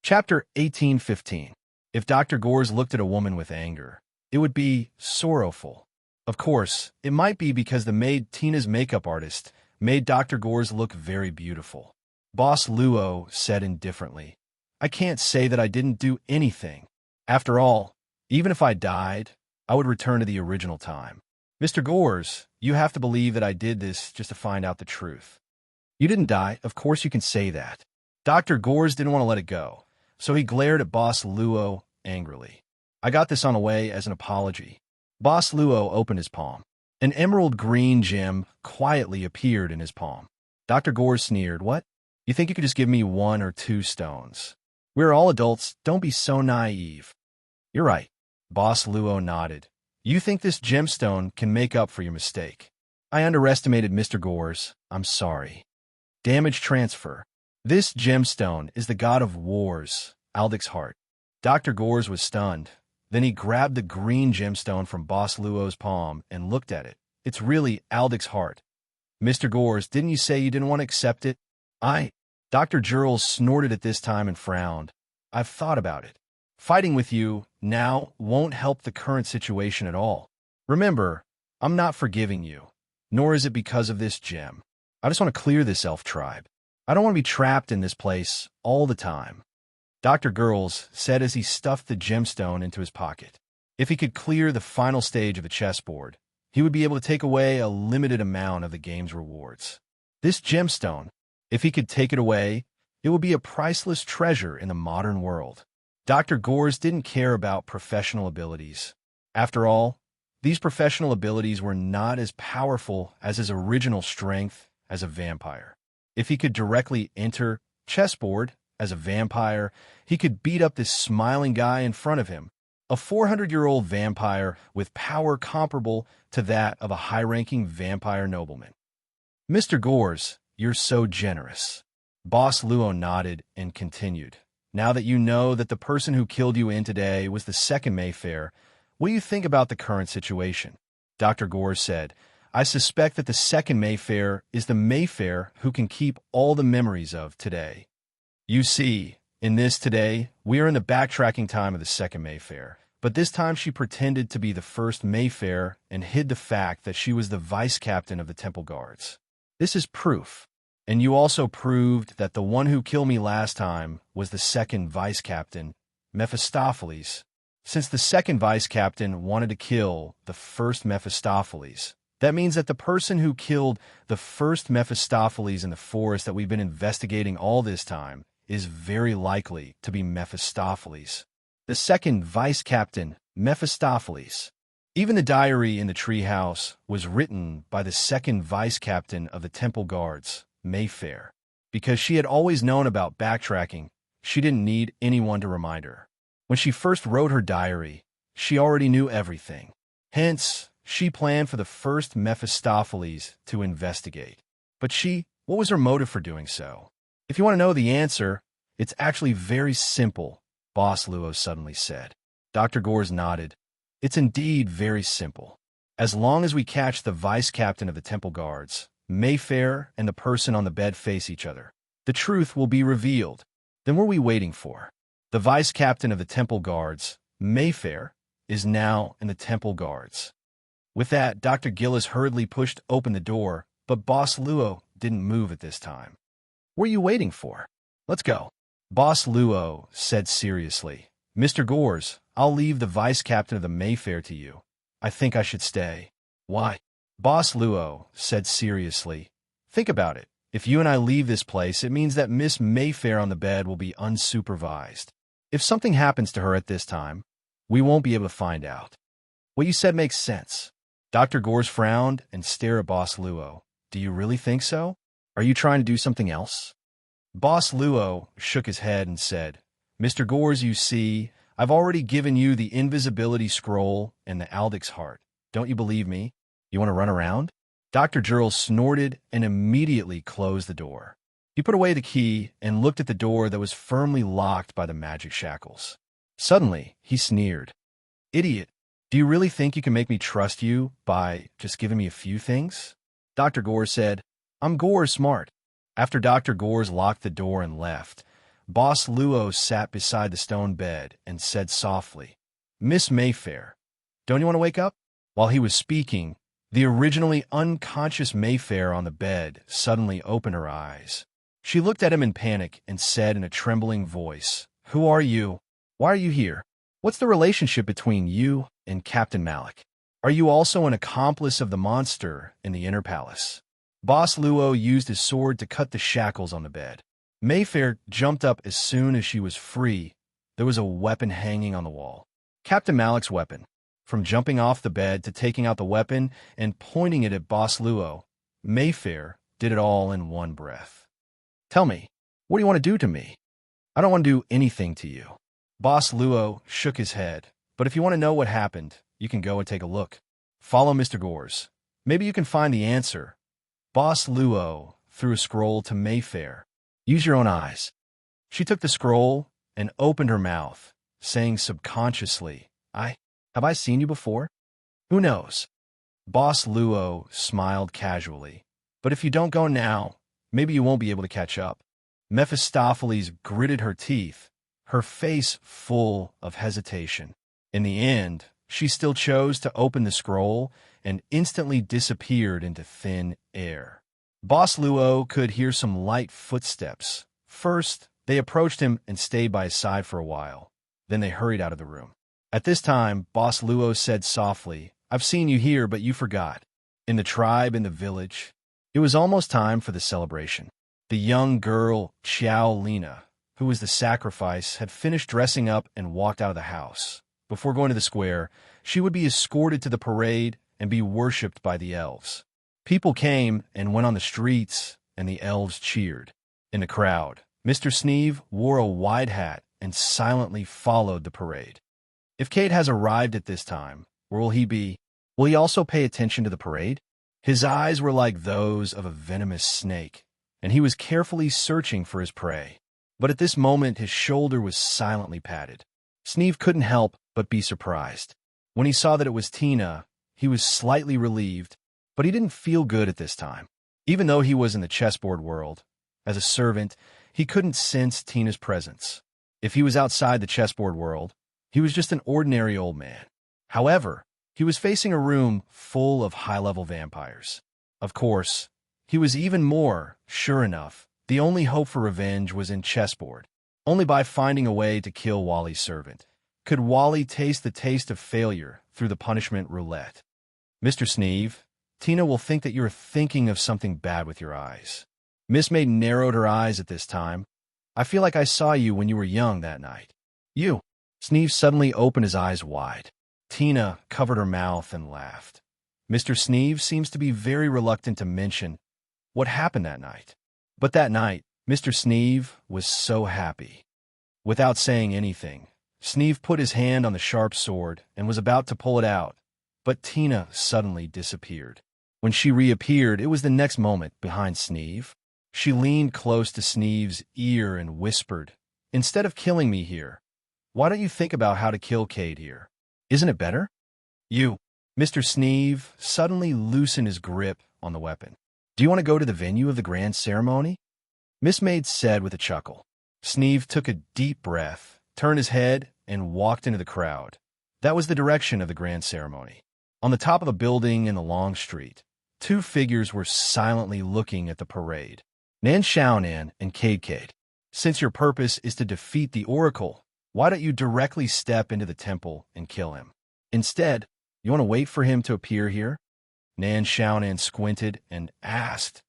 Chapter 1815. If Dr. Gores looked at a woman with anger, it would be sorrowful. Of course, it might be because the maid Tina's makeup artist made Dr. Gores look very beautiful. Boss Luo said indifferently, I can't say that I didn't do anything. After all, even if I died, I would return to the original time. Mr. Gores, you have to believe that I did this just to find out the truth. You didn't die, of course you can say that. Dr. Gores didn't want to let it go, so he glared at Boss Luo angrily. I got this on the way as an apology. Boss Luo opened his palm. An emerald green gem quietly appeared in his palm. Dr. Gores sneered, What? You think you could just give me 1 or 2 stones? We're all adults, don't be so naive. You're right. Boss Luo nodded. You think this gemstone can make up for your mistake. I underestimated Mr. Gores. I'm sorry. Damage transfer. This gemstone is the god of wars, Aldic's heart. Dr. Gores was stunned. Then he grabbed the green gemstone from Boss Luo's palm and looked at it. It's really Aldic's heart. Mr. Gores, didn't you say you didn't want to accept it? Dr. Gerls snorted at this time and frowned. I've thought about it. Fighting with you now won't help the current situation at all. Remember, I'm not forgiving you, nor is it because of this gem. I just want to clear this elf tribe. I don't want to be trapped in this place all the time. Dr. Gerls said as he stuffed the gemstone into his pocket. If he could clear the final stage of the chessboard, he would be able to take away a limited amount of the game's rewards. This gemstone, if he could take it away, it would be a priceless treasure in the modern world. Dr. Gores didn't care about professional abilities. After all, these professional abilities were not as powerful as his original strength as a vampire. If he could directly enter chessboard as a vampire, he could beat up this smiling guy in front of him, a 400-year-old vampire with power comparable to that of a high-ranking vampire nobleman. Mr. Gores, you're so generous. Boss Luo nodded and continued. Now that you know that the person who killed you in today was the second Mayfair, what do you think about the current situation? Dr. Gores said, I suspect that the second Mayfair is the Mayfair who can keep all the memories of today. You see, in this today, we are in the backtracking time of the second Mayfair, but this time she pretended to be the first Mayfair and hid the fact that she was the vice captain of the Temple Guards. This is proof. And you also proved that the one who killed me last time was the second vice captain, Mephistopheles. Since the second vice captain wanted to kill the first Mephistopheles, that means that the person who killed the first Mephistopheles in the forest that we've been investigating all this time is very likely to be Mephistopheles. The second vice captain, Mephistopheles. Even the diary in the treehouse was written by the second vice captain of the Temple Guards, Mayfair. Because she had always known about backtracking, she didn't need anyone to remind her. When she first wrote her diary, she already knew everything. Hence, she planned for the first Mephistopheles to investigate. But what was her motive for doing so? If you want to know the answer, it's actually very simple, Boss Luo suddenly said. Dr. Gores nodded. It's indeed very simple. As long as we catch the vice captain of the Temple Guards, Mayfair and the person on the bed face each other, the truth will be revealed. Then what are we waiting for? The vice captain of the Temple Guards, Mayfair, is now in the Temple Guards. With that, Dr. Gillis hurriedly pushed open the door, but Boss Luo didn't move at this time. What are you waiting for? Let's go. Boss Luo said seriously, Mr. Gores, I'll leave the vice captain of the Mayfair to you. I think I should stay. Why? Boss Luo said seriously, think about it. If you and I leave this place, it means that Miss Mayfair on the bed will be unsupervised. If something happens to her at this time, we won't be able to find out. What you said makes sense. Dr. Gores frowned and stared at Boss Luo. Do you really think so? Are you trying to do something else? Boss Luo shook his head and said, Mr. Gores, you see, I've already given you the invisibility scroll and the Aldic's heart. Don't you believe me? You want to run around? Dr. Gerls snorted and immediately closed the door. He put away the key and looked at the door that was firmly locked by the magic shackles. Suddenly, he sneered. Idiot, do you really think you can make me trust you by just giving me a few things? Dr. Gores said, I'm Gores smart. After Dr. Gores locked the door and left, Boss Luo sat beside the stone bed and said softly, "Miss Mayfair, don't you want to wake up?" While he was speaking, the originally unconscious Mayfair on the bed suddenly opened her eyes. She looked at him in panic and said in a trembling voice, "Who are you? Why are you here? What's the relationship between you and Captain Malik? Are you also an accomplice of the monster in the inner palace?" Boss Luo used his sword to cut the shackles on the bed. Mayfair jumped up as soon as she was free. There was a weapon hanging on the wall. Captain Malik's weapon. From jumping off the bed to taking out the weapon and pointing it at Boss Luo, Mayfair did it all in one breath. "Tell me, what do you want to do to me?" "I don't want to do anything to you." Boss Luo shook his head. "But if you want to know what happened, you can go and take a look. Follow Mr. Gores. Maybe you can find the answer." Boss Luo threw a scroll to Mayfair. "Use your own eyes." She took the scroll and opened her mouth, saying subconsciously, Have I seen you before? Who knows?" Boss Luo smiled casually. "But if you don't go now, maybe you won't be able to catch up." Mephistopheles gritted her teeth, her face full of hesitation. In the end, she still chose to open the scroll and instantly disappeared into thin air. Boss Luo could hear some light footsteps. First, they approached him and stayed by his side for a while. Then they hurried out of the room. At this time, Boss Luo said softly, "I've seen you here, but you forgot. In the tribe, in the village." It was almost time for the celebration. The young girl, Xiao Lina, who was the sacrifice, had finished dressing up and walked out of the house. Before going to the square, she would be escorted to the parade and be worshipped by the elves. People came and went on the streets, and the elves cheered. In the crowd, Mr. Sneeve wore a wide hat and silently followed the parade. If Cade has arrived at this time, where will he be? Will he also pay attention to the parade? His eyes were like those of a venomous snake, and he was carefully searching for his prey. But at this moment, his shoulder was silently patted. Sneeve couldn't help but be surprised. When he saw that it was Tina, he was slightly relieved, but he didn't feel good at this time. Even though he was in the chessboard world, as a servant, he couldn't sense Tina's presence. If he was outside the chessboard world, he was just an ordinary old man. However, he was facing a room full of high-level vampires. Of course, he was even more, sure enough, the only hope for revenge was in chessboard. Only by finding a way to kill Wally's servant could Wally taste the taste of failure through the punishment roulette. "Mr. Sneeve, Tina will think that you're thinking of something bad with your eyes." Miss May narrowed her eyes at this time. "I feel like I saw you when you were young that night." "You?" Sneeve suddenly opened his eyes wide. Tina covered her mouth and laughed. Mr. Sneeve seems to be very reluctant to mention what happened that night. But that night, Mr. Sneeve was so happy. Without saying anything, Sneeve put his hand on the sharp sword and was about to pull it out, but Tina suddenly disappeared. When she reappeared, it was the next moment behind Sneeve. She leaned close to Sneeve's ear and whispered, "Instead of killing me here, why don't you think about how to kill Cade here? Isn't it better?" "You." Mr. Sneeve suddenly loosened his grip on the weapon. "Do you want to go to the venue of the grand ceremony?" Miss Maid said with a chuckle. Sneeve took a deep breath, turned his head, and walked into the crowd. That was the direction of the grand ceremony. On the top of a building in the long street, two figures were silently looking at the parade. Nan Xiaonan and Cade. "Since your purpose is to defeat the Oracle, why don't you directly step into the temple and kill him? Instead, you want to wait for him to appear here?" Nan Xiaonan squinted and asked,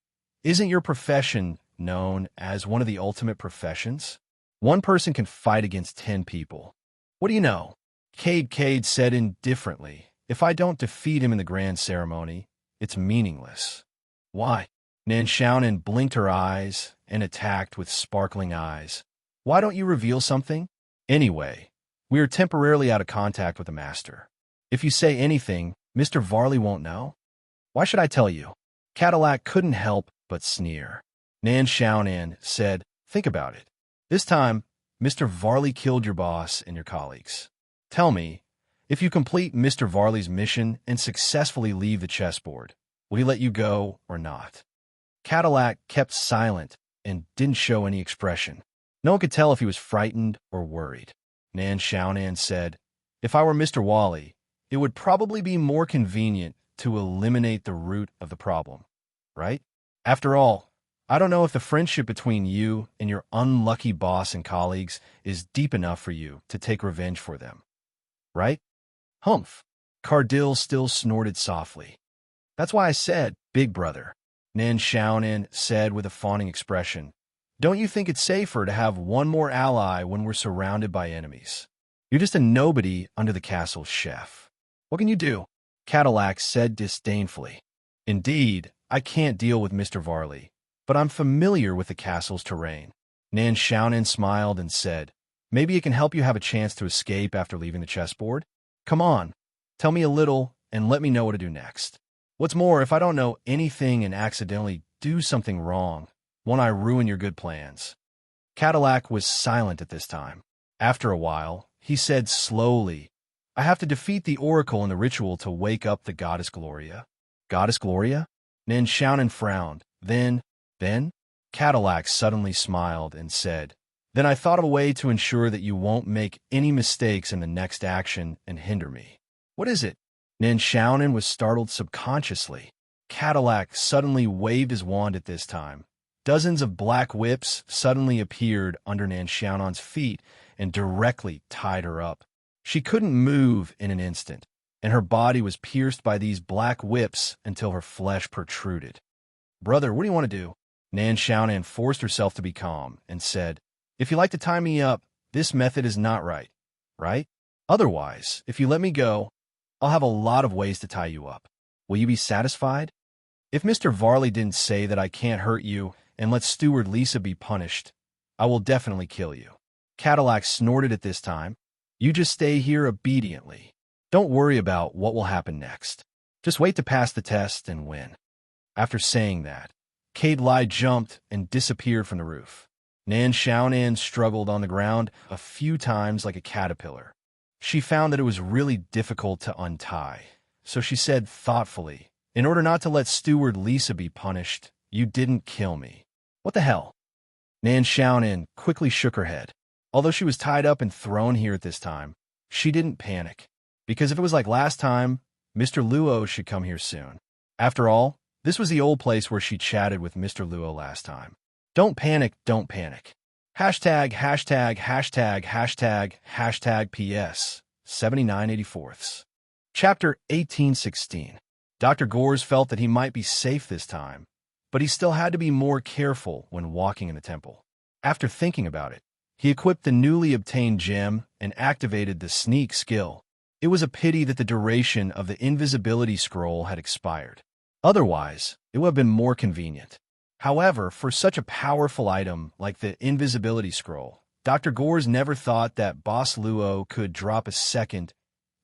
"Isn't your profession known as one of the ultimate professions? One person can fight against 10 people. What do you know?" Cade said indifferently, "If I don't defeat him in the grand ceremony, it's meaningless." "Why?" Nan Xiaonan blinked her eyes and attacked with sparkling eyes. "Why don't you reveal something? Anyway, we are temporarily out of contact with the master. If you say anything, Mr. Varley won't know." "Why should I tell you?" Cadillac couldn't help but sneer. Nan Xiaonan said, "Think about it. This time, Mr. Varley killed your boss and your colleagues. Tell me, if you complete Mr. Varley's mission and successfully leave the chessboard, will he let you go or not?" Cadillac kept silent and didn't show any expression. No one could tell if he was frightened or worried. Nan Xiaonan said, "If I were Mr. Wally, it would probably be more convenient to eliminate the root of the problem, right? After all, I don't know if the friendship between you and your unlucky boss and colleagues is deep enough for you to take revenge for them, right?" Humph. Cardil still snorted softly. "That's why I said, big brother," Nan Xiaonan said with a fawning expression. "Don't you think it's safer to have one more ally when we're surrounded by enemies? You're just a nobody under the castle's chef. What can you do?" Cadillac said disdainfully. "Indeed, I can't deal with Mr. Varley, but I'm familiar with the castle's terrain." Nan Xiaonan smiled and said, "Maybe it can help you have a chance to escape after leaving the chessboard? Come on, tell me a little and let me know what to do next. What's more, if I don't know anything and accidentally do something wrong, won't I ruin your good plans?" Cadillac was silent at this time. After a while, he said slowly, "I have to defeat the oracle in the ritual to wake up the goddess Gloria." "Goddess Gloria?" Nan Xiaonan frowned. Then, Cadillac suddenly smiled and said, "Then I thought of a way to ensure that you won't make any mistakes in the next action and hinder me." "What is it?" Nan Xiaonan was startled subconsciously. Cadillac suddenly waved his wand at this time. Dozens of black whips suddenly appeared under Nan Xiaonan's feet and directly tied her up. She couldn't move in an instant, and her body was pierced by these black whips until her flesh protruded. "Brother, what do you want to do?" Nan Xiaonan forced herself to be calm and said, "If you like to tie me up, this method is not right, right? Otherwise, if you let me go, I'll have a lot of ways to tie you up. Will you be satisfied? If Mr. Varley didn't say that I can't hurt you and let Steward Lisa be punished, I will definitely kill you." Cadillac snorted at this time. "You just stay here obediently. Don't worry about what will happen next. Just wait to pass the test and win." After saying that, Cade Lai jumped and disappeared from the roof. Nan Xiaonan struggled on the ground a few times like a caterpillar. She found that it was really difficult to untie, so she said thoughtfully, "In order not to let Steward Lisa be punished, you didn't kill me." "What the hell?" Nan Xiaonan quickly shook her head. Although she was tied up and thrown here at this time, she didn't panic, because if it was like last time, Mr. Luo should come here soon. After all, this was the old place where she chatted with Mr. Luo last time. Don't panic, don't panic. Hashtag, hashtag, hashtag, hashtag, hashtag PS 7984ths. Chapter 1816. Dr. Gores felt that he might be safe this time, but he still had to be more careful when walking in the temple. After thinking about it, he equipped the newly obtained gem and activated the sneak skill. It was a pity that the duration of the invisibility scroll had expired. Otherwise, it would have been more convenient. However, for such a powerful item like the invisibility scroll, Dr. Gores never thought that Boss Luo could drop a second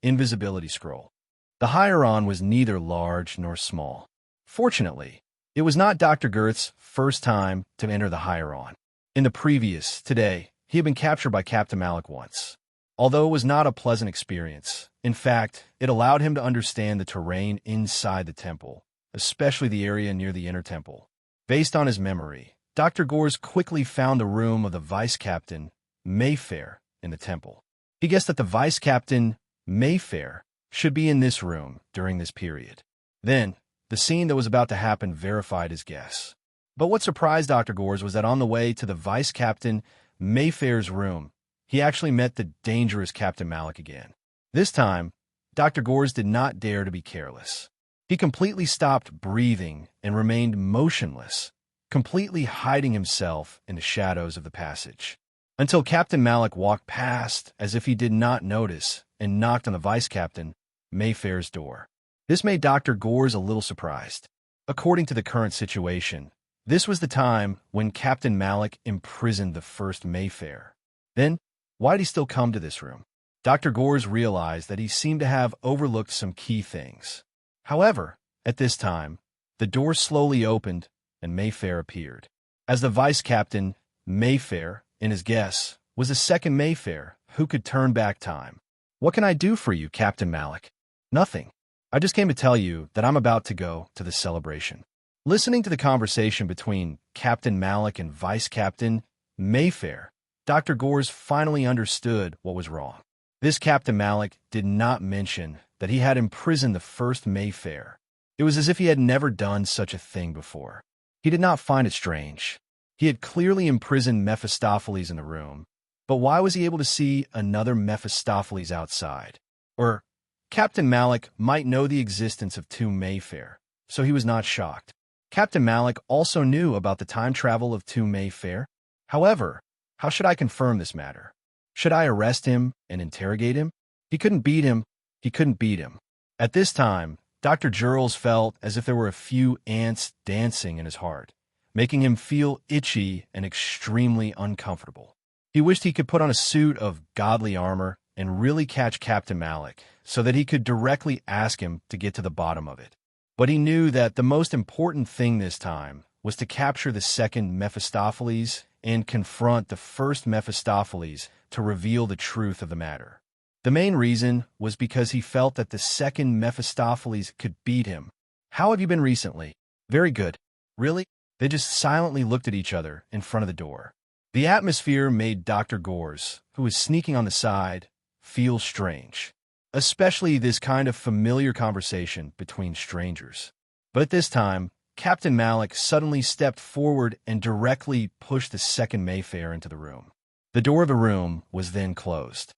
invisibility scroll. The Hieron was neither large nor small. Fortunately, it was not Dr. Gerth's first time to enter the Hieron. In the previous, today, he had been captured by Captain Malik once. Although it was not a pleasant experience, in fact, it allowed him to understand the terrain inside the temple, especially the area near the inner temple. Based on his memory, Dr. Gores quickly found the room of the Vice Captain Mayfair in the temple. He guessed that the Vice Captain Mayfair should be in this room during this period. Then, the scene that was about to happen verified his guess. But what surprised Dr. Gores was that on the way to the Vice Captain Mayfair's room, he actually met the dangerous Captain Malik again. This time, Dr. Gores did not dare to be careless. He completely stopped breathing and remained motionless, completely hiding himself in the shadows of the passage, until Captain Malik walked past as if he did not notice and knocked on the Vice Captain Mayfair's door. This made Dr. Gores a little surprised. According to the current situation, this was the time when Captain Malik imprisoned the first Mayfair. Then, why did he still come to this room? Dr. Gores realized that he seemed to have overlooked some key things. However, at this time, the door slowly opened and Mayfair appeared. As the Vice Captain, Mayfair, in his guess, was the second Mayfair who could turn back time. "What can I do for you, Captain Malik?" "Nothing. I just came to tell you that I'm about to go to the celebration." Listening to the conversation between Captain Malik and Vice Captain Mayfair, Dr. Gores finally understood what was wrong. This Captain Malik did not mention that he had imprisoned the first Mayfair. It was as if he had never done such a thing before. He did not find it strange. He had clearly imprisoned Mephistopheles in the room, but why was he able to see another Mephistopheles outside? Or Captain Malik might know the existence of two Mayfair, so he was not shocked. Captain Malik also knew about the time travel of two Mayfair. However, how should I confirm this matter? Should I arrest him and interrogate him? He couldn't beat him. He couldn't beat him. At this time, Dr. Jurls felt as if there were a few ants dancing in his heart, making him feel itchy and extremely uncomfortable. He wished he could put on a suit of godly armor and really catch Captain Malik so that he could directly ask him to get to the bottom of it. But he knew that the most important thing this time was to capture the second Mephistopheles and confront the first Mephistopheles to reveal the truth of the matter. The main reason was because he felt that the second Mephistopheles could beat him. How have you been recently? Very good. Really? They just silently looked at each other in front of the door. The atmosphere made Dr. Gores, who was sneaking on the side, feel strange, especially this kind of familiar conversation between strangers. But at this time, Captain Malik suddenly stepped forward and directly pushed the second Mayfair into the room. The door of the room was then closed.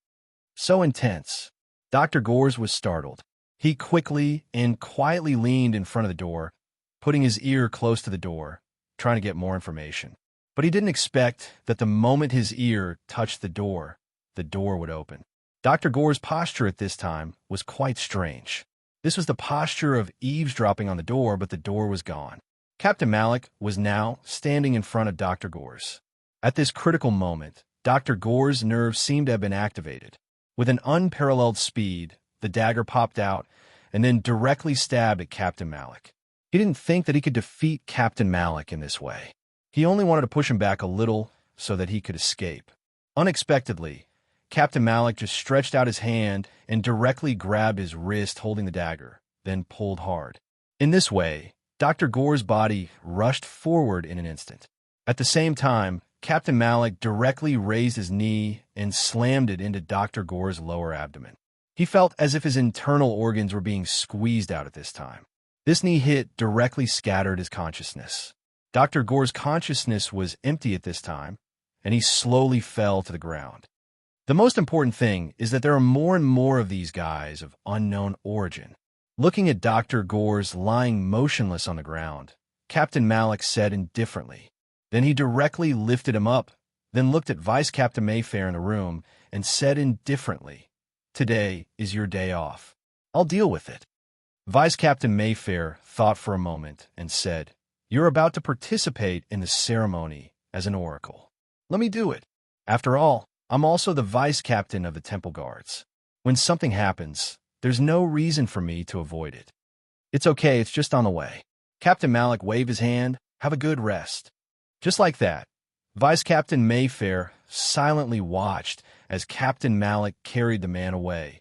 So intense. Dr. Gores was startled. He quickly and quietly leaned in front of the door, putting his ear close to the door, trying to get more information. But he didn't expect that the moment his ear touched the door would open. Dr. Gores' posture at this time was quite strange. This was the posture of eavesdropping on the door, but the door was gone. Captain Malik was now standing in front of Dr. Gores. At this critical moment, Dr. Gores' nerves seemed to have been activated. With an unparalleled speed, the dagger popped out and then directly stabbed at Captain Malik. He didn't think that he could defeat Captain Malik in this way. He only wanted to push him back a little so that he could escape. Unexpectedly, Captain Malik just stretched out his hand and directly grabbed his wrist holding the dagger, then pulled hard. In this way, Dr. Gores' body rushed forward in an instant. At the same time, Captain Malik directly raised his knee and slammed it into Dr. Gores' lower abdomen. He felt as if his internal organs were being squeezed out at this time. This knee hit directly scattered his consciousness. Dr. Gores' consciousness was empty at this time, and he slowly fell to the ground. The most important thing is that there are more and more of these guys of unknown origin. Looking at Dr. Gores lying motionless on the ground, Captain Malik said indifferently. Then he directly lifted him up, then looked at Vice Captain Mayfair in the room and said indifferently, "Today is your day off. I'll deal with it." Vice Captain Mayfair thought for a moment and said, "You're about to participate in the ceremony as an oracle. Let me do it. After all, I'm also the vice captain of the Temple Guards. When something happens, there's no reason for me to avoid it. It's okay, it's just on the way." Captain Malik waved his hand, "Have a good rest." Just like that, Vice Captain Mayfair silently watched as Captain Malik carried the man away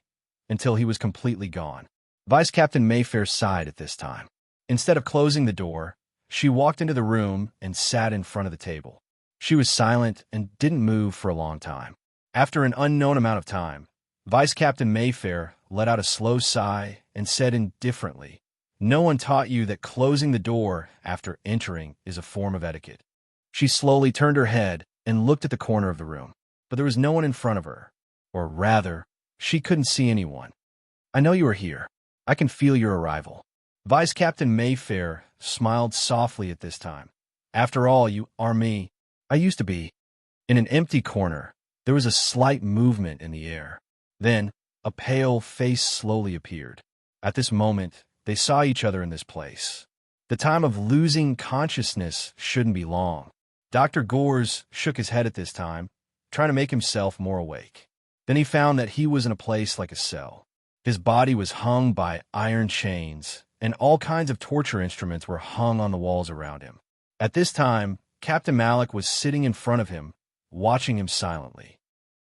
until he was completely gone. Vice Captain Mayfair sighed at this time. Instead of closing the door, she walked into the room and sat in front of the table. She was silent and didn't move for a long time. After an unknown amount of time, Vice Captain Mayfair let out a slow sigh and said indifferently, "No one taught you that closing the door after entering is a form of etiquette." She slowly turned her head and looked at the corner of the room, but there was no one in front of her. Or rather, she couldn't see anyone. "I know you are here. I can feel your arrival." Vice Captain Mayfair smiled softly at this time. "After all, you are me. I used to be." In an empty corner, there was a slight movement in the air. Then, a pale face slowly appeared. At this moment, they saw each other in this place. The time of losing consciousness shouldn't be long. Dr. Gores shook his head at this time, trying to make himself more awake. Then he found that he was in a place like a cell. His body was hung by iron chains, and all kinds of torture instruments were hung on the walls around him. At this time, Captain Malik was sitting in front of him, watching him silently.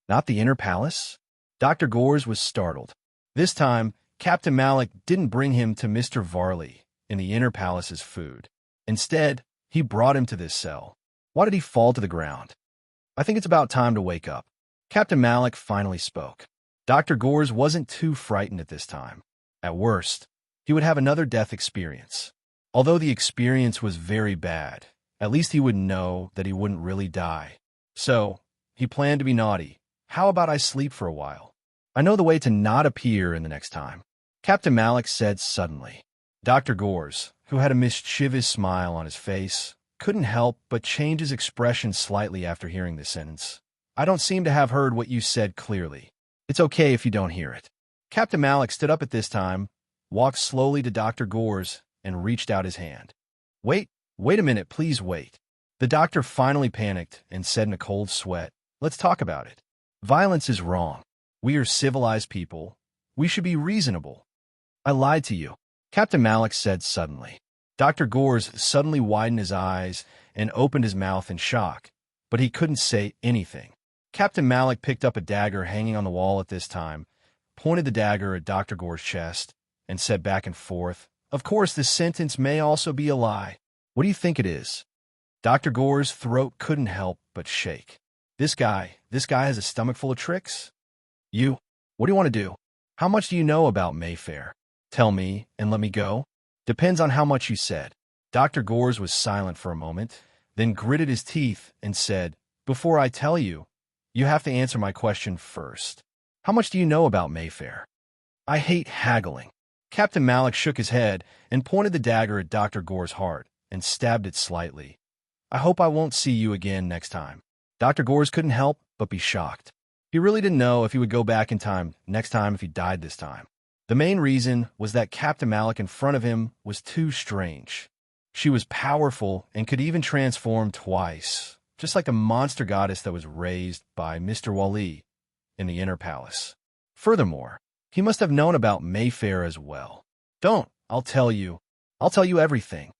Not the inner palace? Dr. Gores was startled. This time, Captain Malik didn't bring him to Mr. Varley in the inner palace's food. Instead, he brought him to this cell. Why did he fall to the ground? I think it's about time to wake up. Captain Malik finally spoke. Dr. Gores wasn't too frightened at this time. At worst, he would have another death experience. Although the experience was very bad, at least he would know that he wouldn't really die. So, he planned to be naughty. How about I sleep for a while? I know the way to not appear in the next time. Captain Malik said suddenly. Dr. Gores, who had a mischievous smile on his face, couldn't help but change his expression slightly after hearing this sentence. I don't seem to have heard what you said clearly. It's okay if you don't hear it. Captain Malik stood up at this time, walked slowly to Dr. Gores, and reached out his hand. Wait a minute, please wait. The doctor finally panicked and said in a cold sweat, let's talk about it. Violence is wrong. We are civilized people. We should be reasonable. I lied to you, Captain Malik said suddenly. Dr. Gores suddenly widened his eyes and opened his mouth in shock, but he couldn't say anything. Captain Malik picked up a dagger hanging on the wall at this time, pointed the dagger at Dr. Gore's chest, and said back and forth, of course, this sentence may also be a lie. What do you think it is? Dr. Gore's throat couldn't help but shake. This guy has a stomach full of tricks? You, what do you want to do? How much do you know about Mayfair? Tell me and let me go? Depends on how much you said. Dr. Gores was silent for a moment, then gritted his teeth and said, before I tell you, you have to answer my question first. How much do you know about Mayfair? I hate haggling. Captain Malik shook his head and pointed the dagger at Dr. Gore's heart and stabbed it slightly. I hope I won't see you again next time. Dr. Gores couldn't help but be shocked. He really didn't know if he would go back in time next time if he died this time. The main reason was that Captain Malik in front of him was too strange. She was powerful and could even transform twice, just like the monster goddess that was raised by Mr. Wali in the inner palace. Furthermore, he must have known about Mayfair as well. Don't, I'll tell you everything.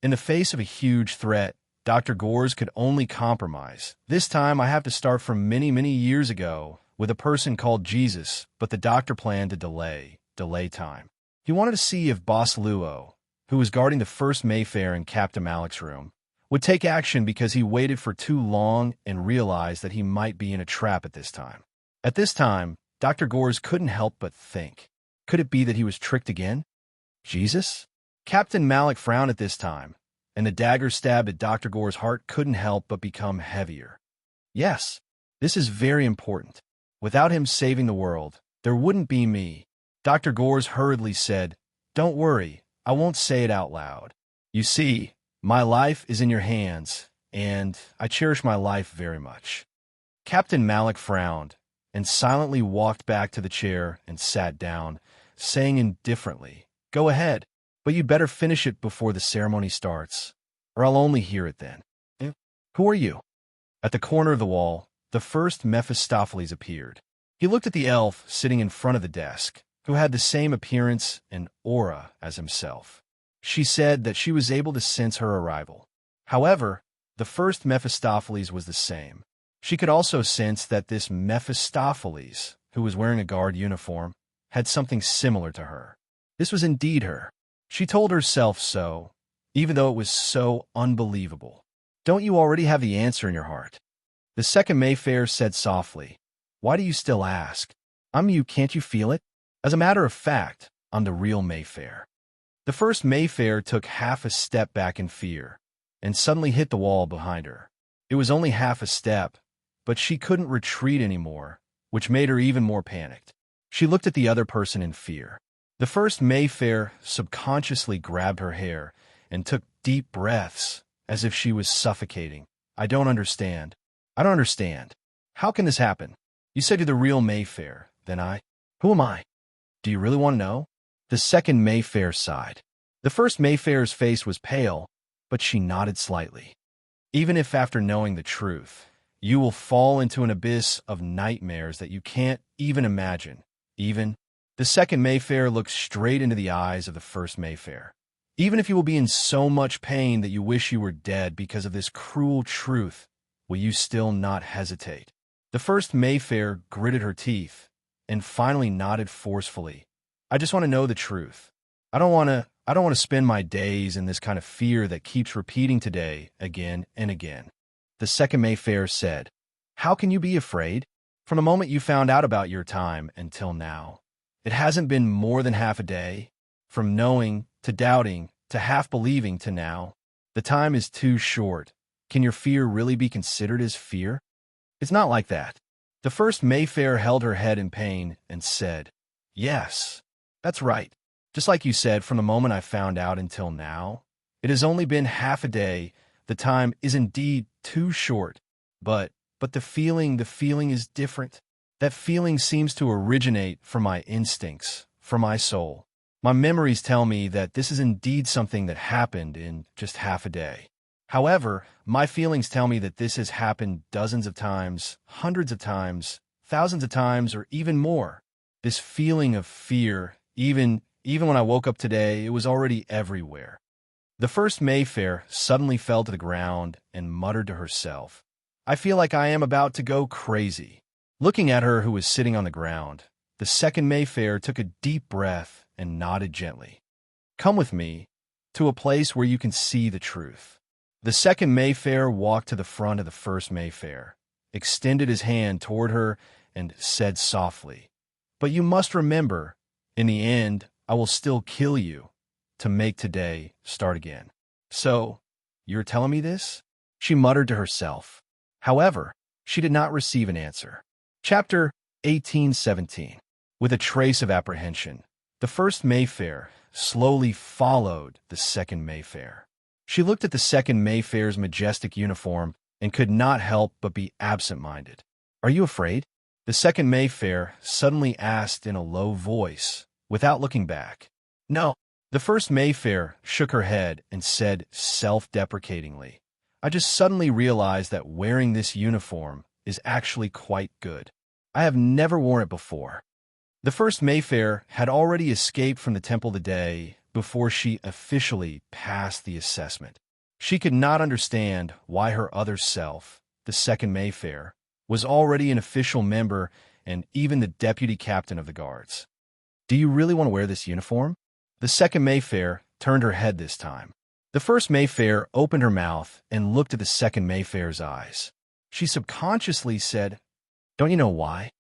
In the face of a huge threat, Dr. Gores could only compromise. This time I have to start from many, many years ago with a person called Jesus, but the doctor planned to delay time. He wanted to see if Boss Luo, who was guarding the first Mayfair in Captain Malik's room, would take action because he waited for too long and realized that he might be in a trap at this time. At this time, Dr. Gores couldn't help but think. Could it be that he was tricked again? Jesus? Captain Malik frowned at this time, and the dagger stabbed at Dr. Gore's heart couldn't help but become heavier. Yes, this is very important. Without him saving the world, there wouldn't be me. Dr. Gores hurriedly said, don't worry, I won't say it out loud. You see, my life is in your hands, and I cherish my life very much. Captain Malik frowned and silently walked back to the chair and sat down, saying indifferently, go ahead, but you'd better finish it before the ceremony starts, or I'll only hear it then. Who are you? At the corner of the wall, the first Mephistopheles appeared. He looked at the elf sitting in front of the desk, who had the same appearance and aura as himself. She said that she was able to sense her arrival. However, the first Mephistopheles was the same. She could also sense that this Mephistopheles, who was wearing a guard uniform, had something similar to her. This was indeed her. She told herself so, even though it was so unbelievable. Don't you already have the answer in your heart? The second Mayfair said softly, why do you still ask? I'm you, can't you feel it? As a matter of fact, I'm the real Mayfair. The first Mayfair took half a step back in fear, and suddenly hit the wall behind her. It was only half a step, but she couldn't retreat anymore, which made her even more panicked. She looked at the other person in fear. The first Mayfair subconsciously grabbed her hair and took deep breaths, as if she was suffocating. I don't understand. How can this happen? You said you're the real Mayfair, then Who am I? Do you really want to know? The second Mayfair sighed. The first Mayfair's face was pale, but she nodded slightly. Even if after knowing the truth, you will fall into an abyss of nightmares that you can't even imagine. The second Mayfair looked straight into the eyes of the first Mayfair. Even if you will be in so much pain that you wish you were dead because of this cruel truth, will you still not hesitate? The first Mayfair gritted her teeth and finally nodded forcefully. I just want to know the truth. I don't want to spend my days in this kind of fear that keeps repeating today again and again. The second Mayfair said, How can you be afraid? From the moment you found out about your time until now. It hasn't been more than half a day. From knowing, to doubting, to half believing to now. The time is too short. Can your fear really be considered as fear? It's not like that. The first Mayfair held her head in pain and said, "Yes, that's right. Just like you said, from the moment I found out until now. It has only been half a day. The time is indeed too short. But the feeling is different. That feeling seems to originate from my instincts, from my soul. My memories tell me that this is indeed something that happened in just half a day. However, my feelings tell me that this has happened dozens of times, hundreds of times, thousands of times, or even more. This feeling of fear, even when I woke up today, it was already everywhere." The first Mayfair suddenly fell to the ground and muttered to herself, "I feel like I am about to go crazy." Looking at her who was sitting on the ground, the second Mayfair took a deep breath and nodded gently. "Come with me to a place where you can see the truth." The second Mayfair walked to the front of the first Mayfair, extended his hand toward her, and said softly, "But you must remember, in the end, I will still kill you to make today start again." "So, you're telling me this?" she muttered to herself. However, she did not receive an answer. Chapter 18:17. With a trace of apprehension, the first Mayfair slowly followed the second Mayfair. She looked at the second Mayfair's majestic uniform and could not help but be absent-minded. "Are you afraid?" the second Mayfair suddenly asked in a low voice, without looking back. "No." The first Mayfair shook her head and said self-deprecatingly, "I just suddenly realized that wearing this uniform is actually quite good. I have never worn it before." The first Mayfair had already escaped from the temple the day before she officially passed the assessment. She could not understand why her other self, the second Mayfair, was already an official member and even the deputy captain of the guards. "Do you really want to wear this uniform?" The second Mayfair turned her head this time. The first Mayfair opened her mouth and looked at the second Mayfair's eyes. She subconsciously said, "Don't you know why?"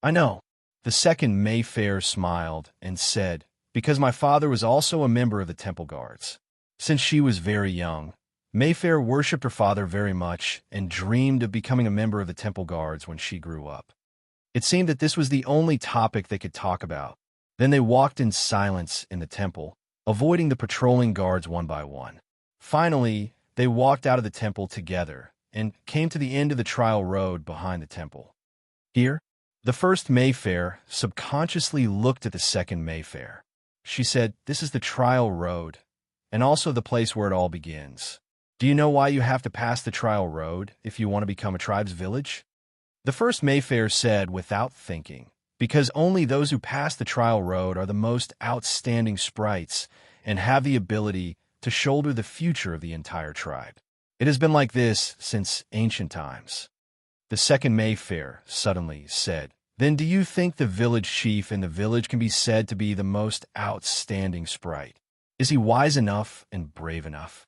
"I know." The second Mayfair smiled and said, "Because my father was also a member of the temple guards. Since she was very young, Mayfair worshipped her father very much and dreamed of becoming a member of the temple guards when she grew up." It seemed that this was the only topic they could talk about. Then they walked in silence in the temple, avoiding the patrolling guards one by one. Finally, they walked out of the temple together and came to the end of the trial road behind the temple. Here, the first Mayfair subconsciously looked at the second Mayfair. She said, "This is the trial road, and also the place where it all begins. Do you know why you have to pass the trial road if you want to become a tribe's village?" The first Mayfair said without thinking, "Because only those who pass the trial road are the most outstanding sprites and have the ability to shoulder the future of the entire tribe. It has been like this since ancient times." The second Mayfair suddenly said, "Then do you think the village chief in the village can be said to be the most outstanding sprite? Is he wise enough and brave enough?"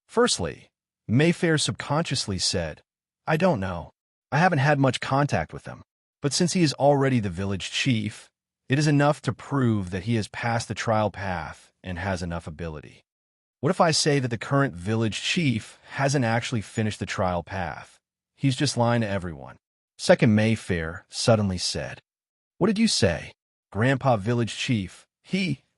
Firstly, Mayfair subconsciously said, "I don't know. I haven't had much contact with him. But since he is already the village chief, it is enough to prove that he has passed the trial path and has enough ability. What if I say that the current village chief hasn't actually finished the trial path? He's just lying to everyone." Second Mayfair suddenly said, "What did you say? Grandpa village chief,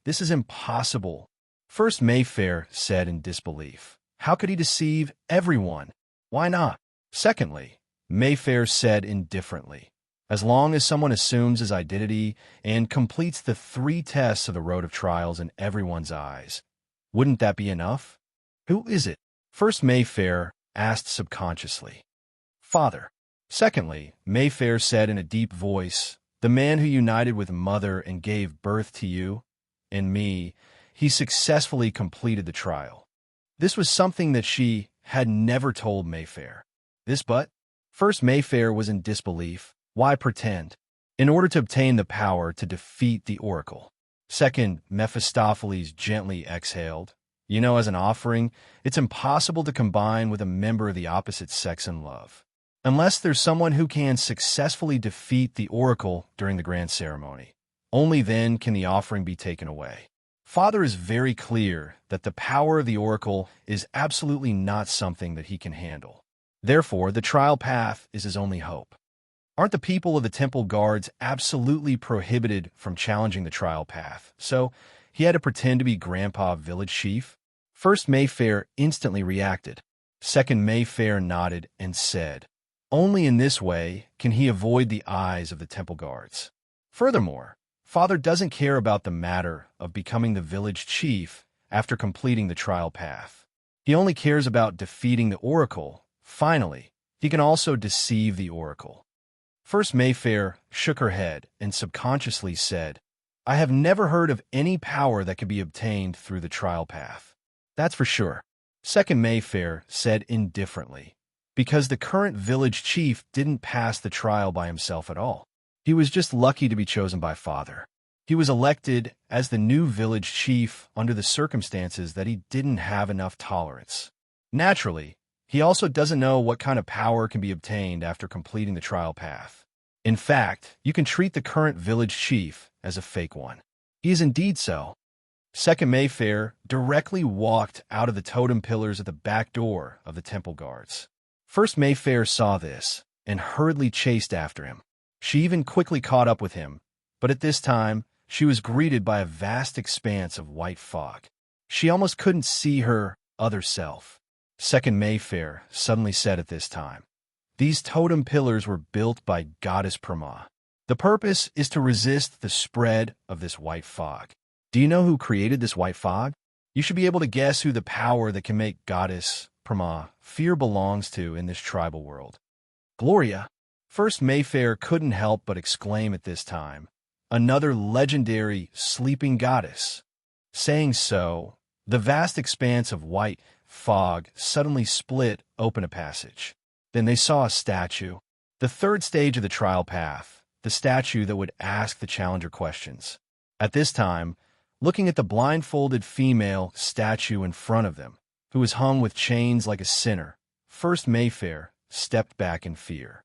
this is impossible." First Mayfair said in disbelief, "How could he deceive everyone? Why not?" Secondly, Mayfair said indifferently, "As long as someone assumes his identity and completes the 3 tests of the road of trials in everyone's eyes, wouldn't that be enough?" "Who is it?" First Mayfair asked subconsciously. "Father." Secondly, Mayfair said in a deep voice, "The man who united with Mother and gave birth to you and me, he successfully completed the trial." This was something that she had never told Mayfair. First Mayfair was in disbelief. Why pretend? In order to obtain the power to defeat the oracle. Second, Mephistopheles gently exhaled. As an offering, it's impossible to combine with a member of the opposite sex in love. unless there's someone who can successfully defeat the oracle during the grand ceremony. Only then can the offering be taken away. Father is very clear that the power of the oracle is absolutely not something that he can handle. Therefore, the trial path is his only hope. Aren't the people of the temple guards absolutely prohibited from challenging the trial path? So he had to pretend to be Grandpa Village Chief? First Mayfair instantly reacted. Second Mayfair nodded and said, only in this way can he avoid the eyes of the temple guards. Furthermore, Father doesn't care about the matter of becoming the village chief after completing the trial path. He only cares about defeating the oracle. Finally, he can also deceive the oracle. First Mayfair shook her head and subconsciously said, I have never heard of any power that could be obtained through the trial path. That's for sure. Second Mayfair said indifferently, because the current village chief didn't pass the trial by himself at all. He was just lucky to be chosen by Father. He was elected as the new village chief under the circumstances that he didn't have enough tolerance. Naturally, he also doesn't know what kind of power can be obtained after completing the trial path. In fact, you can treat the current village chief as a fake one. He is indeed so. Second Mayfair directly walked out of the totem pillars at the back door of the temple guards. First Mayfair saw this and hurriedly chased after him. She even quickly caught up with him, but at this time, she was greeted by a vast expanse of white fog. She almost couldn't see her other self. Second Mayfair suddenly said at this time, these totem pillars were built by Goddess Brahma. The purpose is to resist the spread of this white fog. Do you know who created this white fog? You should be able to guess who the power that can make Goddess Brahma fear belongs to in this tribal world. Gloria. First Mayfair couldn't help but exclaim at this time, another legendary sleeping goddess. Saying so, the vast expanse of white fog suddenly split open a passage. Then they saw a statue, the third stage of the trial path, the statue that would ask the challenger questions. At this time, looking at the blindfolded female statue in front of them, who was hung with chains like a sinner, First Mayfair stepped back in fear.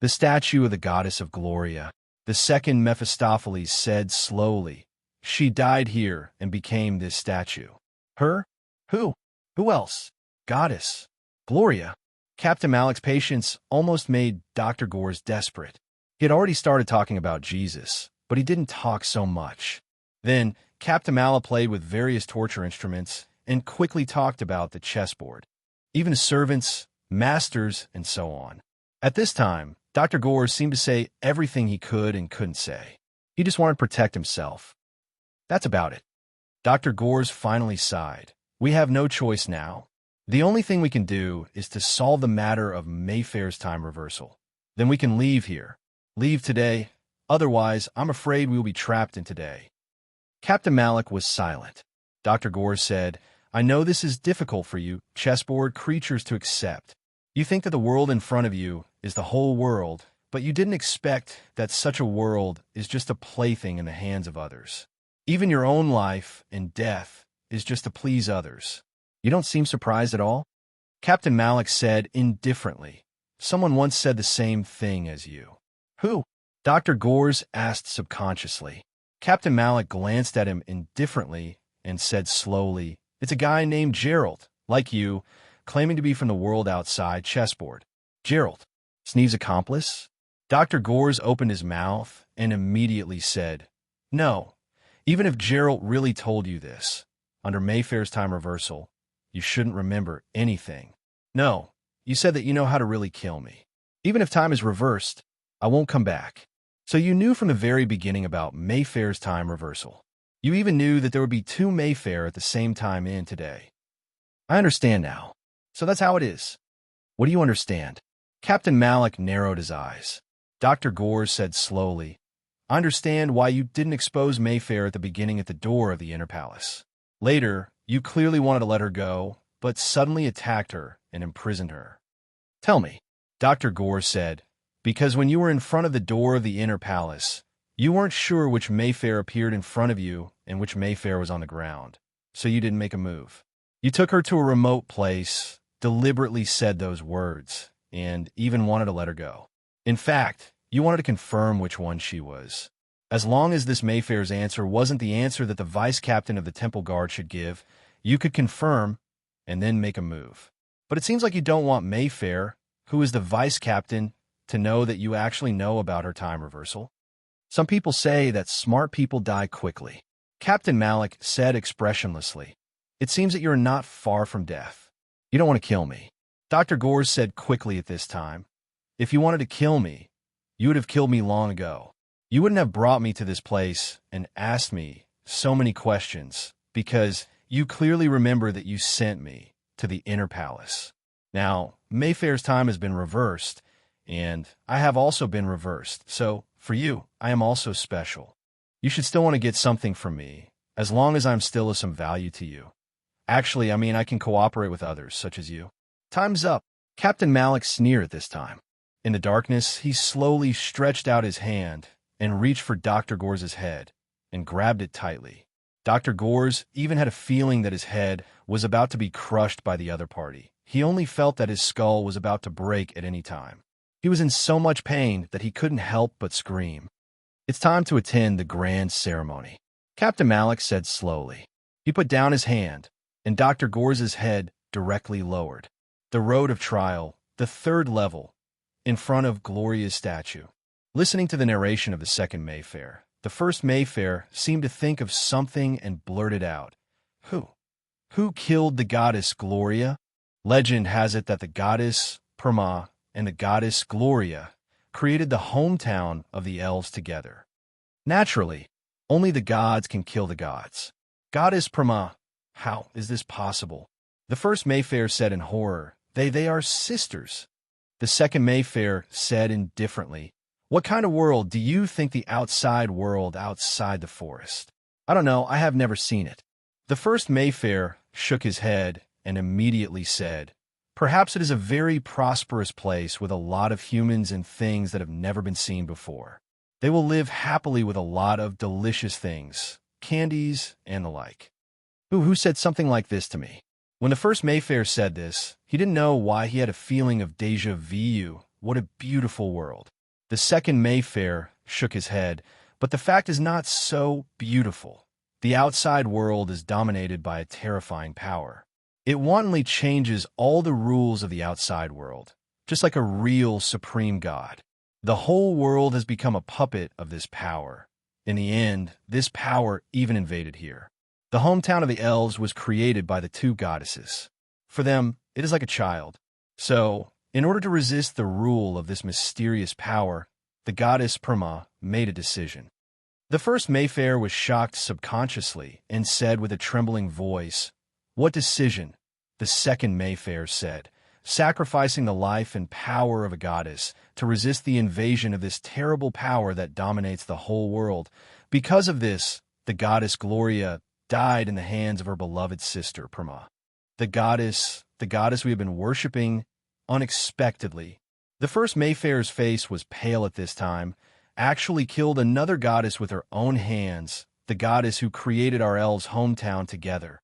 The statue of the goddess of Gloria, the second Mephistopheles said slowly, she died here and became this statue. Her? Who? Who else? Goddess. Gloria. Captain Malik's patience almost made Dr. Gores desperate. He had already started talking about Jesus, but he didn't talk so much. Then, Captain Malik played with various torture instruments and quickly talked about the chessboard, even to servants, masters, and so on. At this time, Dr. Gores seemed to say everything he could and couldn't say. He just wanted to protect himself. That's about it. Dr. Gores finally sighed. We have no choice now. The only thing we can do is to solve the matter of Mayfair's time reversal. Then we can leave here. Leave today. Otherwise, I'm afraid we will be trapped in today. Captain Malik was silent. Dr. Gores said, I know this is difficult for you, chessboard creatures, to accept. You think that the world in front of you is the whole world, but you didn't expect that such a world is just a plaything in the hands of others. Even your own life and death is just to please others. You don't seem surprised at all? Captain Malik said indifferently. Someone once said the same thing as you. Who? Dr. Gores asked subconsciously. Captain Malik glanced at him indifferently and said slowly, it's a guy named Gerald, like you, claiming to be from the world outside chessboard. Gerald. Sneeve's accomplice? Dr. Gores opened his mouth and immediately said, no, even if Gerald really told you this, under Mayfair's time reversal, you shouldn't remember anything. No, you said that you know how to really kill me. Even if time is reversed, I won't come back. So you knew from the very beginning about Mayfair's time reversal. You even knew that there would be two Mayfair at the same time in today. I understand now. So that's how it is. What do you understand? Captain Malik narrowed his eyes. Dr. Gores said slowly, I understand why you didn't expose Mayfair at the beginning at the door of the inner palace. Later, you clearly wanted to let her go, but suddenly attacked her and imprisoned her. Tell me, Dr. Gores said, because when you were in front of the door of the inner palace, you weren't sure which Mayfair appeared in front of you and which Mayfair was on the ground, so you didn't make a move. You took her to a remote place, deliberately said those words, and even wanted to let her go. In fact, you wanted to confirm which one she was. As long as this Mayfair's answer wasn't the answer that the vice captain of the temple guard should give, you could confirm and then make a move. But it seems like you don't want Mayfair, who is the vice captain, to know that you actually know about her time reversal. Some people say that smart people die quickly. Captain Malik said expressionlessly, "It seems that you're not far from death. You don't want to kill me." Dr. Gores said quickly at this time, "If you wanted to kill me, you would have killed me long ago. You wouldn't have brought me to this place and asked me so many questions, because you clearly remember that you sent me to the inner palace. Now, Mayfair's time has been reversed, and I have also been reversed, so for you, I am also special. You should still want to get something from me, as long as I'm still of some value to you. Actually, I can cooperate with others, such as you." "Time's up." Captain Malik sneered at this time. In the darkness, he slowly stretched out his hand and reached for Dr. Gore's head and grabbed it tightly. Dr. Gores even had a feeling that his head was about to be crushed by the other party. He only felt that his skull was about to break at any time. He was in so much pain that he couldn't help but scream. "It's time to attend the grand ceremony," Captain Malik said slowly. He put down his hand, and Dr. Gore's head directly lowered. The road of trial, the third level, in front of Gloria's statue. Listening to the narration of the second Mayfair, the first Mayfair seemed to think of something and blurted out, Who killed the goddess Gloria?" Legend has it that the goddess Perma and the goddess Gloria created the hometown of the elves together. Naturally, only the gods can kill the gods. Goddess Perma, how is this possible? The first Mayfair said in horror, They are sisters." The second Mayfair said indifferently, "What kind of world do you think the outside world outside the forest?" "I don't know, I have never seen it." The first Mayfair shook his head and immediately said, "Perhaps it is a very prosperous place with a lot of humans and things that have never been seen before. They will live happily with a lot of delicious things, candies, and the like." Who said something like this to me? When the first Mayfair said this, he didn't know why he had a feeling of déjà vu. What a beautiful world. The second Mayfair shook his head, but the fact is not so beautiful. The outside world is dominated by a terrifying power. It wantonly changes all the rules of the outside world, just like a real supreme god. The whole world has become a puppet of this power. In the end, this power even invaded here. The hometown of the elves was created by the two goddesses. For them, it is like a child. So, in order to resist the rule of this mysterious power, the goddess Perma made a decision. The first Mayfair was shocked subconsciously and said with a trembling voice, "What decision?" The second Mayfair said, "Sacrificing the life and power of a goddess to resist the invasion of this terrible power that dominates the whole world. Because of this, the goddess Gloria died in the hands of her beloved sister, Perma. The goddess we have been worshipping unexpectedly." The first Mayfair's face was pale at this time, actually killed another goddess with her own hands, the goddess who created our elves' hometown together.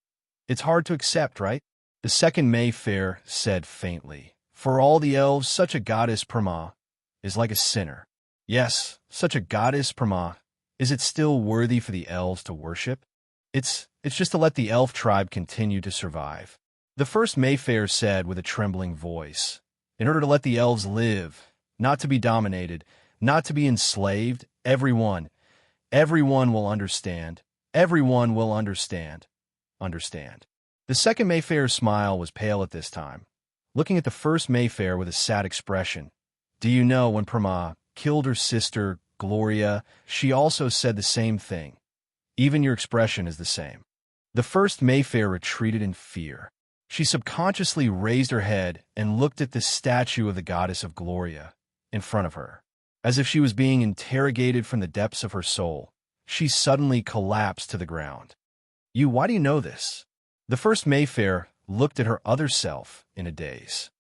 It's hard to accept, right? The second Mayfair said faintly, "For all the elves, such a goddess Perma is like a sinner." Yes, such a goddess Perma. Is it still worthy for the elves to worship? It's just to let the elf tribe continue to survive. The first Mayfair said with a trembling voice, "In order to let the elves live, not to be dominated, not to be enslaved, everyone will understand. Everyone will understand. Understand." The second Mayfair's smile was pale at this time, looking at the first Mayfair with a sad expression. "Do you know when Perma killed her sister, Gloria, she also said the same thing. Even your expression is the same." The first Mayfair retreated in fear. She subconsciously raised her head and looked at the statue of the goddess of Gloria in front of her. As if she was being interrogated from the depths of her soul, she suddenly collapsed to the ground. Why do you know this?" The first Mayfair looked at her other self in a daze.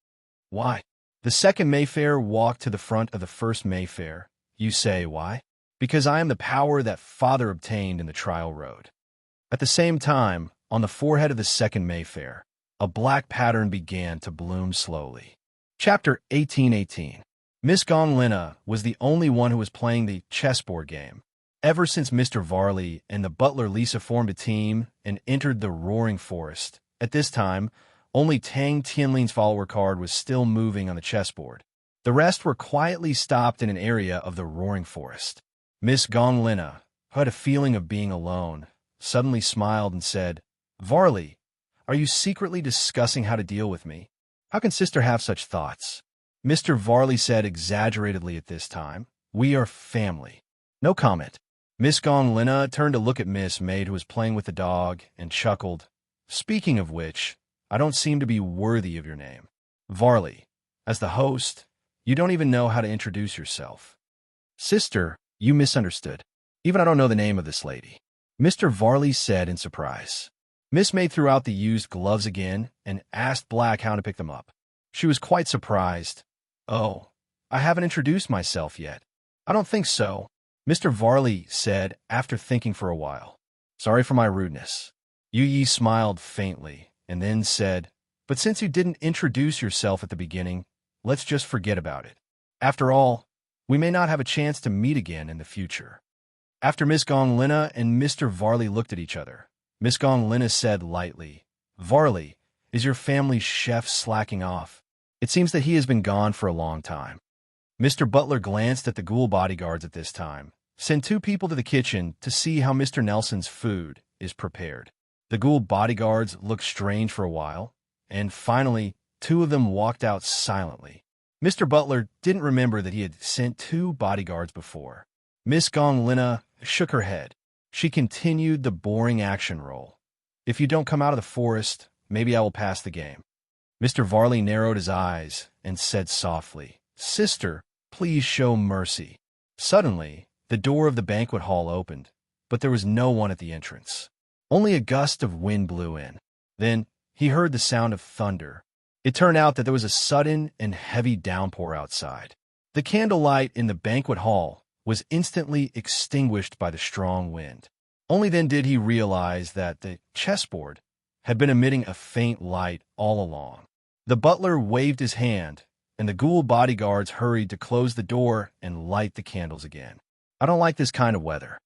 "Why?" The second Mayfair walked to the front of the first Mayfair. "You say why?" "Because I am the power that Father obtained in the trial road." At the same time, on the forehead of the second Mayfair, a black pattern began to bloom slowly. Chapter 1818. Miss Gonglina was the only one who was playing the chessboard game. Ever since Mr. Varley and the butler Lisa formed a team and entered the Roaring Forest, at this time, only Tang Tianling's follower card was still moving on the chessboard. The rest were quietly stopped in an area of the Roaring Forest. Miss Gonglina, who had a feeling of being alone, suddenly smiled and said, "Varley, are you secretly discussing how to deal with me? How can sister have such thoughts?" Mr. Varley said exaggeratedly at this time, "We are family." No comment. Miss Gonglina turned to look at Miss Maid, who was playing with the dog, and chuckled. "Speaking of which, I don't seem to be worthy of your name. Varley, as the host, you don't even know how to introduce yourself." "Sister, you misunderstood. Even I don't know the name of this lady," Mr. Varley said in surprise. Miss Maid threw out the used gloves again and asked Black how to pick them up. She was quite surprised. "Oh, I haven't introduced myself yet." "I don't think so," Mr. Varley said after thinking for a while. "Sorry for my rudeness." Yu Yi smiled faintly and then said, "But since you didn't introduce yourself at the beginning, let's just forget about it. After all, we may not have a chance to meet again in the future." After Miss Gonglina and Mr. Varley looked at each other, Miss Gonglina said lightly, "Varley, is your family's chef slacking off? It seems that he has been gone for a long time." Mr. Butler glanced at the ghoul bodyguards at this time. "Send 2 people to the kitchen to see how Mr. Nelson's food is prepared." The ghoul bodyguards looked strange for a while, and finally 2 of them walked out silently. Mr. Butler didn't remember that he had sent 2 bodyguards before. Miss Gonglina shook her head. She continued the boring action roll. "If you don't come out of the forest, maybe I will pass the game." Mr. Varley narrowed his eyes and said softly, "Sister, please show mercy." Suddenly, the door of the banquet hall opened, but there was no one at the entrance. Only a gust of wind blew in. Then he heard the sound of thunder. It turned out that there was a sudden and heavy downpour outside. The candlelight in the banquet hall was instantly extinguished by the strong wind. Only then did he realize that the chessboard had been emitting a faint light all along. The butler waved his hand, and the ghoul bodyguards hurried to close the door and light the candles again. "I don't like this kind of weather."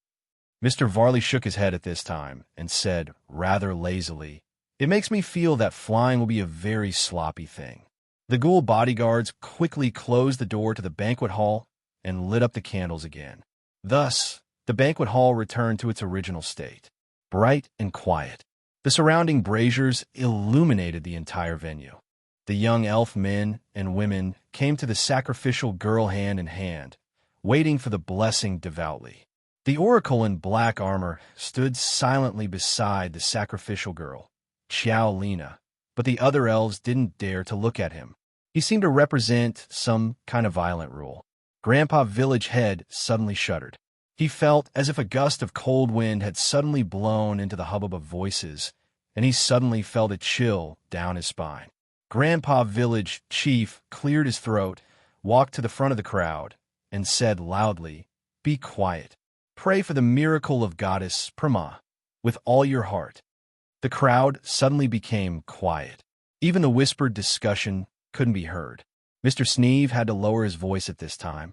Mr. Varley shook his head at this time and said, rather lazily, "It makes me feel that flying will be a very sloppy thing." The ghoul bodyguards quickly closed the door to the banquet hall and lit up the candles again. Thus, the banquet hall returned to its original state, bright and quiet. The surrounding braziers illuminated the entire venue. The young elf men and women came to the sacrificial girl hand in hand, waiting for the blessing devoutly. The oracle in black armor stood silently beside the sacrificial girl, Xiao Lina, but the other elves didn't dare to look at him. He seemed to represent some kind of violent rule. Grandpa Village Head suddenly shuddered. He felt as if a gust of cold wind had suddenly blown into the hubbub of voices, and he suddenly felt a chill down his spine. Grandpa Village Chief cleared his throat, walked to the front of the crowd, and said loudly, "Be quiet. Pray for the miracle of Goddess Prema with all your heart." The crowd suddenly became quiet. Even the whispered discussion couldn't be heard. Mr. Sneeve had to lower his voice at this time.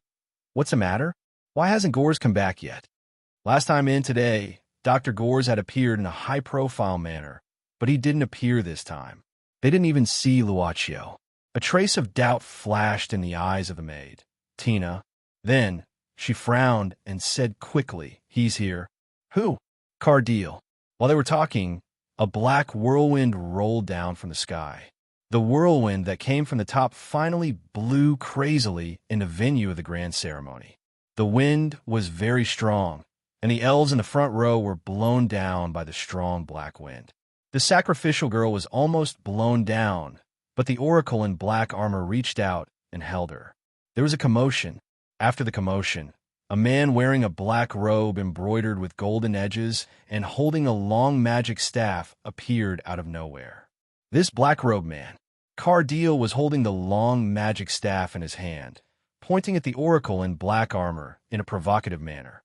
"What's the matter? Why hasn't Gores come back yet?" "Last time in today, Dr. Gores had appeared in a high-profile manner, but he didn't appear this time. They didn't even see Luaccio." A trace of doubt flashed in the eyes of the maid, Tina. Then she frowned and said quickly, "He's here." "Who?" "Cardeal." While they were talking, a black whirlwind rolled down from the sky. The whirlwind that came from the top finally blew crazily in the venue of the grand ceremony. The wind was very strong, and the elves in the front row were blown down by the strong black wind. The sacrificial girl was almost blown down, but the oracle in black armor reached out and held her. There was a commotion. After the commotion, a man wearing a black robe embroidered with golden edges and holding a long magic staff appeared out of nowhere. This black-robed man, Cardeal, was holding the long magic staff in his hand, pointing at the oracle in black armor in a provocative manner.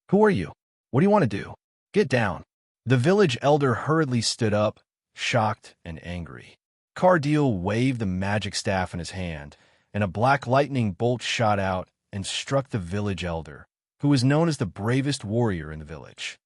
"Who are you? What do you want to do? Get down." The village elder hurriedly stood up, shocked and angry. Cardile waved the magic staff in his hand, and a black lightning bolt shot out and struck the village elder, who was known as the bravest warrior in the village.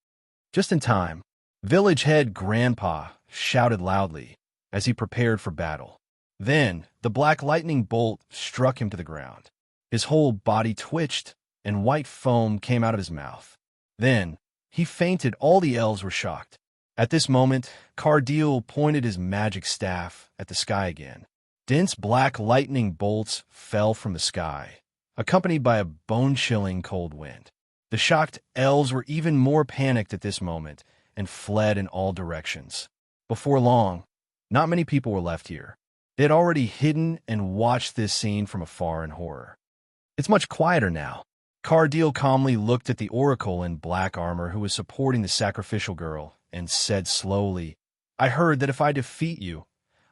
Just in time, village head Grandpa shouted loudly as he prepared for battle. Then, the black lightning bolt struck him to the ground. His whole body twitched, and white foam came out of his mouth. Then, he fainted. All the elves were shocked. At this moment, Cardile pointed his magic staff at the sky again. Dense black lightning bolts fell from the sky, accompanied by a bone-chilling cold wind. The shocked elves were even more panicked at this moment and fled in all directions. Before long, not many people were left here. They had already hidden and watched this scene from afar in horror. It's much quieter now. Cardile calmly looked at the oracle in black armor who was supporting the sacrificial girl and said slowly, "I heard that if I defeat you,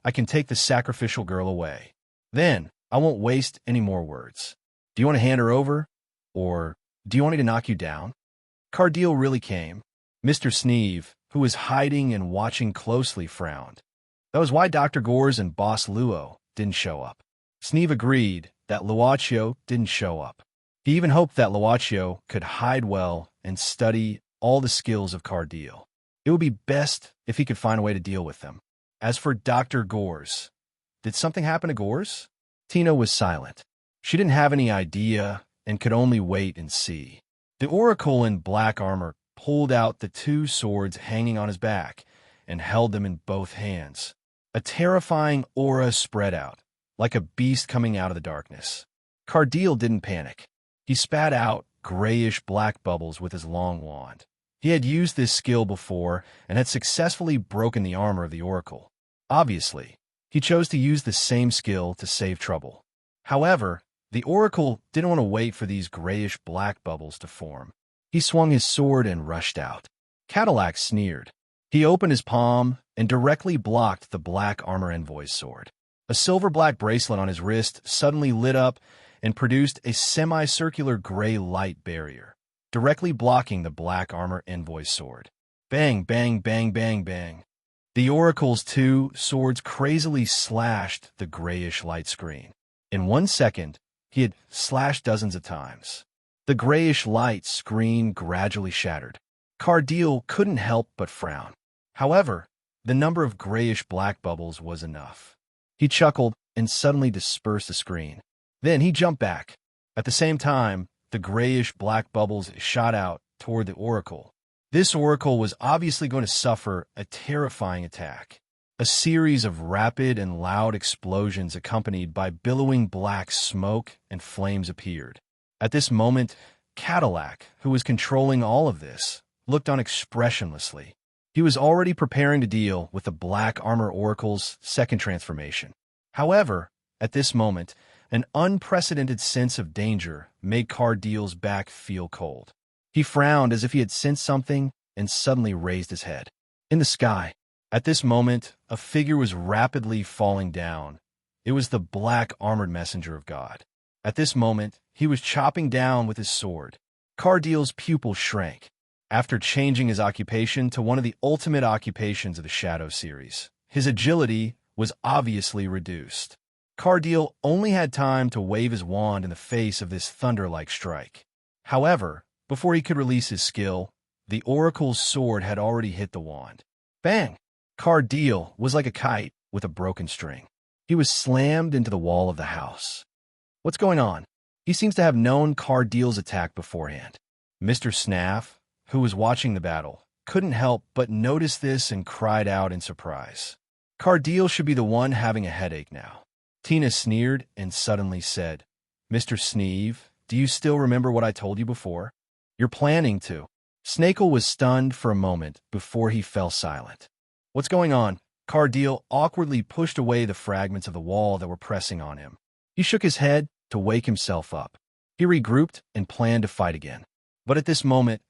I can take the sacrificial girl away. Then, I won't waste any more words. Do you want to hand her over? Or do you want me to knock you down?" Cardile really came. Mr. Sneeve, who was hiding and watching closely, frowned. That was why Dr. Gores and Boss Luo didn't show up. Sneeve agreed that Luaccio didn't show up. He even hoped that Luaccio could hide well and study all the skills of Cardile. It would be best if he could find a way to deal with them. As for Dr. Gores, did something happen to Gores? Tina was silent. She didn't have any idea and could only wait and see. The oracle in black armor pulled out the two swords hanging on his back and held them in both hands. A terrifying aura spread out, like a beast coming out of the darkness. Cardile didn't panic. He spat out grayish-black bubbles with his long wand. He had used this skill before and had successfully broken the armor of the oracle. Obviously, he chose to use the same skill to save trouble. However, the oracle didn't want to wait for these grayish-black bubbles to form. He swung his sword and rushed out. Cadillac sneered. He opened his palm and directly blocked the black armor envoy's sword. A silver-black bracelet on his wrist suddenly lit up and produced a semicircular gray light barrier, directly blocking the black armor envoy's sword. Bang, bang, bang, bang, bang. The oracle's two swords crazily slashed the grayish light screen. In 1 second, he had slashed dozens of times. The grayish light screen gradually shattered. Cardile couldn't help but frown. However, the number of grayish-black bubbles was enough. He chuckled and suddenly dispersed the screen. Then he jumped back. At the same time, the grayish-black bubbles shot out toward the oracle. This oracle was obviously going to suffer a terrifying attack. A series of rapid and loud explosions accompanied by billowing black smoke and flames appeared. At this moment, Cadillac, who was controlling all of this, looked on expressionlessly. He was already preparing to deal with the Black Armor Oracle's second transformation. However, at this moment, an unprecedented sense of danger made Cardile's back feel cold. He frowned as if he had sensed something and suddenly raised his head. In the sky, at this moment, a figure was rapidly falling down. It was the black armored messenger of God. At this moment, he was chopping down with his sword. Cardile's pupil shrank. After changing his occupation to one of the ultimate occupations of the Shadow series, his agility was obviously reduced. Cardile only had time to wave his wand in the face of this thunder-like strike. However, before he could release his skill, the oracle's sword had already hit the wand. Bang! Cardile was like a kite with a broken string. He was slammed into the wall of the house. What's going on? He seems to have known Cardile's attack beforehand. Mr. Snaff, who was watching the battle, couldn't help but notice this and cried out in surprise. Cardile should be the one having a headache now. Tina sneered and suddenly said, "Mr. Sneeve, do you still remember what I told you before? You're planning to." Snakel was stunned for a moment before he fell silent. What's going on? Cardile awkwardly pushed away the fragments of the wall that were pressing on him. He shook his head to wake himself up. He regrouped and planned to fight again. But at this moment,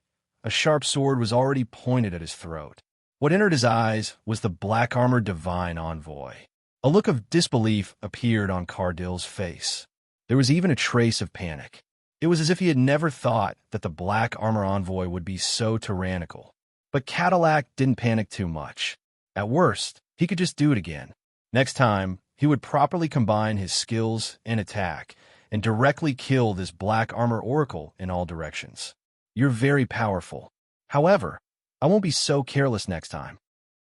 a sharp sword was already pointed at his throat. What entered his eyes was the black-armored divine envoy. A look of disbelief appeared on Cardile's face. There was even a trace of panic. It was as if he had never thought that the black armor envoy would be so tyrannical. But Cadillac didn't panic too much. At worst, he could just do it again. Next time, he would properly combine his skills and attack, and directly kill this black armor oracle in all directions. You're very powerful. However, I won't be so careless next time.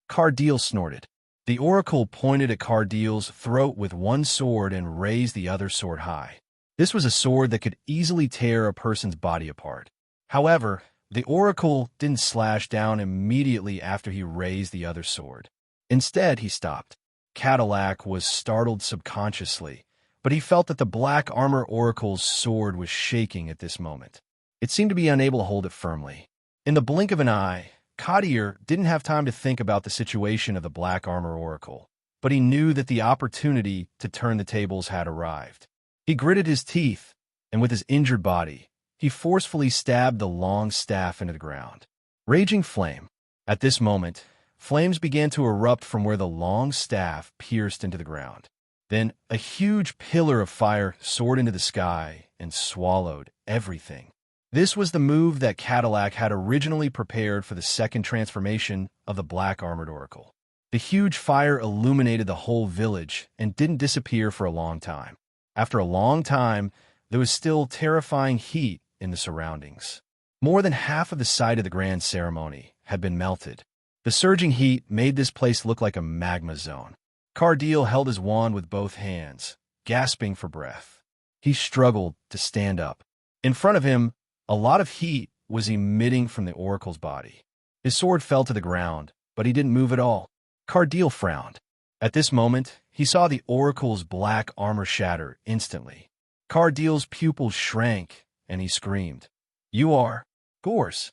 Cardiel snorted. The oracle pointed at Cardiel's throat with one sword and raised the other sword high. This was a sword that could easily tear a person's body apart. However, the oracle didn't slash down immediately after he raised the other sword. Instead, he stopped. Cadillac was startled subconsciously, but he felt that the black armor oracle's sword was shaking at this moment. It seemed to be unable to hold it firmly. In the blink of an eye, Cardiel didn't have time to think about the situation of the black armor oracle, but he knew that the opportunity to turn the tables had arrived. He gritted his teeth, and with his injured body, he forcefully stabbed the long staff into the ground. Raging flame. At this moment, flames began to erupt from where the long staff pierced into the ground. Then a huge pillar of fire soared into the sky and swallowed everything. This was the move that Cadillac had originally prepared for the second transformation of the Black Armored Oracle. The huge fire illuminated the whole village and didn't disappear for a long time. After a long time, there was still terrifying heat in the surroundings. More than half of the site of the grand ceremony had been melted. The surging heat made this place look like a magma zone. Cardiel held his wand with both hands, gasping for breath. He struggled to stand up. In front of him, a lot of heat was emitting from the oracle's body. His sword fell to the ground, but he didn't move at all. Cardiel frowned. At this moment, he saw the oracle's black armor shatter instantly. Cardiel's pupils shrank, and he screamed, "You are Gors."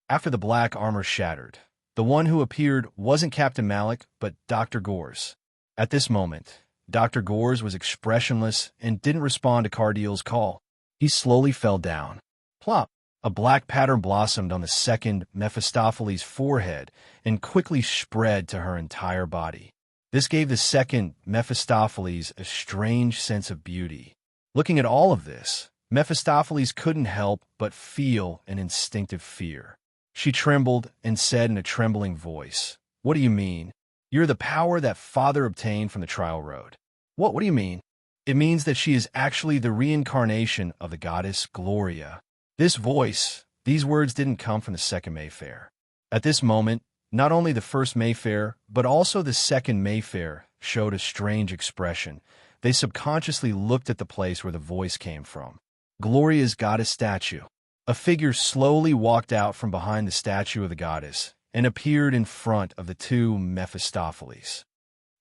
After the black armor shattered, the one who appeared wasn't Captain Malik, but Dr. Gors. At this moment, Dr. Gors was expressionless and didn't respond to Cardiel's call. He slowly fell down. Plop! A black pattern blossomed on the second Mephistopheles' forehead and quickly spread to her entire body. This gave the second Mephistopheles a strange sense of beauty. Looking at all of this, Mephistopheles couldn't help but feel an instinctive fear. She trembled and said in a trembling voice, "What do you mean? You're the power that Father obtained from the trial road." What do you mean?" "It means that she is actually the reincarnation of the goddess Gloria." These words didn't come from the second Mayfair. At this moment, not only the first Mayfair, but also the second Mayfair showed a strange expression. They subconsciously looked at the place where the voice came from. Gloria's goddess statue. A figure slowly walked out from behind the statue of the goddess and appeared in front of the two Mephistopheles.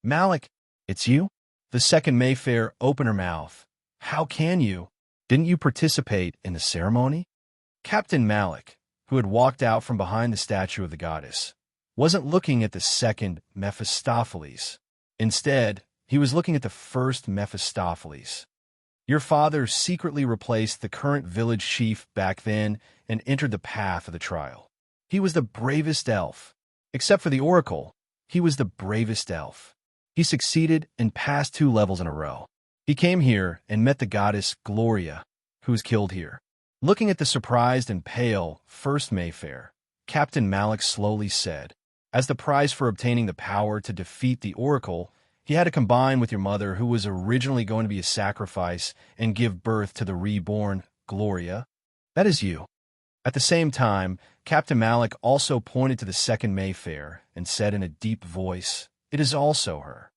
"Malik, it's you?" The second Mayfair opened her mouth. "How can you? Didn't you participate in the ceremony?" Captain Malik, who had walked out from behind the statue of the goddess, wasn't looking at the second Mephistopheles. Instead, he was looking at the first Mephistopheles. "Your father secretly replaced the current village chief back then and entered the path of the trial. He was the bravest elf. Except for the oracle, he was the bravest elf. He succeeded and passed 2 levels in a row. He came here and met the goddess Gloria, who was killed here." Looking at the surprised and pale first Mayfair, Captain Malik slowly said, "As the prize for obtaining the power to defeat the oracle, he had to combine with your mother, who was originally going to be a sacrifice and give birth to the reborn Gloria. That is you." At the same time, Captain Malik also pointed to the second Mayfair and said in a deep voice, "It is also her."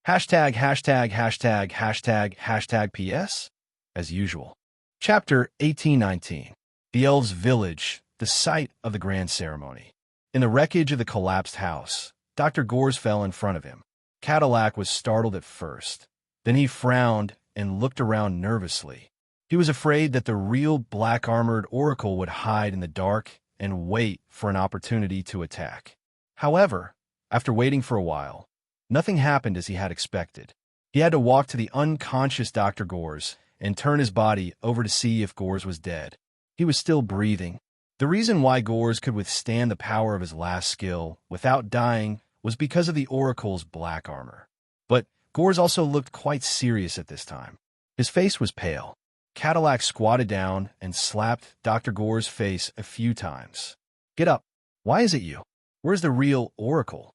Hashtag, hashtag, hashtag, hashtag, hashtag PS? As usual. Chapter 1819. The Elves' Village, the site of the grand ceremony. In the wreckage of the collapsed house, Dr. Gors fell in front of him. Cadillac was startled at first. Then he frowned and looked around nervously. He was afraid that the real black-armored oracle would hide in the dark and wait for an opportunity to attack. However, after waiting for a while, nothing happened as he had expected. He had to walk to the unconscious Dr. Gors and turn his body over to see if Gors was dead. He was still breathing. The reason why Gors could withstand the power of his last skill without dying was because of the oracle's black armor. But Gors also looked quite serious at this time. His face was pale. Cadillac squatted down and slapped Dr. Gors' face a few times. "Get up. Why is it you? Where's the real oracle?"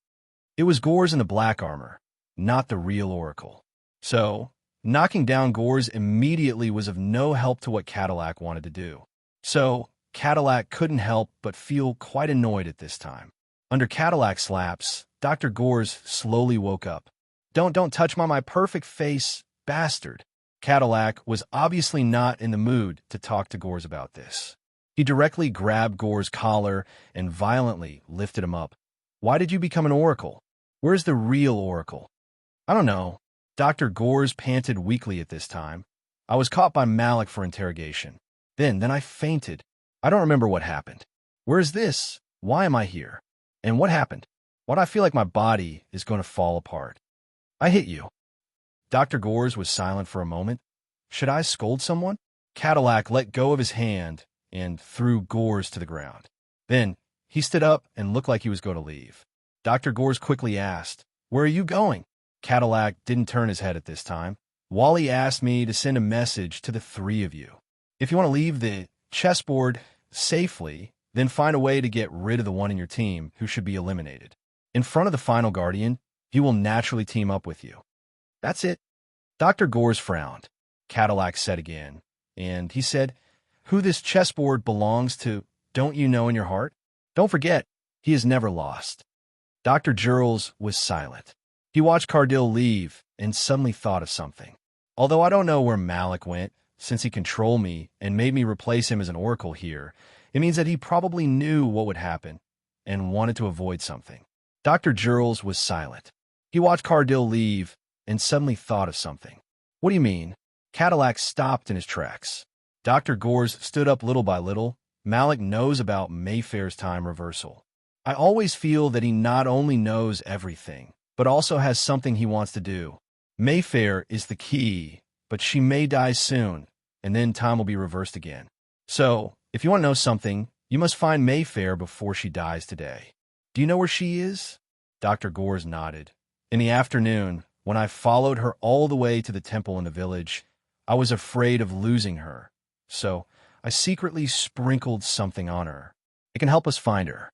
It was Gors in the black armor. not the real oracle. So, knocking down Gores immediately was of no help to what Cadillac wanted to do. So, Cadillac couldn't help but feel quite annoyed at this time. Under Cadillac's slaps, Dr. Gores slowly woke up. Don't touch my perfect face, bastard. Cadillac was obviously not in the mood to talk to Gores about this. He directly grabbed Gore's collar and violently lifted him up. Why did you become an oracle? Where's the real oracle? I don't know. Dr. Gores panted weakly at this time. I was caught by Malik for interrogation. Then I fainted. I don't remember what happened. Where's this? Why am I here? And what happened? Why do I feel like my body is going to fall apart? I hit you. Dr. Gores was silent for a moment. Should I scold someone? Cadillac let go of his hand and threw Gores to the ground. Then he stood up and looked like he was going to leave. Dr. Gores quickly asked, "Where are you going?" Cadillac didn't turn his head at this time. Wally asked me to send a message to the three of you. If you want to leave the chessboard safely, then find a way to get rid of the one in your team who should be eliminated. In front of the final guardian, he will naturally team up with you. That's it. Dr. Gores frowned. Cadillac said again, and he said, "Who this chessboard belongs to, don't you know in your heart? Don't forget, he has never lost." Dr. Jules was silent. He watched Cardil leave and suddenly thought of something. Although I don't know where Malik went, since he controlled me and made me replace him as an oracle here, it means that he probably knew what would happen and wanted to avoid something. Dr. Jules was silent. He watched Cardil leave and suddenly thought of something. What do you mean? Cadillac stopped in his tracks. Dr. Gores stood up little by little. Malik knows about Mayfair's time reversal. I always feel that he not only knows everything, but also has something he wants to do. Mayfair is the key, but she may die soon, and then time will be reversed again. So, if you want to know something, you must find Mayfair before she dies today. Do you know where she is? Dr. Gores nodded. In the afternoon, when I followed her all the way to the temple in the village, I was afraid of losing her. So, I secretly sprinkled something on her. It can help us find her.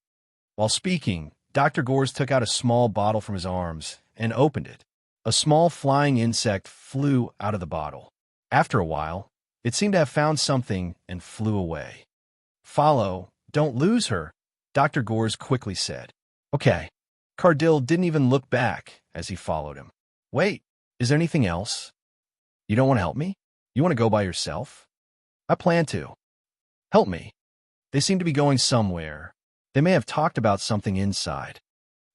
While speaking, Dr. Gores took out a small bottle from his arms and opened it. A small flying insect flew out of the bottle. After a while, it seemed to have found something and flew away. Follow, don't lose her, Dr. Gores quickly said. Okay. Cardil didn't even look back as he followed him. Wait, is there anything else? You don't want to help me? You want to go by yourself? I plan to. Help me. They seem to be going somewhere. They may have talked about something inside.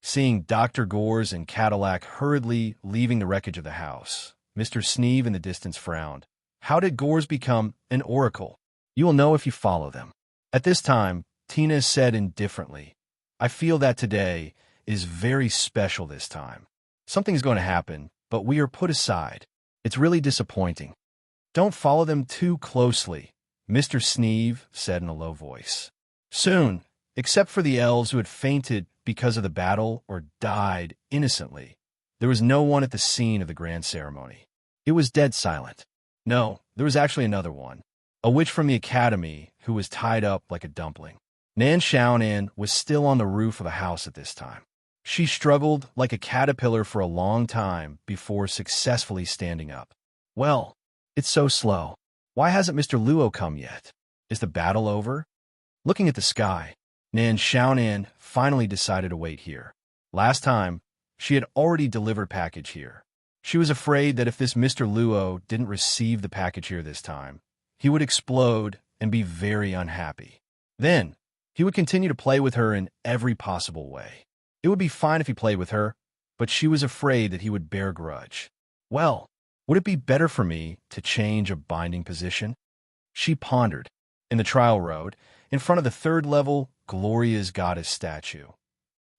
Seeing Dr. Gores and Cadillac hurriedly leaving the wreckage of the house, Mr. Sneeve in the distance frowned. How did Gores become an oracle? You will know if you follow them. At this time, Tina said indifferently, I feel that today is very special this time. Something's going to happen, but we are put aside. It's really disappointing. Don't follow them too closely, Mr. Sneeve said in a low voice. Soon, except for the elves who had fainted because of the battle or died innocently, there was no one at the scene of the grand ceremony. It was dead silent. No, there was actually another one, a witch from the academy who was tied up like a dumpling. Nan Xiaonan was still on the roof of the house at this time. She struggled like a caterpillar for a long time before successfully standing up. Well, it's so slow. Why hasn't Mr. Luo come yet? Is the battle over? Looking at the sky, Nan Xiaonan finally decided to wait here. Last time, she had already delivered package here. She was afraid that if this Mr. Luo didn't receive the package here this time, he would explode and be very unhappy. Then, he would continue to play with her in every possible way. It would be fine if he played with her, but she was afraid that he would bear grudge. Well, would it be better for me to change a binding position? She pondered. In the trial road, in front of the third-level Gloria's goddess statue.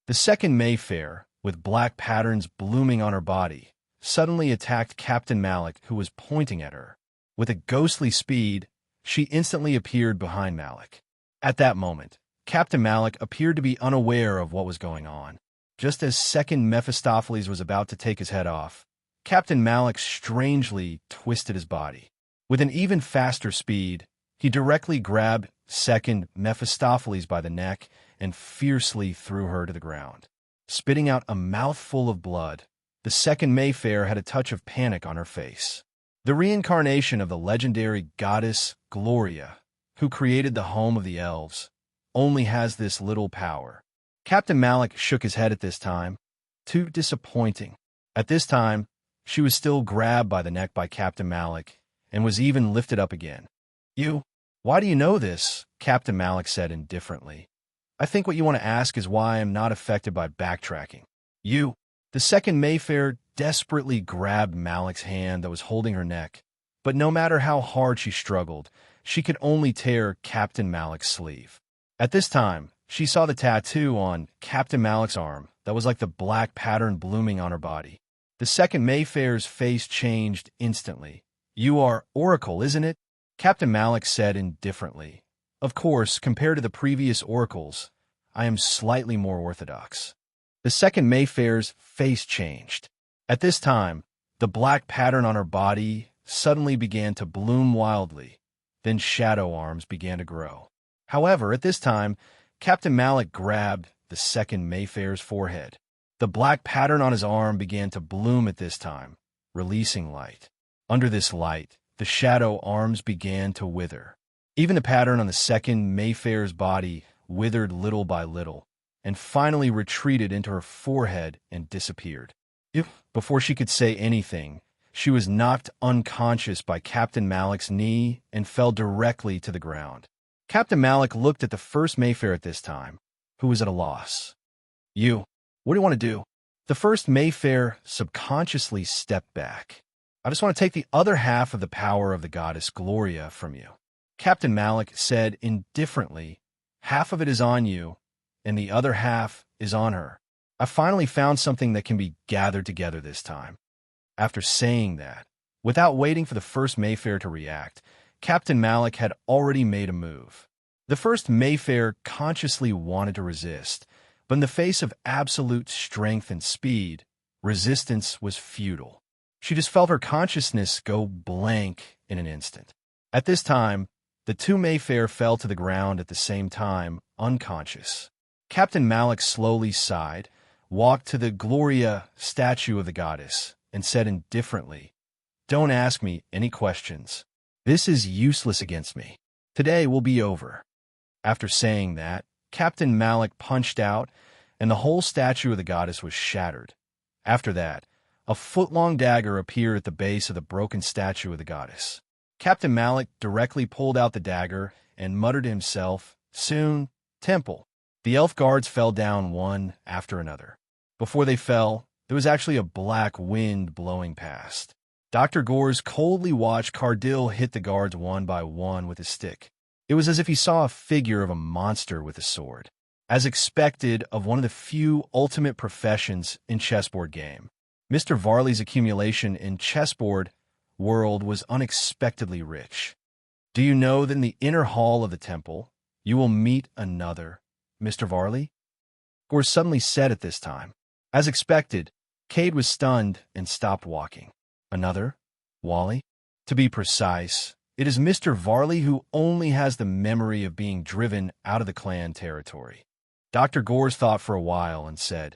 The second Mayfair, with black patterns blooming on her body, suddenly attacked Captain Malik, who was pointing at her. With a ghostly speed, she instantly appeared behind Malik. At that moment, Captain Malik appeared to be unaware of what was going on. Just as second Mephistopheles was about to take his head off, Captain Malik strangely twisted his body. With an even faster speed, he directly grabbed second Mephistopheles by the neck and fiercely threw her to the ground. Spitting out a mouthful of blood, The second Mayfair had a touch of panic on her face. The reincarnation of the legendary goddess Gloria, who created the home of the elves, only has this little power. Captain Malik shook his head at this time. Too disappointing. At this time, she was still grabbed by the neck by Captain Malik and was even lifted up again. Why do you know this? Captain Malik said indifferently. I think what you want to ask is why I am not affected by backtracking. The second Mayfair desperately grabbed Malik's hand that was holding her neck, but no matter how hard she struggled, she could only tear Captain Malik's sleeve. At this time, she saw the tattoo on Captain Malik's arm that was like the black pattern blooming on her body. The second Mayfair's face changed instantly. You are Oracle, isn't it? Captain Malik said indifferently. Of course, compared to the previous oracles, I am slightly more orthodox. The second Mayfair's face changed. At this time, the black pattern on her body suddenly began to bloom wildly. Then shadow arms began to grow. However, at this time, Captain Malik grabbed the second Mayfair's forehead. The black pattern on his arm began to bloom at this time, releasing light. Under this light, the shadow arms began to wither. Even the pattern on the second Mayfair's body withered little by little, and finally retreated into her forehead and disappeared. Before she could say anything, she was knocked unconscious by Captain Malik's knee and fell directly to the ground. Captain Malik looked at the first Mayfair at this time, who was at a loss. What do you want to do? The first Mayfair subconsciously stepped back. I just want to take the other half of the power of the goddess Gloria from you. Captain Malik said indifferently, half of it is on you, and the other half is on her. I finally found something that can be gathered together this time. After saying that, without waiting for the first Mayfair to react, Captain Malik had already made a move. The first Mayfair consciously wanted to resist, but in the face of absolute strength and speed, resistance was futile. She just felt her consciousness go blank in an instant. At this time, the two Mayfair fell to the ground at the same time, unconscious. Captain Malik slowly sighed, walked to the Gloria statue of the goddess, and said indifferently, "Don't ask me any questions. This is useless against me. Today will be over." After saying that, Captain Malik punched out, and the whole statue of the goddess was shattered. After that, a foot-long dagger appeared at the base of the broken statue of the goddess. Captain Malik directly pulled out the dagger and muttered to himself, "Soon, temple." The elf guards fell down one after another. Before they fell, there was actually a black wind blowing past. Dr. Gores coldly watched Cardil hit the guards one by one with his stick. It was as if he saw a figure of a monster with a sword. As expected of one of the few ultimate professions in chessboard game, Mr. Varley's accumulation in chessboard world was unexpectedly rich. Do you know that in the inner hall of the temple, you will meet another Mr. Varley? Gores suddenly said at this time. As expected, Cade was stunned and stopped walking. Another? Wally? To be precise, it is Mr. Varley who only has the memory of being driven out of the clan territory. Dr. Gores thought for a while and said,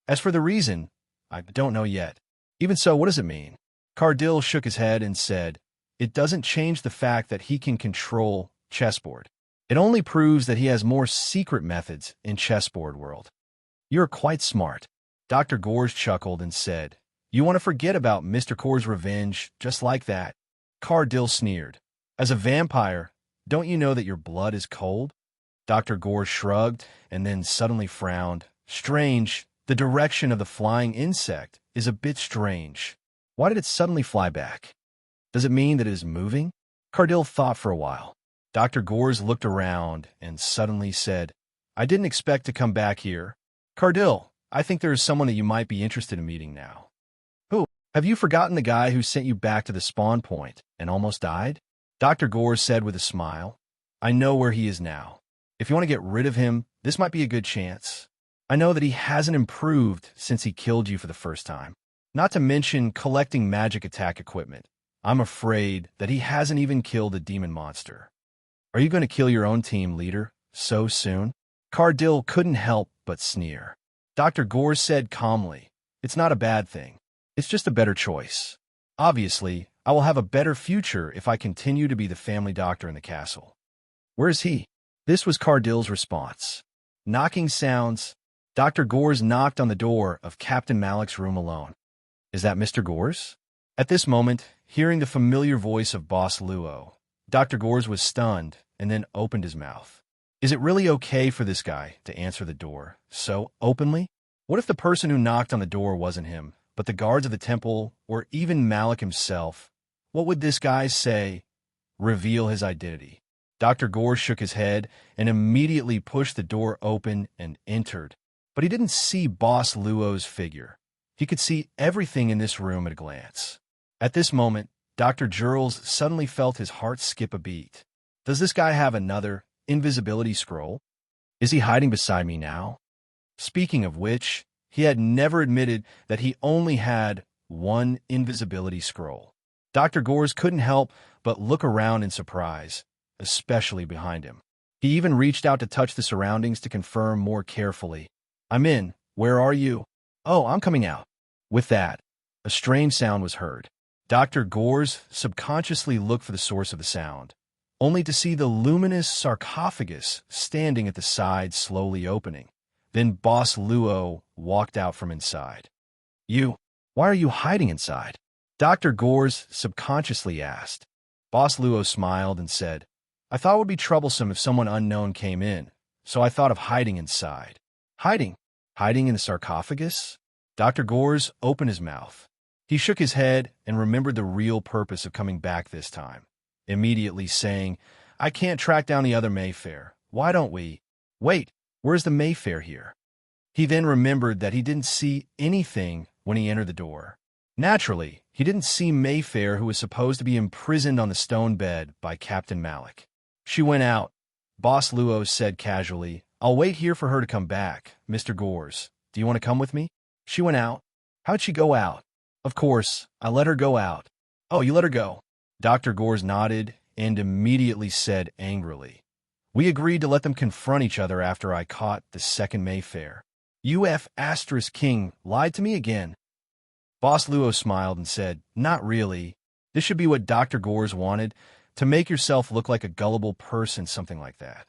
"As for the reason, I don't know yet. Even so, what does it mean?" Cardil shook his head and said, "It doesn't change the fact that he can control chessboard. It only proves that he has more secret methods in chessboard world." "You're quite smart." Dr. Gores chuckled and said, "You want to forget about Mr. Core's revenge just like that?" Cardil sneered. "As a vampire, don't you know that your blood is cold?" Dr. Gores shrugged and then suddenly frowned. "Strange. The direction of the flying insect is a bit strange. Why did it suddenly fly back? Does it mean that it is moving?" Cardil thought for a while. Dr. Gores looked around and suddenly said, "I didn't expect to come back here. Cardil, I think there is someone that you might be interested in meeting now." "Who? Have you forgotten the guy who sent you back to the spawn point and almost died?" Dr. Gores said with a smile. "I know where he is now. If you want to get rid of him, this might be a good chance. I know that he hasn't improved since he killed you for the first time. Not to mention collecting magic attack equipment. I'm afraid that he hasn't even killed a demon monster. Are you going to kill your own team leader so soon?" Cardil couldn't help but sneer. Dr. Gores said calmly, "It's not a bad thing. It's just a better choice. Obviously, I will have a better future if I continue to be the family doctor in the castle. Where is he? This was Cardill's response. Knocking sounds. Dr. Gores knocked on the door of Captain Malik's room alone. Is that Mr. Gores? At this moment, hearing the familiar voice of Boss Luo, Dr. Gores was stunned and then opened his mouth. Is it really okay for this guy to answer the door so openly? What if the person who knocked on the door wasn't him, but the guards of the temple, or even Malik himself? What would this guy say? Reveal his identity. Dr. Gores shook his head and immediately pushed the door open and entered. But he didn't see Boss Luo's figure. He could see everything in this room at a glance. At this moment, Dr. Jules suddenly felt his heart skip a beat. Does this guy have another invisibility scroll? Is he hiding beside me now? Speaking of which, he had never admitted that he only had one invisibility scroll. Dr. Gores couldn't help but look around in surprise, especially behind him. He even reached out to touch the surroundings to confirm more carefully. I'm in. Where are you? Oh, I'm coming out. With that, a strange sound was heard. Dr. Gores subconsciously looked for the source of the sound, only to see the luminous sarcophagus standing at the side slowly opening. Then Boss Luo walked out from inside. Why are you hiding inside? Dr. Gores subconsciously asked. Boss Luo smiled and said, I thought it would be troublesome if someone unknown came in, so I thought of hiding inside. Hiding? Hiding in the sarcophagus? Dr. Gores opened his mouth. He shook his head and remembered the real purpose of coming back this time, immediately saying, I can't track down the other Mayfair. Why don't we? Wait, where's the Mayfair here? He then remembered that he didn't see anything when he entered the door. Naturally, he didn't see Mayfair, who was supposed to be imprisoned on the stone bed by Captain Malik. She went out. Boss Luo said casually, I'll wait here for her to come back, Mr. Gores. Do you want to come with me? She went out. How'd she go out? Of course, I let her go out. Oh, you let her go? Dr. Gores nodded and immediately said angrily, We agreed to let them confront each other after I caught the second Mayfair. UF** King lied to me again. Boss Luo smiled and said, Not really. This should be what Dr. Gores wanted, to make yourself look like a gullible person, something like that.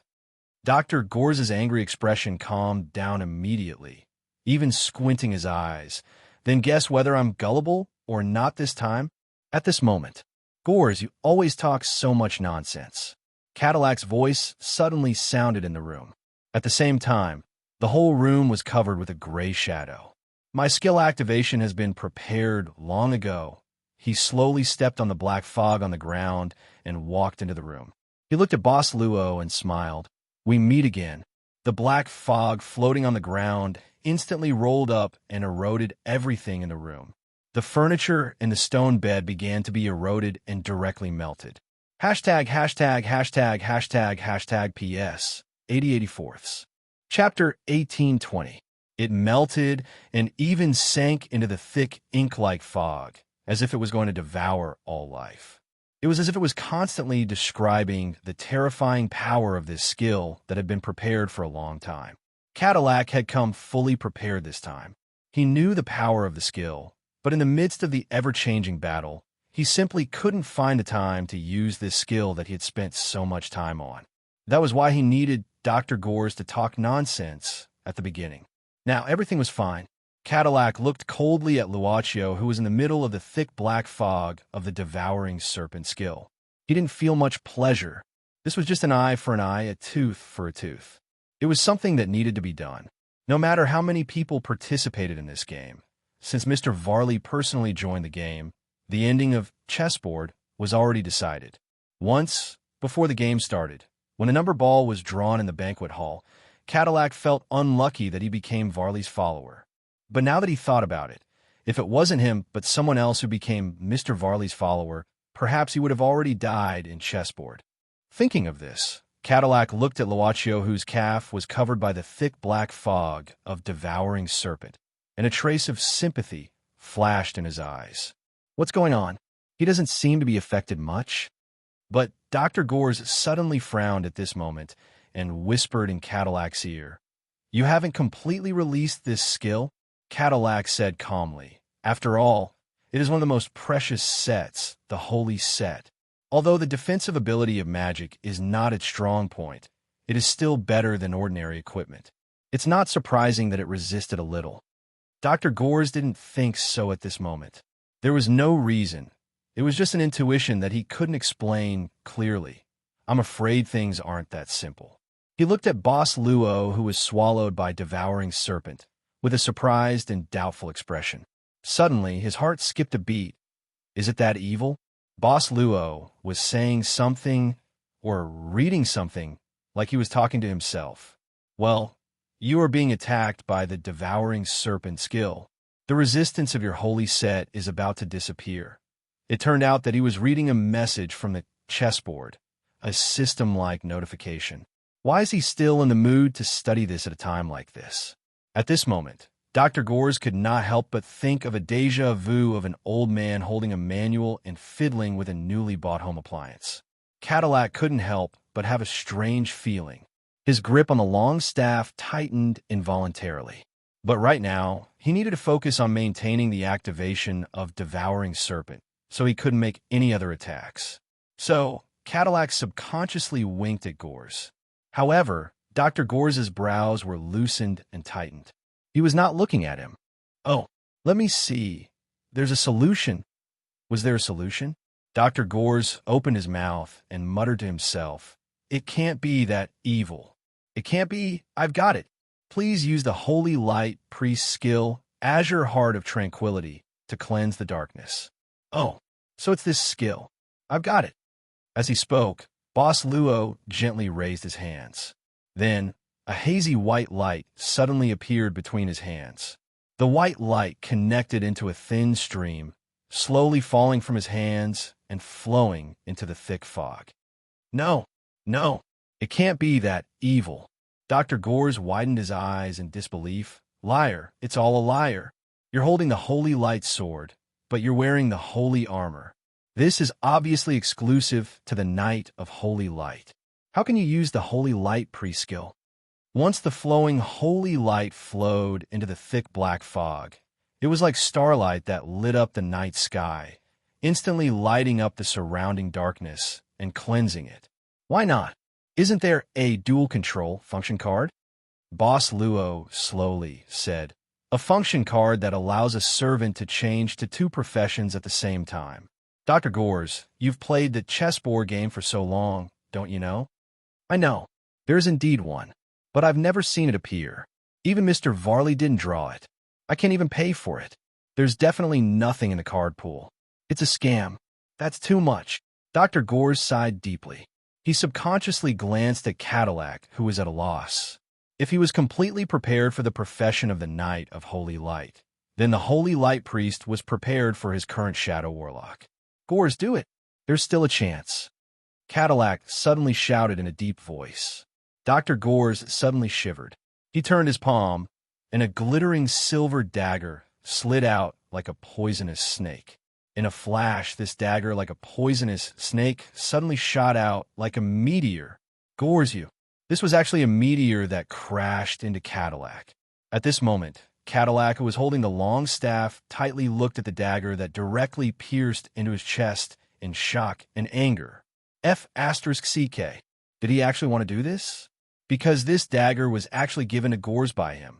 Dr. Gores' angry expression calmed down immediately, even squinting his eyes. Then guess whether I'm gullible or not this time? At this moment. Gores, you always talk so much nonsense. Cadillac's voice suddenly sounded in the room. At the same time, the whole room was covered with a gray shadow. My skill activation has been prepared long ago. He slowly stepped on the black fog on the ground and walked into the room. He looked at Boss Luo and smiled. We meet again. The black fog floating on the ground instantly rolled up and eroded everything in the room. The furniture and the stone bed began to be eroded and directly melted. Hashtag PS 8084ths. Chapter 1820. It melted and even sank into the thick ink-like fog, as if it was going to devour all life. It was as if it was constantly describing the terrifying power of this skill that had been prepared for a long time. Cadillac had come fully prepared this time. He knew the power of the skill, but in the midst of the ever-changing battle, he simply couldn't find the time to use this skill that he had spent so much time on. That was why he needed Dr. Gores to talk nonsense at the beginning. Now, everything was fine. Cadillac looked coldly at Luaccio, who was in the middle of the thick black fog of the devouring serpent skill. He didn't feel much pleasure. This was just an eye for an eye, a tooth for a tooth. It was something that needed to be done, no matter how many people participated in this game. Since Mr. Varley personally joined the game, the ending of chessboard was already decided. Once, before the game started, when a number ball was drawn in the banquet hall, Cadillac felt unlucky that he became Varley's follower. But now that he thought about it, if it wasn't him but someone else who became Mr. Varley's follower, perhaps he would have already died in chessboard. Thinking of this, Cadillac looked at Luaccio, whose calf was covered by the thick black fog of devouring serpent, and a trace of sympathy flashed in his eyes. What's going on? He doesn't seem to be affected much. But Dr. Gores suddenly frowned at this moment and whispered in Cadillac's ear. You haven't completely released this skill? Cadillac said calmly. After all, It is one of the most precious sets, the holy set. Although the defensive ability of magic is not its strong point, it is still better than ordinary equipment. It's not surprising that it resisted a little. Dr. Gores didn't think so at this moment. There was no reason. It was just an intuition that he couldn't explain clearly. I'm afraid things aren't that simple. He looked at Boss Luo, who was swallowed by devouring serpent, with a surprised and doubtful expression. Suddenly, his heart skipped a beat. Is it that evil? Boss Luo was saying something or reading something like he was talking to himself. Well, you are being attacked by the devouring serpent skill. The resistance of your holy set is about to disappear. It turned out that he was reading a message from the chessboard, a system-like notification. Why is he still in the mood to study this at a time like this? At this moment, Dr. Gores could not help but think of a déjà vu of an old man holding a manual and fiddling with a newly bought home appliance. Cadillac couldn't help but have a strange feeling. His grip on the long staff tightened involuntarily. But right now, he needed to focus on maintaining the activation of Devouring Serpent, so he couldn't make any other attacks. So, Cadillac subconsciously winked at Gores. However, Dr. Gores's brows were loosened and tightened. He was not looking at him. Oh, let me see. There's a solution. Was there a solution? Dr. Gores opened his mouth and muttered to himself, "It can't be that evil. It can't be. I've got it. Please use the Holy Light Priest skill, Azure Heart of Tranquility, to cleanse the darkness." Oh, so it's this skill. I've got it. As he spoke, Boss Luo gently raised his hands. Then, a hazy white light suddenly appeared between his hands. The white light connected into a thin stream, slowly falling from his hands and flowing into the thick fog. No, it can't be that evil. Dr. Gores widened his eyes in disbelief. Liar, it's all a liar. You're holding the Holy Light Sword, but you're wearing the Holy Armor. This is obviously exclusive to the Knight of Holy Light. How can you use the Holy Light Priest skill? Once the flowing holy light flowed into the thick black fog, it was like starlight that lit up the night sky, instantly lighting up the surrounding darkness and cleansing it. Why not? Isn't there a dual control function card? Boss Luo slowly said, a function card that allows a servant to change to two professions at the same time. Dr. Gores, you've played the chessboard game for so long, don't you know? I know. There is indeed one. But I've never seen it appear. Even Mr. Varley didn't draw it. I can't even pay for it. There's definitely nothing in the card pool. It's a scam. That's too much. Dr. Gores sighed deeply. He subconsciously glanced at Cadillac, who was at a loss. If he was completely prepared for the profession of the Knight of Holy Light, then the Holy Light Priest was prepared for his current Shadow Warlock. Gores, do it. There's still a chance. Cadillac suddenly shouted in a deep voice. Dr. Gores suddenly shivered. He turned his palm, and a glittering silver dagger slid out like a poisonous snake. In a flash, this dagger, like a poisonous snake, suddenly shot out like a meteor. Gores, you. This was actually a meteor that crashed into Cadillac. At this moment, Cadillac, who was holding the long staff, tightly looked at the dagger that directly pierced into his chest in shock and anger. F***CK. Did he actually want to do this? Because this dagger was actually given to Gores by him.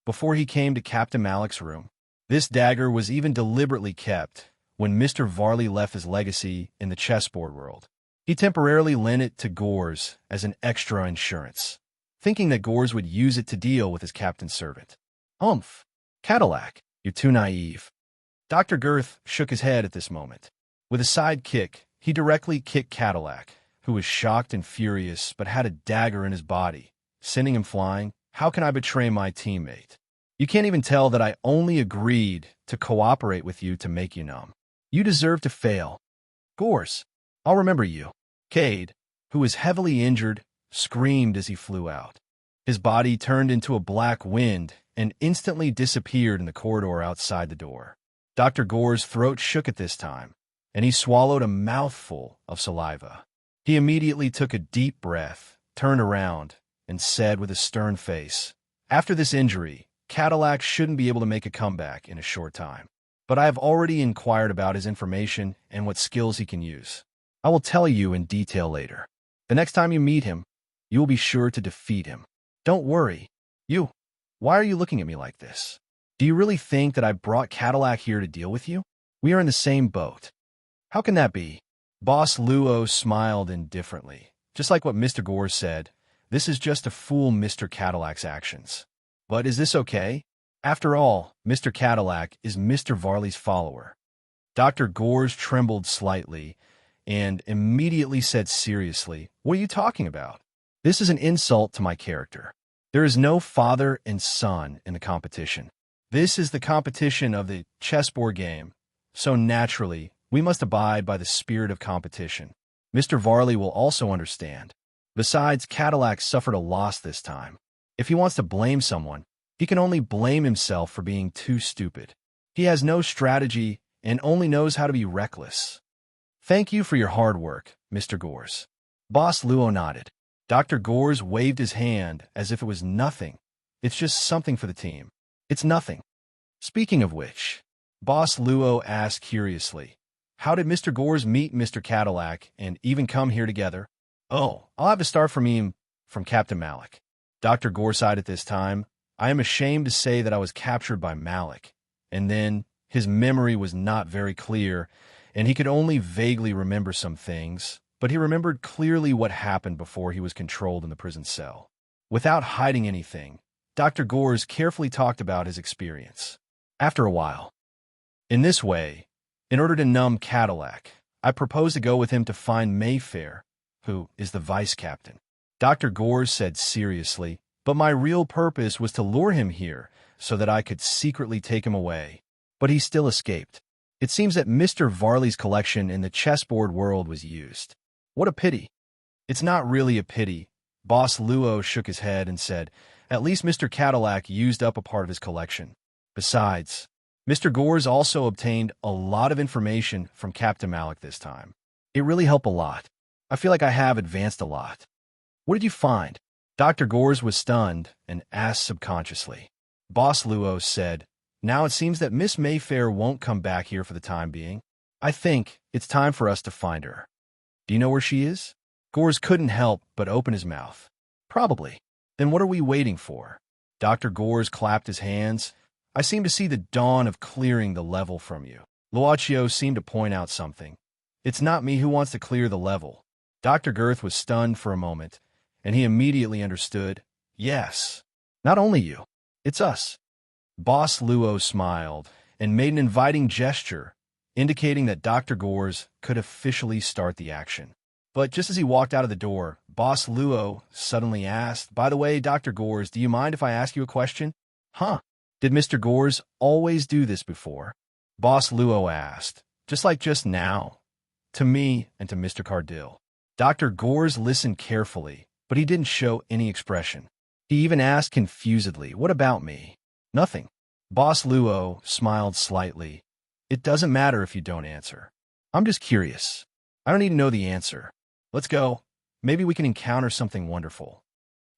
Before he came to Captain Malik's room, this dagger was even deliberately kept when Mr. Varley left his legacy in the chessboard world. He temporarily lent it to Gores as an extra insurance, thinking that Gores would use it to deal with his captain's servant. Humph! Cadillac, you're too naive. Dr. Girth shook his head at this moment. With a side kick, he directly kicked Cadillac, who was shocked and furious but had a dagger in his body, sending him flying. How can I betray my teammate? You can't even tell that I only agreed to cooperate with you to make you numb. You deserve to fail. Gores, I'll remember you. Cade, who was heavily injured, screamed as he flew out. His body turned into a black wind and instantly disappeared in the corridor outside the door. Dr. Gore's throat shook at this time, and he swallowed a mouthful of saliva. He immediately took a deep breath, turned around, and said with a stern face, after this injury, Cadillac shouldn't be able to make a comeback in a short time. but I have already inquired about his information and what skills he can use. I will tell you in detail later. The next time you meet him, you will be sure to defeat him. Don't worry. Why are you looking at me like this? Do you really think that I brought Cadillac here to deal with you? We are in the same boat. How can that be? Boss Luo smiled indifferently. Just like what Mr. Gore said, this is just to fool Mr. Cadillac's actions. But is this okay? After all, Mr. Cadillac is Mr. Varley's follower. Dr. Gores trembled slightly and immediately said seriously, "What are you talking about? This is an insult to my character. There is no father and son in the competition. This is the competition of the chessboard game, so naturally, we must abide by the spirit of competition. Mr. Varley will also understand. Besides, Cadillac suffered a loss this time. If he wants to blame someone, he can only blame himself for being too stupid. He has no strategy and only knows how to be reckless. Thank you for your hard work, Mr. Gores." Boss Luo nodded. Dr. Gores waved his hand as if it was nothing. "It's just something for the team. It's nothing." Speaking of which, Boss Luo asked curiously, "How did Mr. Gores meet Mr. Cadillac and even come here together?" "Oh, I'll have to start from Captain Malik." Dr. Gore sighed at this time. "I am ashamed to say that I was captured by Malik, and then his memory was not very clear, and he could only vaguely remember some things, but he remembered clearly what happened before he was controlled in the prison cell. Without hiding anything, Dr. Gores carefully talked about his experience. After a while, in this way, in order to numb Cadillac, I proposed to go with him to find Mayfair, who is the vice captain. Dr. Gores said seriously, but my real purpose was to lure him here so that I could secretly take him away. But he still escaped. It seems that Mr. Varley's collection in the chessboard world was used. What a pity. It's not really a pity. Boss Luo shook his head and said, "At least Mr. Cadillac used up a part of his collection. Besides, Mr. Gores also obtained a lot of information from Captain Malik this time. It really helped a lot. I feel like I have advanced a lot." "What did you find?" Dr. Gores was stunned and asked subconsciously. Boss Luo said, "Now it seems that Miss Mayfair won't come back here for the time being. I think it's time for us to find her. Do you know where she is?" Gores couldn't help but open his mouth. "Probably. Then what are we waiting for?" Dr. Gores clapped his hands. "I seem to see the dawn of clearing the level from you." Luocchio seemed to point out something. "It's not me who wants to clear the level." Dr. Girth was stunned for a moment, and he immediately understood. "Yes, not only you. It's us." Boss Luo smiled and made an inviting gesture, indicating that Dr. Gores could officially start the action. But just as he walked out of the door, Boss Luo suddenly asked, "By the way, Dr. Gores, do you mind if I ask you a question?" "Huh? Did Mr. Gores always do this before?" Boss Luo asked, just now, to me and to Mr. Cardill. Dr. Gores listened carefully, but he didn't show any expression. He even asked confusedly, "What about me?" "Nothing." Boss Luo smiled slightly. "It doesn't matter if you don't answer. I'm just curious. I don't need to know the answer. Let's go. Maybe we can encounter something wonderful."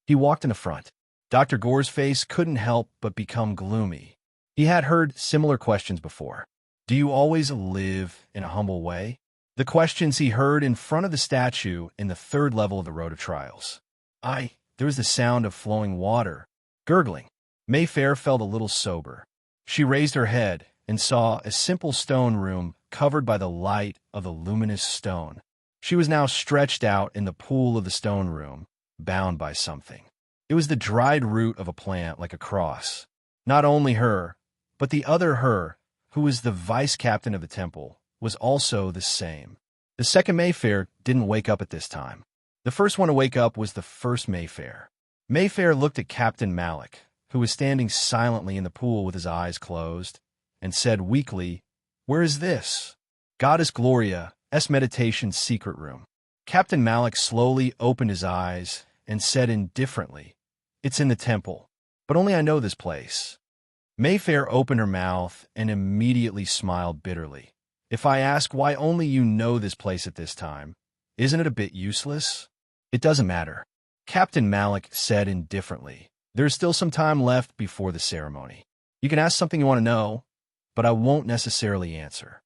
He walked in the front. Dr. Gore's face couldn't help but become gloomy. He had heard similar questions before. "Do you always live in a humble way?" The questions he heard in front of the statue in the third level of the Road of Trials. There was the sound of flowing water, gurgling. Mayfair felt a little sober. She raised her head and saw a simple stone room covered by the light of the luminous stone. She was now stretched out in the pool of the stone room, bound by something. It was the dried root of a plant like a cross. Not only her, but the other her, who was the vice captain of the temple, was also the same. The second Mayfair didn't wake up at this time. The first one to wake up was the first Mayfair. Mayfair looked at Captain Malik, who was standing silently in the pool with his eyes closed, and said weakly, "Where is this?" "Goddess Gloria's meditation secret room." Captain Malik slowly opened his eyes and said indifferently, "It's in the temple, but only I know this place." Mayfair opened her mouth and immediately smiled bitterly. "If I ask why only you know this place at this time, isn't it a bit useless?" "It doesn't matter," Captain Malik said indifferently. "There is still some time left before the ceremony. You can ask something you want to know. but I won't necessarily answer.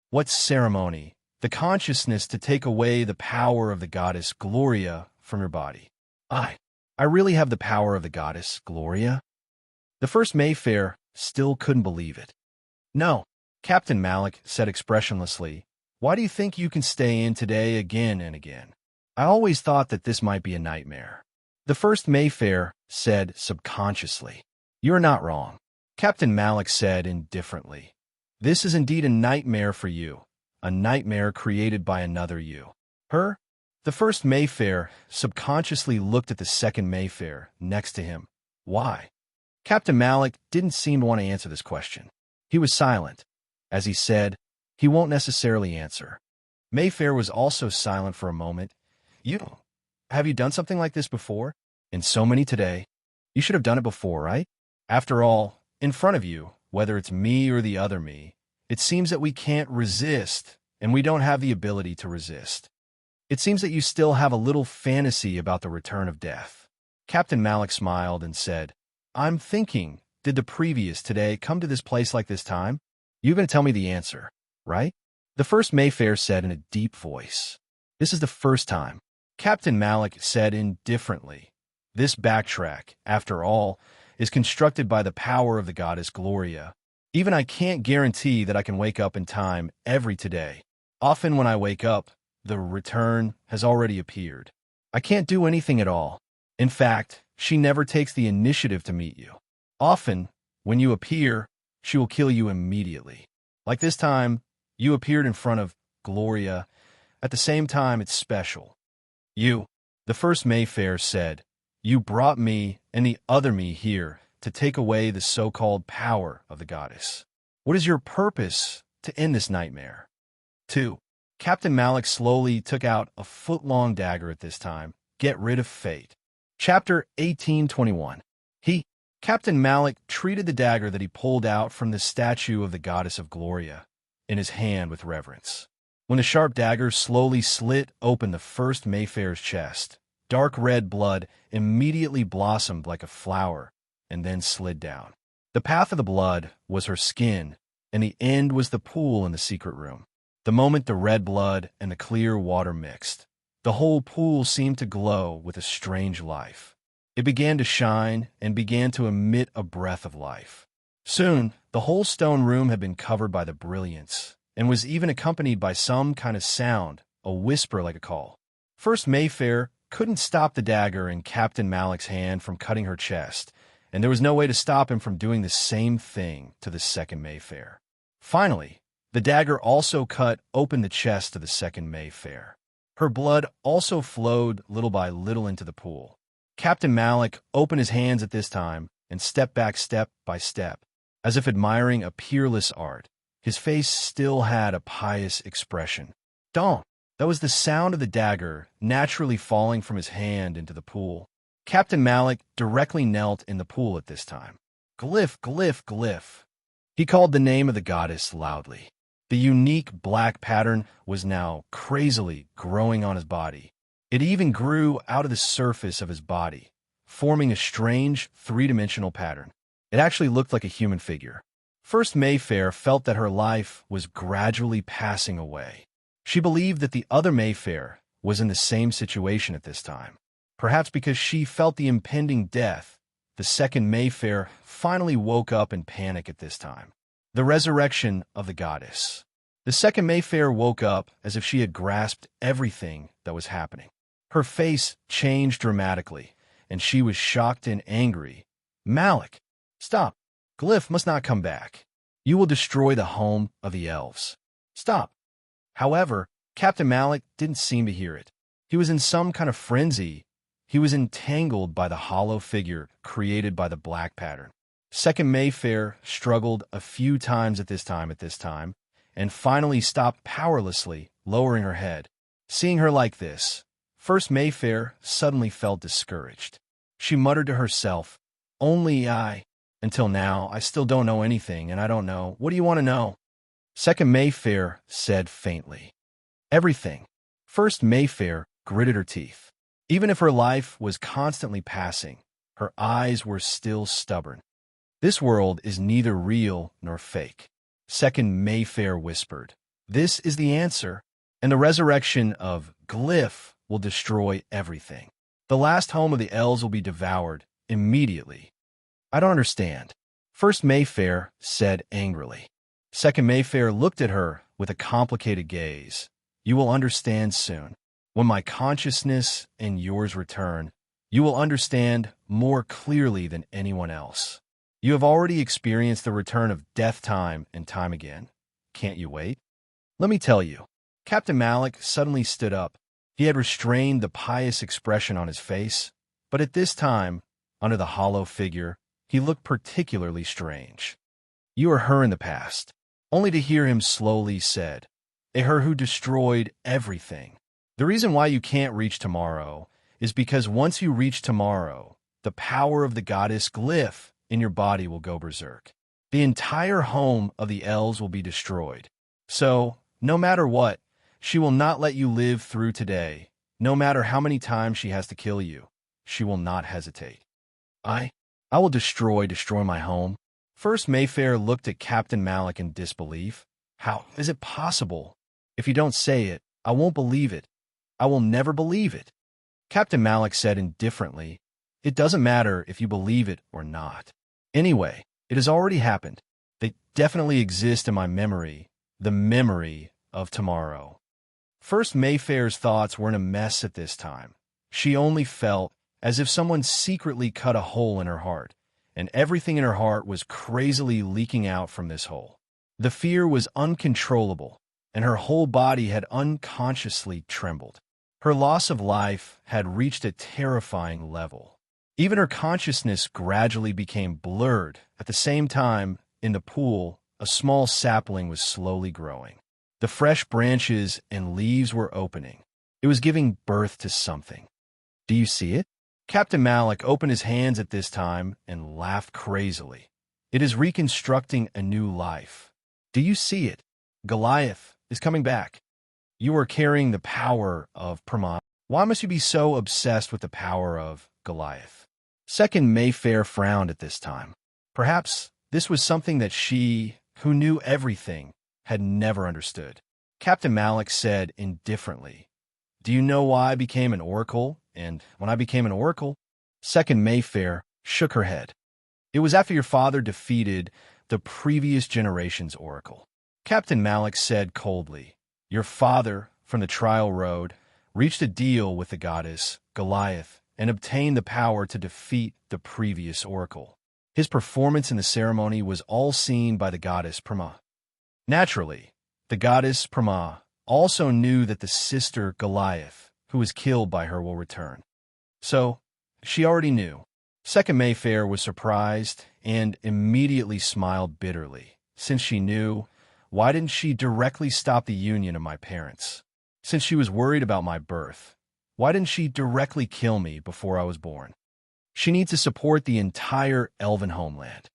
What ceremony? The consciousness to take away the power of the goddess Gloria from your body. I really have the power of the goddess Gloria? The first Mayfair still couldn't believe it. No, Captain Malik said expressionlessly. Why do you think you can stay in today again and again? I always thought that this might be a nightmare. The first Mayfair said subconsciously. You're not wrong. Captain Malik said indifferently. This is indeed a nightmare for you, a nightmare created by another you. Her? The first Mayfair subconsciously looked at the second Mayfair next to him. Why? Captain Malik didn't seem to want to answer this question. He was silent. As he said, he won't necessarily answer. Mayfair was also silent for a moment. Have you done something like this before? In so many today. You should have done it before, right? After all, in front of you, whether it's me or the other me, it seems that we can't resist, and we don't have the ability to resist. It seems that you still have a little fantasy about the return of death. Captain Malik smiled and said, I'm thinking, did the previous today come to this place like this time? You're going to tell me the answer, right? The first Mayfair said in a deep voice. This is the first time. Captain Malik said indifferently. This backtrack, after all, is constructed by the power of the goddess Gloria. Even I can't guarantee that I can wake up in time every today. Often when I wake up, the return has already appeared. I can't do anything at all. In fact, she never takes the initiative to meet you. Often, when you appear, she will kill you immediately. Like this time, you appeared in front of Gloria. At the same time, it's special. You, the first Mayfair said, you brought me and the other me here to take away the so-called power of the goddess. What is your purpose to end this nightmare? 2. Captain Malik slowly took out a foot-long dagger at this time. Get rid of fate. Chapter 1821. Captain Malik treated the dagger that he pulled out from the statue of the goddess of Gloria in his hand with reverence. When the sharp dagger slowly slit open the first Mayfair's chest, dark red blood immediately blossomed like a flower and then slid down. The path of the blood was her skin, and the end was the pool in the secret room. The moment the red blood and the clear water mixed, the whole pool seemed to glow with a strange life. It began to shine and began to emit a breath of life. Soon, the whole stone room had been covered by the brilliance and was even accompanied by some kind of sound, a whisper like a call. First Mayfair couldn't stop the dagger in Captain Malik's hand from cutting her chest, and there was no way to stop him from doing the same thing to the second Mayfair. Finally, the dagger also cut open the chest of the second Mayfair. Her blood also flowed little by little into the pool. Captain Malik opened his hands at this time and stepped back step by step, as if admiring a peerless art. His face still had a pious expression. Don't! That was the sound of the dagger naturally falling from his hand into the pool. Captain Malik directly knelt in the pool at this time. Glyph, glyph, glyph. He called the name of the goddess loudly. The unique black pattern was now crazily growing on his body. It even grew out of the surface of his body, forming a strange three-dimensional pattern. It actually looked like a human figure. First Mayfair felt that her life was gradually passing away. She believed that the other Mayfair was in the same situation at this time. Perhaps because she felt the impending death, the second Mayfair finally woke up in panic at this time. The resurrection of the goddess. The second Mayfair woke up as if she had grasped everything that was happening. Her face changed dramatically, and she was shocked and angry. Malik, stop. Glyph must not come back. You will destroy the home of the elves. Stop. However, Captain Malik didn't seem to hear it. He was in some kind of frenzy. He was entangled by the hollow figure created by the black pattern. Second Mayfair struggled a few times at this time, and finally stopped powerlessly, lowering her head. Seeing her like this, First Mayfair suddenly felt discouraged. She muttered to herself, Until now, I still don't know anything, and I don't know. What do you want to know? Second Mayfair said faintly. Everything. First Mayfair gritted her teeth. Even if her life was constantly passing, her eyes were still stubborn. This world is neither real nor fake. Second Mayfair whispered. This is the answer, and the resurrection of Glyph will destroy everything. The last home of the elves will be devoured immediately. I don't understand. First Mayfair said angrily. Second Mayfair looked at her with a complicated gaze. You will understand soon. When my consciousness and yours return, you will understand more clearly than anyone else. You have already experienced the return of death time and time again. Can't you wait? Let me tell you. Captain Malik suddenly stood up. He had restrained the pious expression on his face, but at this time, under the hollow figure, he looked particularly strange. You are her in the past, only to hear him slowly said, a her who destroyed everything. The reason why you can't reach tomorrow is because once you reach tomorrow, the power of the goddess Glyph in your body will go berserk. The entire home of the elves will be destroyed. So, no matter what, she will not let you live through today. No matter how many times she has to kill you, she will not hesitate. I will destroy my home. First Mayfair looked at Captain Malik in disbelief. How is it possible? If you don't say it, I won't believe it. I will never believe it. Captain Malik said indifferently, it doesn't matter if you believe it or not. Anyway, it has already happened. They definitely exist in my memory, the memory of tomorrow. First Mayfair's thoughts were in a mess at this time. She only felt as if someone secretly cut a hole in her heart, and everything in her heart was crazily leaking out from this hole. The fear was uncontrollable, and her whole body had unconsciously trembled. Her loss of life had reached a terrifying level. Even her consciousness gradually became blurred. At the same time, in the pool, a small sapling was slowly growing. The fresh branches and leaves were opening. It was giving birth to something. Do you see it? Captain Malik opened his hands at this time and laughed crazily. It is reconstructing a new life. Do you see it? Goliath is coming back. You are carrying the power of Brahma. Why must you be so obsessed with the power of Goliath? Second Mayfair frowned at this time. Perhaps this was something that she, who knew everything, had never understood. Captain Malik said indifferently, do you know why I became an oracle? And when I became an oracle? Second Mayfair shook her head. It was after your father defeated the previous generation's oracle. Captain Malik said coldly, your father, from the trial road, reached a deal with the goddess, Goliath, and obtained the power to defeat the previous oracle. His performance in the ceremony was all seen by the goddess Brahma. Naturally, the goddess Brahma also knew that the sister Goliath, who was killed by her, will return. So, she already knew. Second Mayfair was surprised and immediately smiled bitterly. Since she knew, why didn't she directly stop the union of my parents? Since she was worried about my birth, why didn't she directly kill me before I was born? She needs to support the entire elven homeland.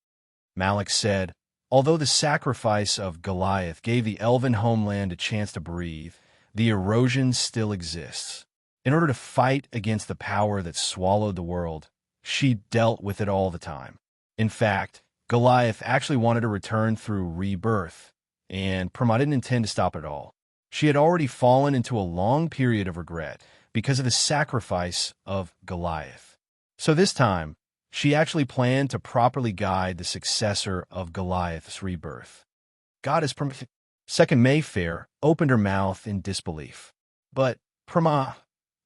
Malik said, although the sacrifice of Goliath gave the elven homeland a chance to breathe, the erosion still exists. In order to fight against the power that swallowed the world, she dealt with it all the time. In fact, Goliath actually wanted to return through rebirth, and Brahma didn't intend to stop at all. She had already fallen into a long period of regret because of the sacrifice of Goliath. So this time, she actually planned to properly guide the successor of Goliath's rebirth. Goddess Brahma. Second Mayfair opened her mouth in disbelief. But Brahma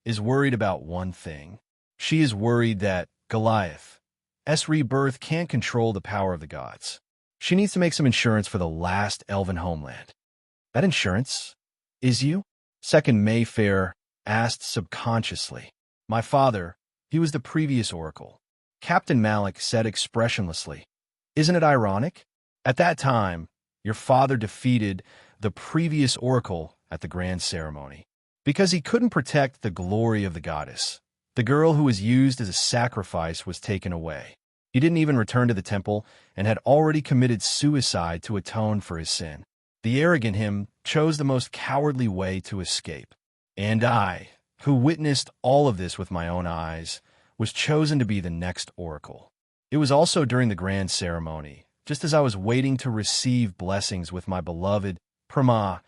is worried about one thing. She is worried that Goliath's rebirth can't control the power of the gods. She needs to make some insurance for the last elven homeland. That insurance is you? Second Mayfair asked subconsciously. My father, he was the previous oracle. Captain Malik said expressionlessly. Isn't it ironic? At that time, your father defeated the previous oracle at the grand ceremony. Because he couldn't protect the glory of the goddess, the girl who was used as a sacrifice was taken away. He didn't even return to the temple and had already committed suicide to atone for his sin. The arrogant him chose the most cowardly way to escape. And I, who witnessed all of this with my own eyes, was chosen to be the next oracle. It was also during the grand ceremony just as I was waiting to receive blessings with my beloved, Brahma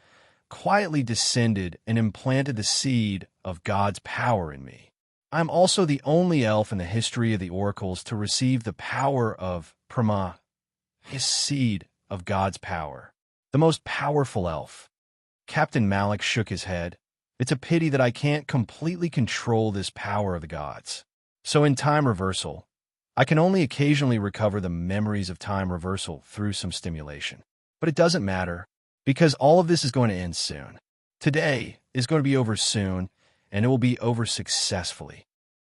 quietly descended and implanted the seed of God's power in me. I am also the only elf in the history of the oracles to receive the power of Brahma, his seed of God's power, the most powerful elf. Captain Malik shook his head. It's a pity that I can't completely control this power of the gods. So in time reversal, I can only occasionally recover the memories of time reversal through some stimulation. But it doesn't matter, because all of this is going to end soon. Today is going to be over soon, and it will be over successfully.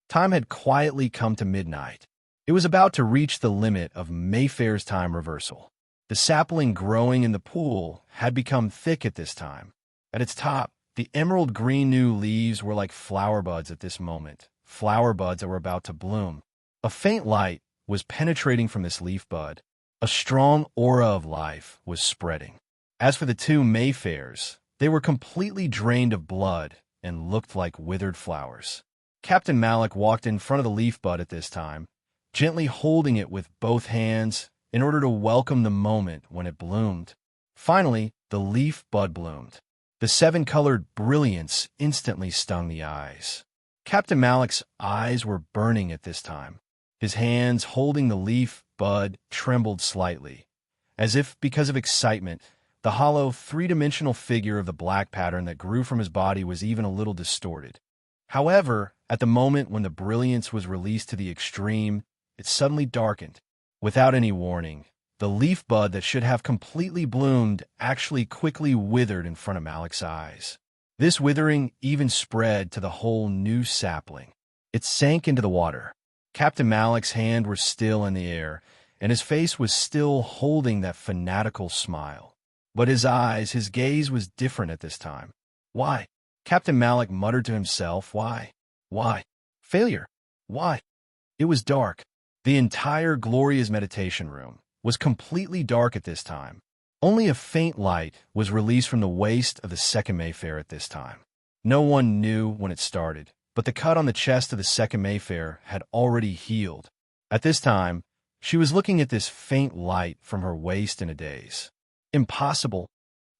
Time had quietly come to midnight. It was about to reach the limit of Mayfair's time reversal. The sapling growing in the pool had become thick at this time. At its top, the emerald green new leaves were like flower buds at this moment, flower buds that were about to bloom. A faint light was penetrating from this leaf bud. A strong aura of life was spreading. As for the two Mayfairs, they were completely drained of blood and looked like withered flowers. Captain Malik walked in front of the leaf bud at this time, gently holding it with both hands in order to welcome the moment when it bloomed. Finally, the leaf bud bloomed. The seven-colored brilliance instantly stung the eyes. Captain Malik's eyes were burning at this time. His hands holding the leaf bud trembled slightly, as if because of excitement. The hollow, three-dimensional figure of the black pattern that grew from his body was even a little distorted. However, at the moment when the brilliance was released to the extreme, it suddenly darkened. Without any warning, the leaf bud that should have completely bloomed actually quickly withered in front of Malik's eyes. This withering even spread to the whole new sapling. It sank into the water. Captain Malik's hands were still in the air, and his face was still holding that fanatical smile. But his eyes, his gaze was different at this time. Why? Captain Malik muttered to himself, why? Why? Failure. Why? It was dark. The entire glorious meditation room was completely dark at this time. Only a faint light was released from the waist of the second Mayfair at this time. No one knew when it started, but the cut on the chest of the second Mayfair had already healed. At this time, she was looking at this faint light from her waist in a daze. Impossible!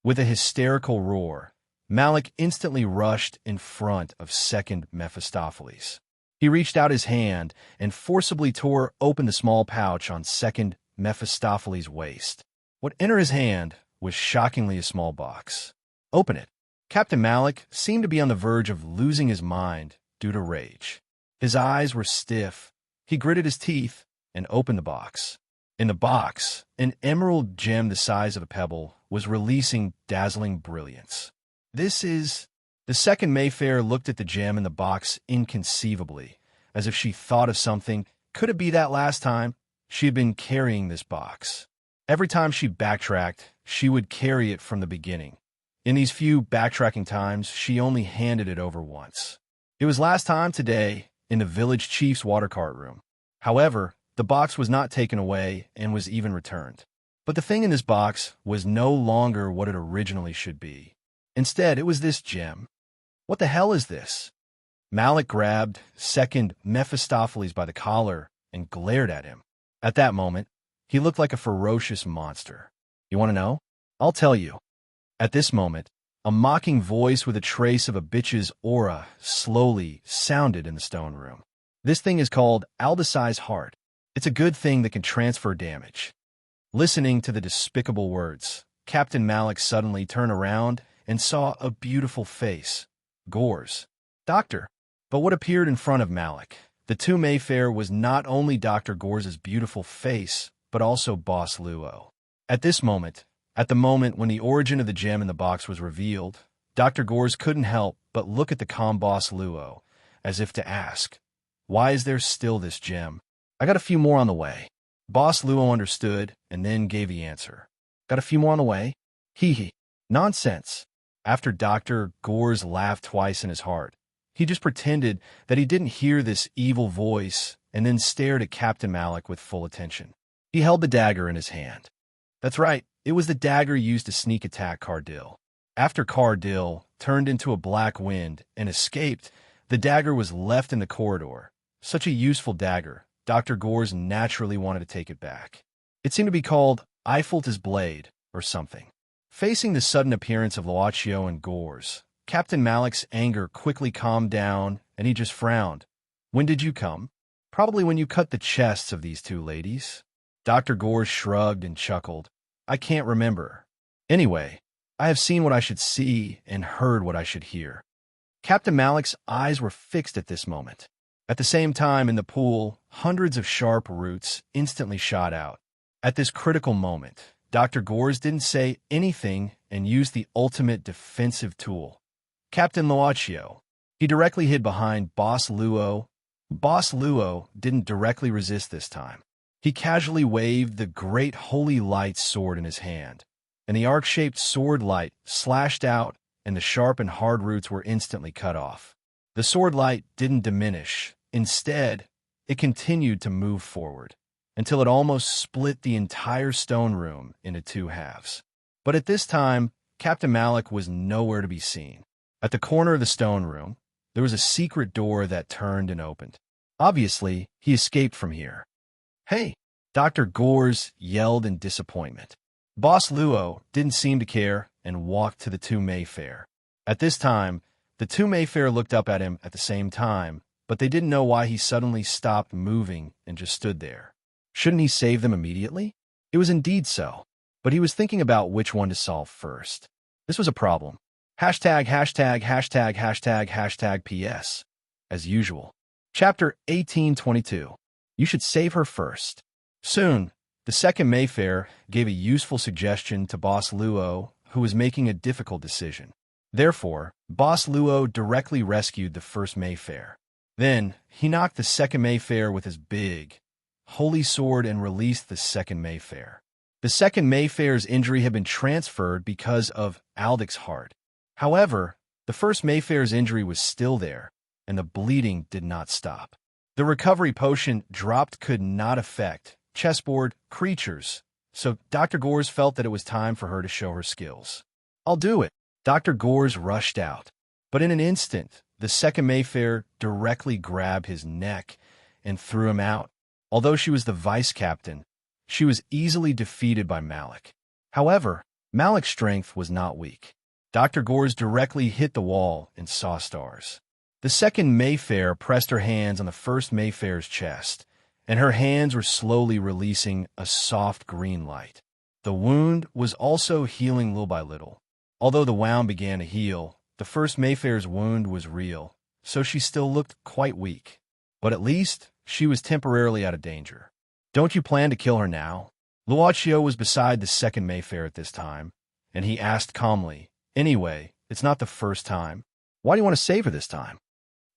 With a hysterical roar, Malik instantly rushed in front of second Mephistopheles. He reached out his hand and forcibly tore open the small pouch on second Mephistopheles' waist. What entered his hand was shockingly a small box. Open it. Captain Malik seemed to be on the verge of losing his mind due to rage. His eyes were stiff. He gritted his teeth and opened the box. In the box, an emerald gem the size of a pebble was releasing dazzling brilliance. This is... The second Mayfair looked at the gem in the box inconceivably, as if she thought of something. Could it be that last time she had been carrying this box? Every time she backtracked, she would carry it from the beginning. In these few backtracking times, she only handed it over once. It was last time today in the village chief's water cart room. However, the box was not taken away and was even returned. But the thing in this box was no longer what it originally should be. Instead, it was this gem. What the hell is this? Malik grabbed second Mephistopheles by the collar and glared at him. At that moment, he looked like a ferocious monster. You want to know? I'll tell you. At this moment, a mocking voice with a trace of a bitch's aura slowly sounded in the stone room. This thing is called Aldosi's heart. It's a good thing that can transfer damage. Listening to the despicable words, Captain Malik suddenly turned around and saw a beautiful face. Gore's. Doctor. But what appeared in front of Malik? The two Mayfair was not only Dr. Gore's beautiful face, but also Boss Luo. At this moment, at the moment when the origin of the gem in the box was revealed, Dr. Gore's couldn't help but look at the calm Boss Luo, as if to ask, why is there still this gem? I got a few more on the way. Boss Luo understood and then gave the answer. Got a few more on the way? Hee hee. Nonsense. After Dr. Gore's laughed twice in his heart, he just pretended that he didn't hear this evil voice and then stared at Captain Malik with full attention. He held the dagger in his hand. That's right, it was the dagger used to sneak attack Cardil. After Cardil turned into a black wind and escaped, the dagger was left in the corridor. Such a useful dagger, Dr. Gore's naturally wanted to take it back. It seemed to be called Eiffel's Blade or something. Facing the sudden appearance of Luaccio and Gores, Captain Malik's anger quickly calmed down, and he just frowned. When did you come? Probably when you cut the chests of these two ladies. Dr. Gores shrugged and chuckled. I can't remember. Anyway, I have seen what I should see and heard what I should hear. Captain Malik's eyes were fixed at this moment. At the same time, in the pool, hundreds of sharp roots instantly shot out. At this critical moment, Dr. Gores didn't say anything and used the ultimate defensive tool. Captain Luaccio. He directly hid behind Boss Luo. Boss Luo didn't directly resist this time. He casually waved the great holy light sword in his hand, and the arc-shaped sword light slashed out, and the sharp and hard roots were instantly cut off. The sword light didn't diminish. Instead, it continued to move forward, until it almost split the entire stone room into two halves. But at this time, Captain Malik was nowhere to be seen. At the corner of the stone room, there was a secret door that turned and opened. Obviously, he escaped from here. Hey! Dr. Gores yelled in disappointment. Boss Luo didn't seem to care and walked to the two Mayfair. At this time, the two Mayfair looked up at him at the same time, but they didn't know why he suddenly stopped moving and just stood there. Shouldn't he save them immediately? It was indeed so, but he was thinking about which one to solve first. This was a problem. Hashtag PS. As usual. Chapter 1822. You should save her first. Soon, the second Mayfair gave a useful suggestion to Boss Luo, who was making a difficult decision. Therefore, Boss Luo directly rescued the first Mayfair. Then, he knocked the second Mayfair with his big, holy sword and released the second Mayfair. The second Mayfair's injury had been transferred because of Aldic's heart. However, the first Mayfair's injury was still there, and the bleeding did not stop. The recovery potion dropped could not affect chessboard creatures, so Dr. Gores felt that it was time for her to show her skills. I'll do it. Dr. Gores rushed out, but in an instant, the second Mayfair directly grabbed his neck and threw him out. Although she was the vice captain, she was easily defeated by Malik. However, Malik's strength was not weak. Dr. Gores directly hit the wall and saw stars. The second Mayfair pressed her hands on the first Mayfair's chest, and her hands were slowly releasing a soft green light. The wound was also healing little by little. Although the wound began to heal, the first Mayfair's wound was real, so she still looked quite weak. But at least, she was temporarily out of danger. Don't you plan to kill her now? Luaccio was beside the second Mayfair at this time, and he asked calmly, Anyway, it's not the first time. Why do you want to save her this time?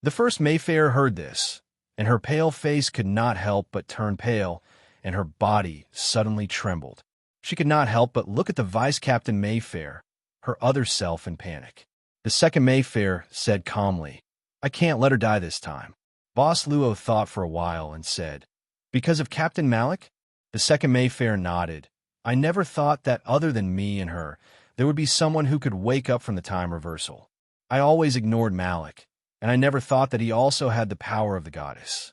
The first Mayfair heard this, and her pale face could not help but turn pale, and her body suddenly trembled. She could not help but look at the Vice Captain Mayfair, her other self, in panic. The second Mayfair said calmly, I can't let her die this time. Boss Luo thought for a while and said, Because of Captain Malik? The second Mayfair nodded. I never thought that other than me and her, there would be someone who could wake up from the time reversal. I always ignored Malik, and I never thought that he also had the power of the goddess.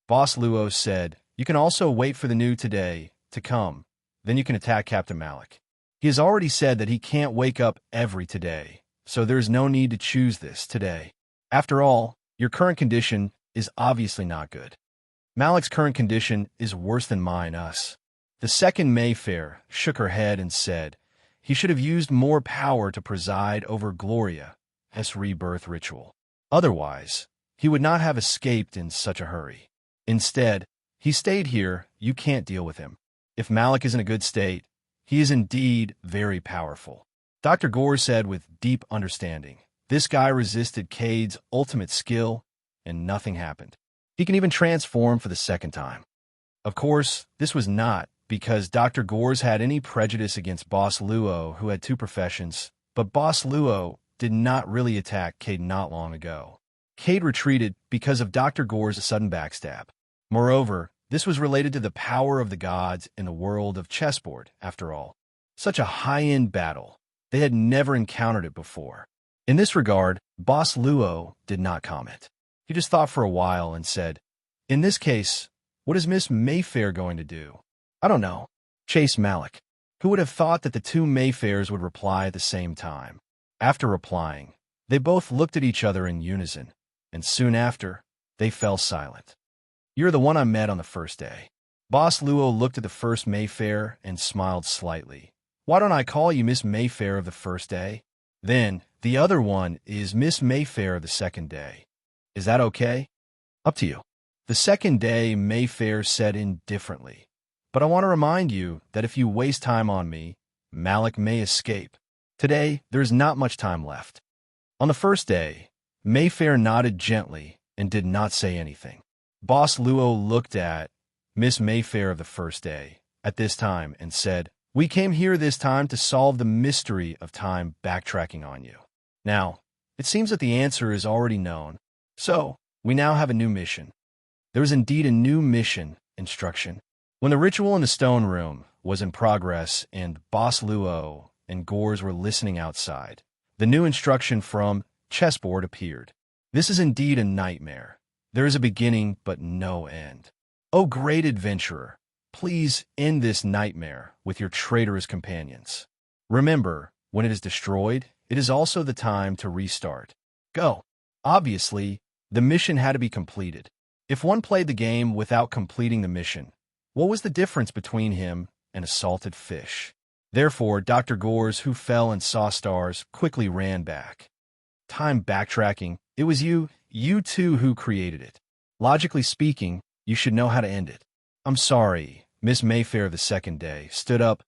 Boss Luo said, You can also wait for the new today to come, then you can attack Captain Malik. He has already said that he can't wake up every today, so there's no need to choose this today. After all, your current condition is obviously not good. Malik's current condition is worse than mine, us. The second Mayfair shook her head and said, He should have used more power to preside over Gloria's rebirth ritual. Otherwise, he would not have escaped in such a hurry. Instead, he stayed here. You can't deal with him. If Malik is in a good state, he is indeed very powerful. Dr. Gores said with deep understanding, This guy resisted Cade's ultimate skill, and nothing happened. He can even transform for the second time. Of course, this was not because Dr. Gores had any prejudice against Boss Luo, who had two professions, but Boss Luo did not really attack Cade not long ago. Cade retreated because of Dr. Gores' sudden backstab. Moreover, this was related to the power of the gods in the world of chessboard, after all. Such a high-end battle. They had never encountered it before. In this regard, Boss Luo did not comment. He just thought for a while and said, In this case, what is Miss Mayfair going to do? I don't know. Chase Malik. Who would have thought that the two Mayfairs would reply at the same time? After replying, they both looked at each other in unison, and soon after, they fell silent. You're the one I met on the first day. Boss Luo looked at the first Mayfair and smiled slightly. Why don't I call you Miss Mayfair of the first day? Then, the other one is Miss Mayfair of the second day. Is that okay? Up to you. The second day, Mayfair said indifferently. But I want to remind you that if you waste time on me, Malik may escape. Today, there's not much time left. On the first day, Mayfair nodded gently and did not say anything. Boss Luo looked at Miss Mayfair of the first day at this time and said, "We came here this time to solve the mystery of time backtracking on you. Now, it seems that the answer is already known, so we now have a new mission." There was indeed a new mission instruction. When the ritual in the stone room was in progress and Boss Luo and Gores were listening outside, the new instruction from chessboard appeared. This is indeed a nightmare. There is a beginning but no end. O great adventurer, please end this nightmare with your traitorous companions. Remember, when it is destroyed, it is also the time to restart. Go. Obviously, the mission had to be completed. If one played the game without completing the mission, what was the difference between him and a salted fish? Therefore, Dr. Gores, who fell and saw stars, quickly ran back. Time backtracking, it was you two who created it. Logically speaking, you should know how to end it. I'm sorry, Miss Mayfair of the second day stood up.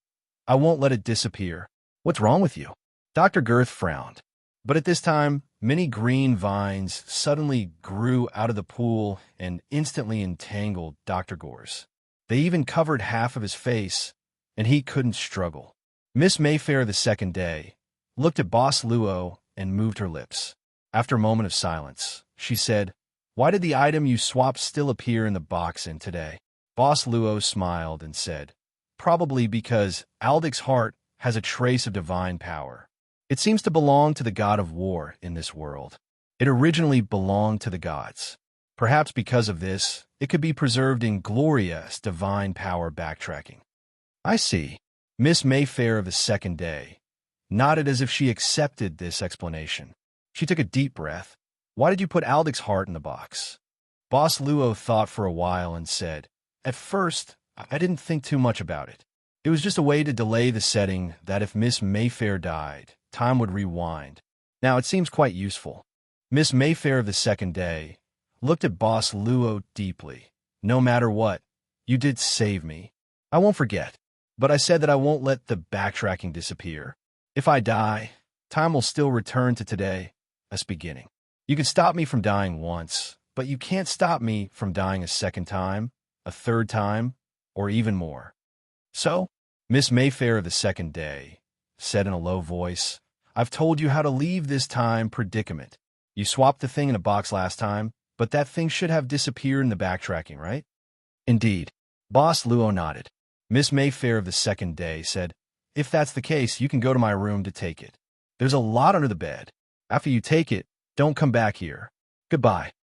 I won't let it disappear. What's wrong with you? Dr. Girth frowned. But at this time, many green vines suddenly grew out of the pool and instantly entangled Dr. Gores. They even covered half of his face, and he couldn't struggle. Miss Mayfair the second day looked at Boss Luo and moved her lips. After a moment of silence, she said, "Why did the item you swapped still appear in the box in today?" Boss Luo smiled and said, "Probably because Aldic's heart has a trace of divine power. It seems to belong to the god of war in this world. It originally belonged to the gods. Perhaps because of this, it could be preserved in glorious divine power backtracking." I see. Miss Mayfair of the second day nodded as if she accepted this explanation. She took a deep breath. Why did you put Aldic's heart in the box? Boss Luo thought for a while and said, "At first, I didn't think too much about it. It was just a way to delay the setting that if Miss Mayfair died, time would rewind. Now it seems quite useful." Miss Mayfair of the second day looked at Boss Luo deeply. "No matter what, you did save me. I won't forget. But I said that I won't let the backtracking disappear. If I die, time will still return to today, as beginning. You can stop me from dying once, but you can't stop me from dying a second time, a third time, or even more." So, Miss Mayfair of the second day said in a low voice, "I've told you how to leave this time predicament. You swapped the thing in a box last time, but that thing should have disappeared in the backtracking, right?" "Indeed." Boss Luo nodded. Miss Mayfair of the second day said, "If that's the case, you can go to my room to take it. There's a lot under the bed. After you take it, don't come back here. Goodbye."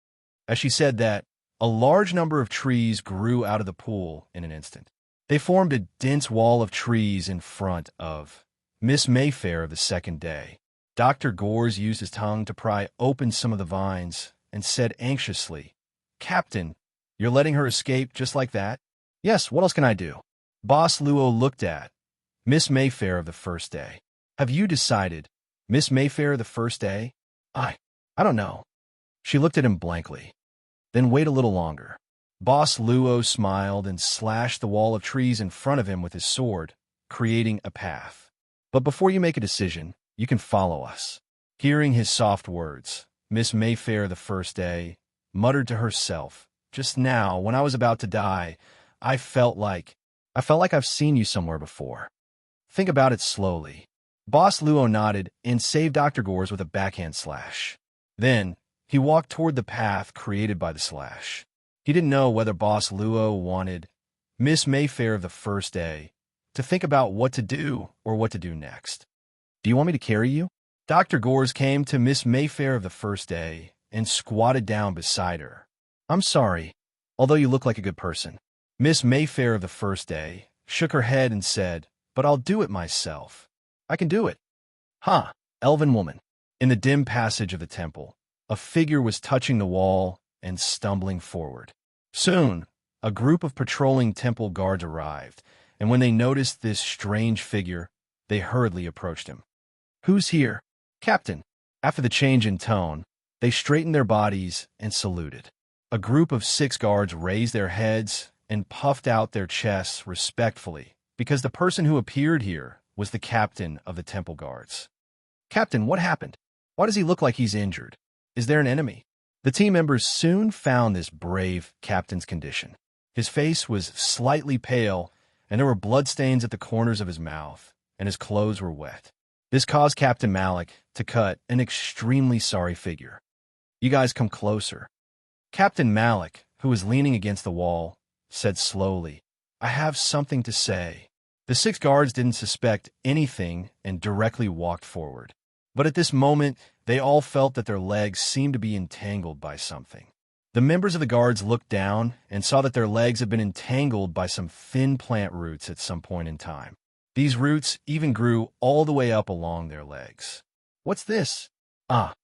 As she said that, a large number of trees grew out of the pool in an instant. They formed a dense wall of trees in front of Miss Mayfair of the second day. Dr. Gores used his tongue to pry open some of the vines and said anxiously, "Captain, you're letting her escape just like that?" "Yes, what else can I do?" Boss Luo looked at Miss Mayfair of the first day. "Have you decided, Miss Mayfair of the first day?" I don't know." She looked at him blankly. "Then wait a little longer." Boss Luo smiled and slashed the wall of trees in front of him with his sword, creating a path. "But before you make a decision, you can follow us." Hearing his soft words, Miss Mayfair the first day muttered to herself, "Just now, when I was about to die, I felt like I've seen you somewhere before." "Think about it slowly." Boss Luo nodded and saved Dr. Gores with a backhand slash. Then, he walked toward the path created by the slash. He didn't know whether Boss Luo wanted Miss Mayfair of the first day to think about what to do or what to do next. "Do you want me to carry you?" Dr. Gores came to Miss Mayfair of the first day and squatted down beside her. "I'm sorry, although you look like a good person." Miss Mayfair of the first day shook her head and said, "But I'll do it myself. I can do it." Huh, elven woman. In the dim passage of the temple, a figure was touching the wall and stumbling forward. Soon, a group of patrolling temple guards arrived, and when they noticed this strange figure, they hurriedly approached him. "Who's here?" "Captain." After the change in tone, they straightened their bodies and saluted. A group of 6 guards raised their heads and puffed out their chests respectfully, because the person who appeared here was the captain of the temple guards. "Captain, what happened? Why does he look like he's injured? Is there an enemy?" The team members soon found this brave captain's condition. His face was slightly pale, and there were bloodstains at the corners of his mouth, and his clothes were wet. This caused Captain Malik to cut an extremely sorry figure. "You guys come closer." Captain Malik, who was leaning against the wall, said slowly, "I have something to say." The 6 guards didn't suspect anything and directly walked forward. But at this moment, they all felt that their legs seemed to be entangled by something. The members of the guards looked down and saw that their legs had been entangled by some thin plant roots at some point in time. These roots even grew all the way up along their legs. "What's this?" Ah!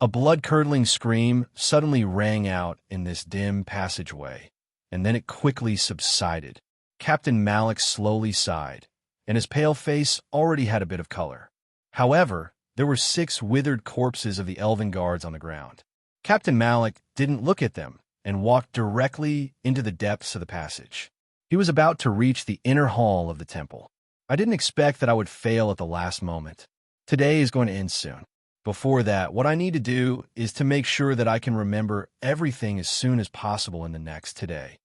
A blood-curdling scream suddenly rang out in this dim passageway, and then it quickly subsided. Captain Malik slowly sighed, and his pale face already had a bit of color. However, there were 6 withered corpses of the elven guards on the ground. Captain Malik didn't look at them and walked directly into the depths of the passage. He was about to reach the inner hall of the temple. "I didn't expect that I would fail at the last moment. Today is going to end soon. Before that, what I need to do is to make sure that I can remember everything as soon as possible in the next today."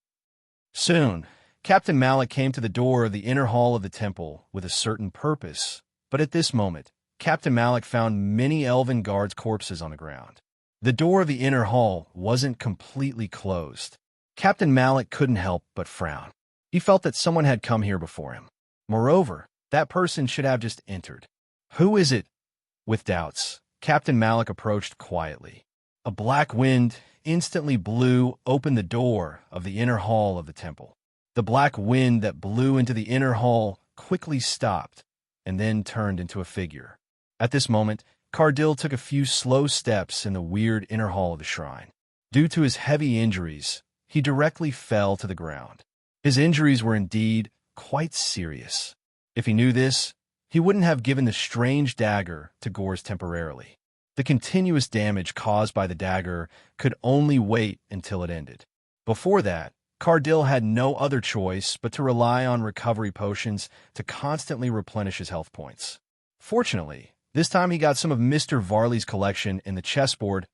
Soon, Captain Malik came to the door of the inner hall of the temple with a certain purpose, but at this moment, Captain Malik found many elven guards' corpses on the ground. The door of the inner hall wasn't completely closed. Captain Malik couldn't help but frown. He felt that someone had come here before him. Moreover, that person should have just entered. "Who is it?" With doubts, Captain Malik approached quietly. A black wind instantly blew open the door of the inner hall of the temple. The black wind that blew into the inner hall quickly stopped and then turned into a figure. At this moment, Cardil took a few slow steps in the weird inner hall of the shrine. Due to his heavy injuries, he directly fell to the ground. His injuries were indeed quite serious. If he knew this, he wouldn't have given the strange dagger to Gors temporarily. The continuous damage caused by the dagger could only wait until it ended. Before that, Cardil had no other choice but to rely on recovery potions to constantly replenish his health points. Fortunately, this time he got some of Mr. Varley's collection in the chessboard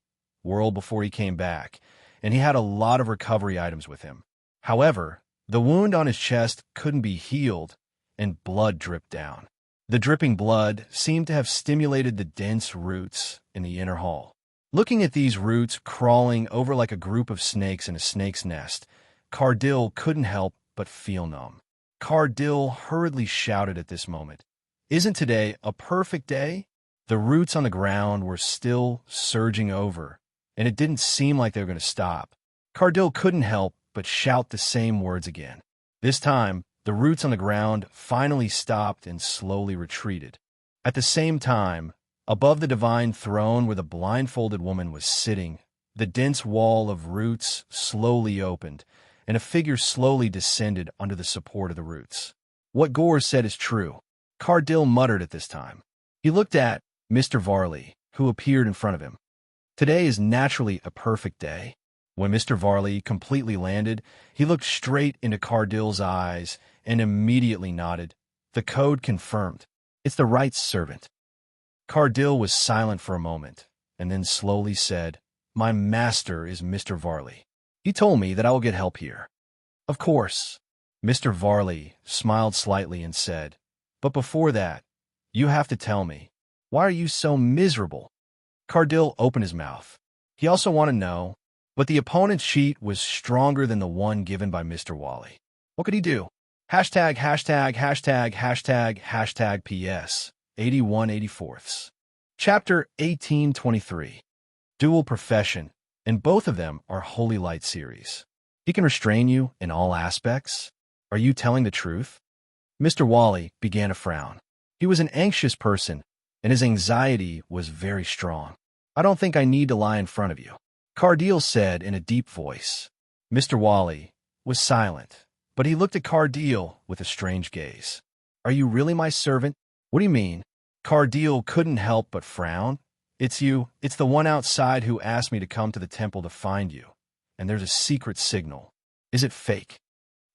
world before he came back, and he had a lot of recovery items with him. However, the wound on his chest couldn't be healed, and blood dripped down. The dripping blood seemed to have stimulated the dense roots in the inner hall. Looking at these roots crawling over like a group of snakes in a snake's nest, Cardil couldn't help but feel numb. Cardil hurriedly shouted at this moment, "Isn't today a perfect day?" The roots on the ground were still surging over, and it didn't seem like they were going to stop. Cardil couldn't help but shout the same words again. This time, the roots on the ground finally stopped and slowly retreated. At the same time, above the divine throne where the blindfolded woman was sitting, the dense wall of roots slowly opened, and a figure slowly descended under the support of the roots. What Gors said is true, Cardil muttered at this time. He looked at Mr. Varley, who appeared in front of him. Today is naturally a perfect day. When Mr. Varley completely landed, he looked straight into Cardil's eyes and immediately nodded. The code confirmed. It's the right servant. Cardil was silent for a moment, and then slowly said, "My master is Mr. Varley. He told me that I will get help here." "Of course." Mr. Varley smiled slightly and said, "But before that, you have to tell me, why are you so miserable?" Cardil opened his mouth. He also wanted to know, but the opponent's cheat was stronger than the one given by Mr. Wally. What could he do? Hashtag PS 81/84. Chapter 1823. Dual Profession, and both of them are Holy Light series. He can restrain you in all aspects. Are you telling the truth? Mr. Wally began to frown. He was an anxious person, and his anxiety was very strong. I don't think I need to lie in front of you, Cardile said in a deep voice. Mr. Wally was silent, but he looked at Cardile with a strange gaze. Are you really my servant? What do you mean? Cardile couldn't help but frown. It's you. It's the one outside who asked me to come to the temple to find you. And there's a secret signal. Is it fake?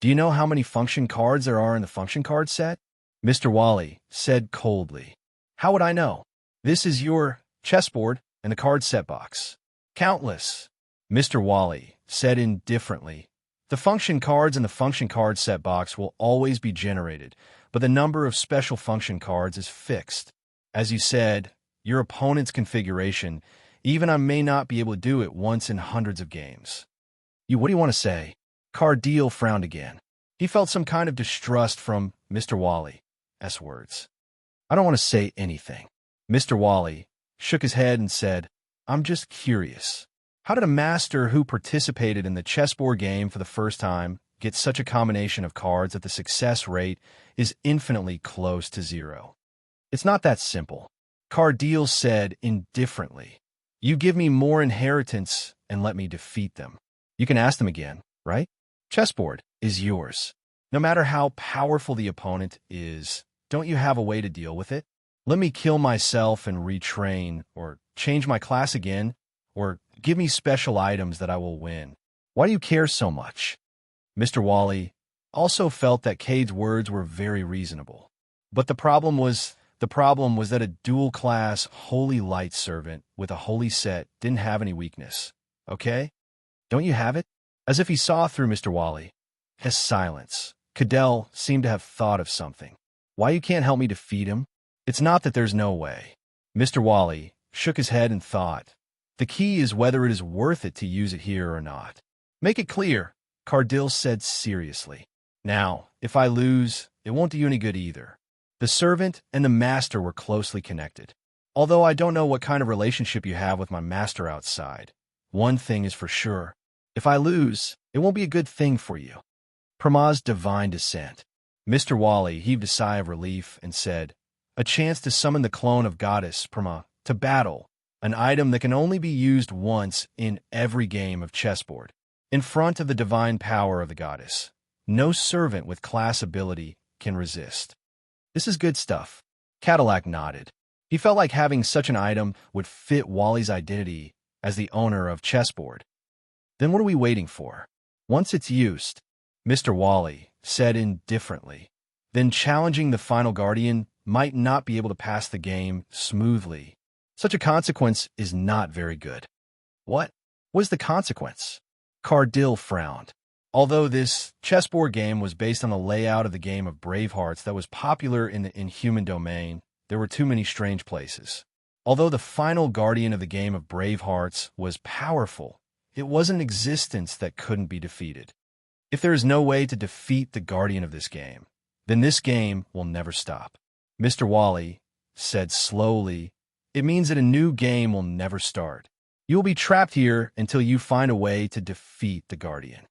Do you know how many function cards there are in the function card set? Mr. Wally said coldly. How would I know? This is your chessboard and the card set box. Countless. Mr. Wally said indifferently. The function cards in the function card set box will always be generated, but the number of special function cards is fixed. As you said, your opponent's configuration, even I may not be able to do it once in hundreds of games. What do you want to say? Cardile frowned again. He felt some kind of distrust from Mr. Wally's words. I don't want to say anything. Mr. Wally shook his head and said, I'm just curious. How did a master who participated in the chessboard game for the first time get such a combination of cards that the success rate is infinitely close to zero? It's not that simple. Cardile said indifferently. You give me more inheritance and let me defeat them. You can ask them again, right? Chessboard is yours. No matter how powerful the opponent is, don't you have a way to deal with it? Let me kill myself and retrain, or change my class again, or give me special items that I will win. Why do you care so much? Mr. Wally also felt that Cade's words were very reasonable. But the problem was that a dual-class holy light servant with a holy set didn't have any weakness. Okay? Don't you have it? As if he saw through Mr. Wally's silence, Cadell seemed to have thought of something. Why you can't help me defeat him? It's not that there's no way. Mr. Wally shook his head and thought. The key is whether it is worth it to use it here or not. Make it clear, Cardile said seriously. Now, if I lose, it won't do you any good either. The servant and the master were closely connected. Although I don't know what kind of relationship you have with my master outside, one thing is for sure. If I lose, it won't be a good thing for you. Prama's divine descent. Mr. Wally heaved a sigh of relief and said, a chance to summon the clone of Goddess Prama to battle, an item that can only be used once in every game of chessboard. In front of the divine power of the goddess, no servant with class ability can resist. This is good stuff. Cadillac nodded. He felt like having such an item would fit Wally's identity as the owner of chessboard. Then what are we waiting for? Once it's used, Mr. Wally said indifferently, then challenging the final guardian might not be able to pass the game smoothly. Such a consequence is not very good. What was the consequence? Cardile frowned. Although this chessboard game was based on the layout of the game of Bravehearts that was popular in the inhuman domain, there were too many strange places. Although the final guardian of the game of Bravehearts was powerful, it was an existence that couldn't be defeated. If there is no way to defeat the guardian of this game, then this game will never stop. Mr. Wally said slowly, it means that a new game will never start. You will be trapped here until you find a way to defeat the guardian.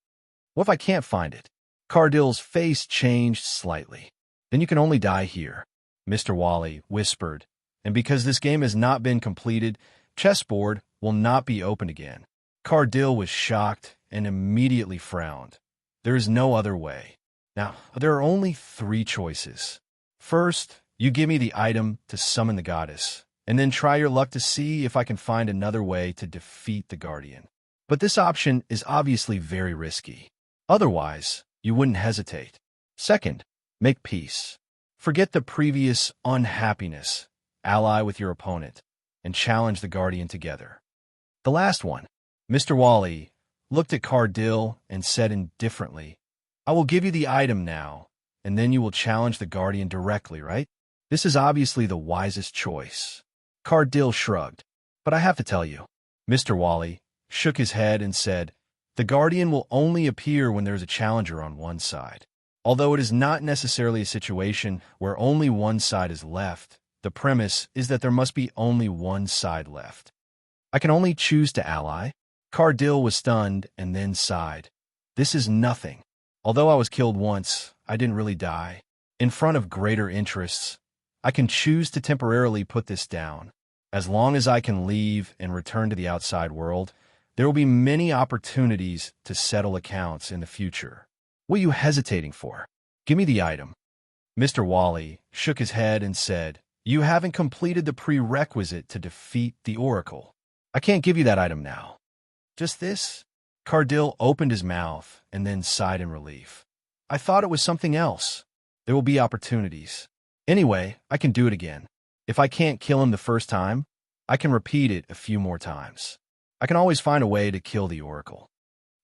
What if I can't find it? Cardile's face changed slightly. Then you can only die here, Mr. Wally whispered. And because this game has not been completed, chessboard will not be opened again. Cardile was shocked and immediately frowned. There is no other way. Now, there are only 3 choices. First, you give me the item to summon the goddess, and then try your luck to see if I can find another way to defeat the guardian. But this option is obviously very risky. Otherwise, you wouldn't hesitate. Second, make peace. Forget the previous unhappiness, ally with your opponent, and challenge the guardian together. The last one, Mr. Wally looked at Cardile and said indifferently, I will give you the item now, and then you will challenge the guardian directly, right? This is obviously the wisest choice. Cardile shrugged. But I have to tell you. Mr. Wally shook his head and said, the guardian will only appear when there is a challenger on one side. Although it is not necessarily a situation where only one side is left, the premise is that there must be only one side left. I can only choose to ally. Cardile was stunned and then sighed. This is nothing. Although I was killed once, I didn't really die. In front of greater interests, I can choose to temporarily put this down. As long as I can leave and return to the outside world, there will be many opportunities to settle accounts in the future. What are you hesitating for? Give me the item. Mr. Wally shook his head and said, You haven't completed the prerequisite to defeat the Oracle. I can't give you that item now. Just this? Cardil opened his mouth and then sighed in relief. I thought it was something else. There will be opportunities. Anyway, I can do it again. If I can't kill him the first time, I can repeat it a few more times. I can always find a way to kill the Oracle.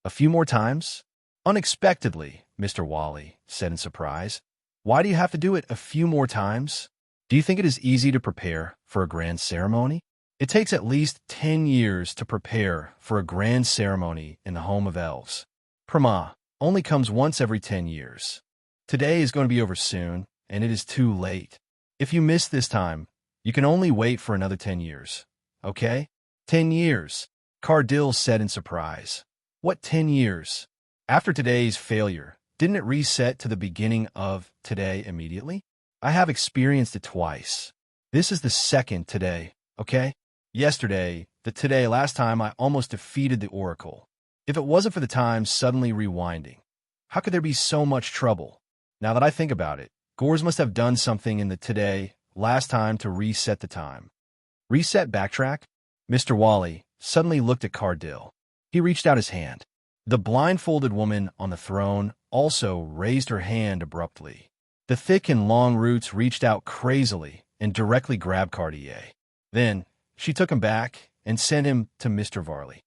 A few more times? Unexpectedly, Mr. Wally said in surprise. Why do you have to do it a few more times? Do you think it is easy to prepare for a grand ceremony? It takes at least 10 years to prepare for a grand ceremony in the home of elves. Prama only comes once every 10 years. Today is going to be over soon, and it is too late. If you miss this time, you can only wait for another 10 years. Okay? 10 years, Cardil said in surprise. What 10 years? After today's failure, didn't it reset to the beginning of today immediately? I have experienced it twice. This is the second today, okay? Yesterday, last time I almost defeated the Oracle. If it wasn't for the time suddenly rewinding, how could there be so much trouble? Now that I think about it, Gores must have done something in the last time to reset the time. Reset backtrack? Mr. Wally suddenly looked at Cardil. He reached out his hand. The blindfolded woman on the throne also raised her hand abruptly. The thick and long roots reached out crazily and directly grabbed Cartier. Then, she took him back and sent him to Mr. Varley.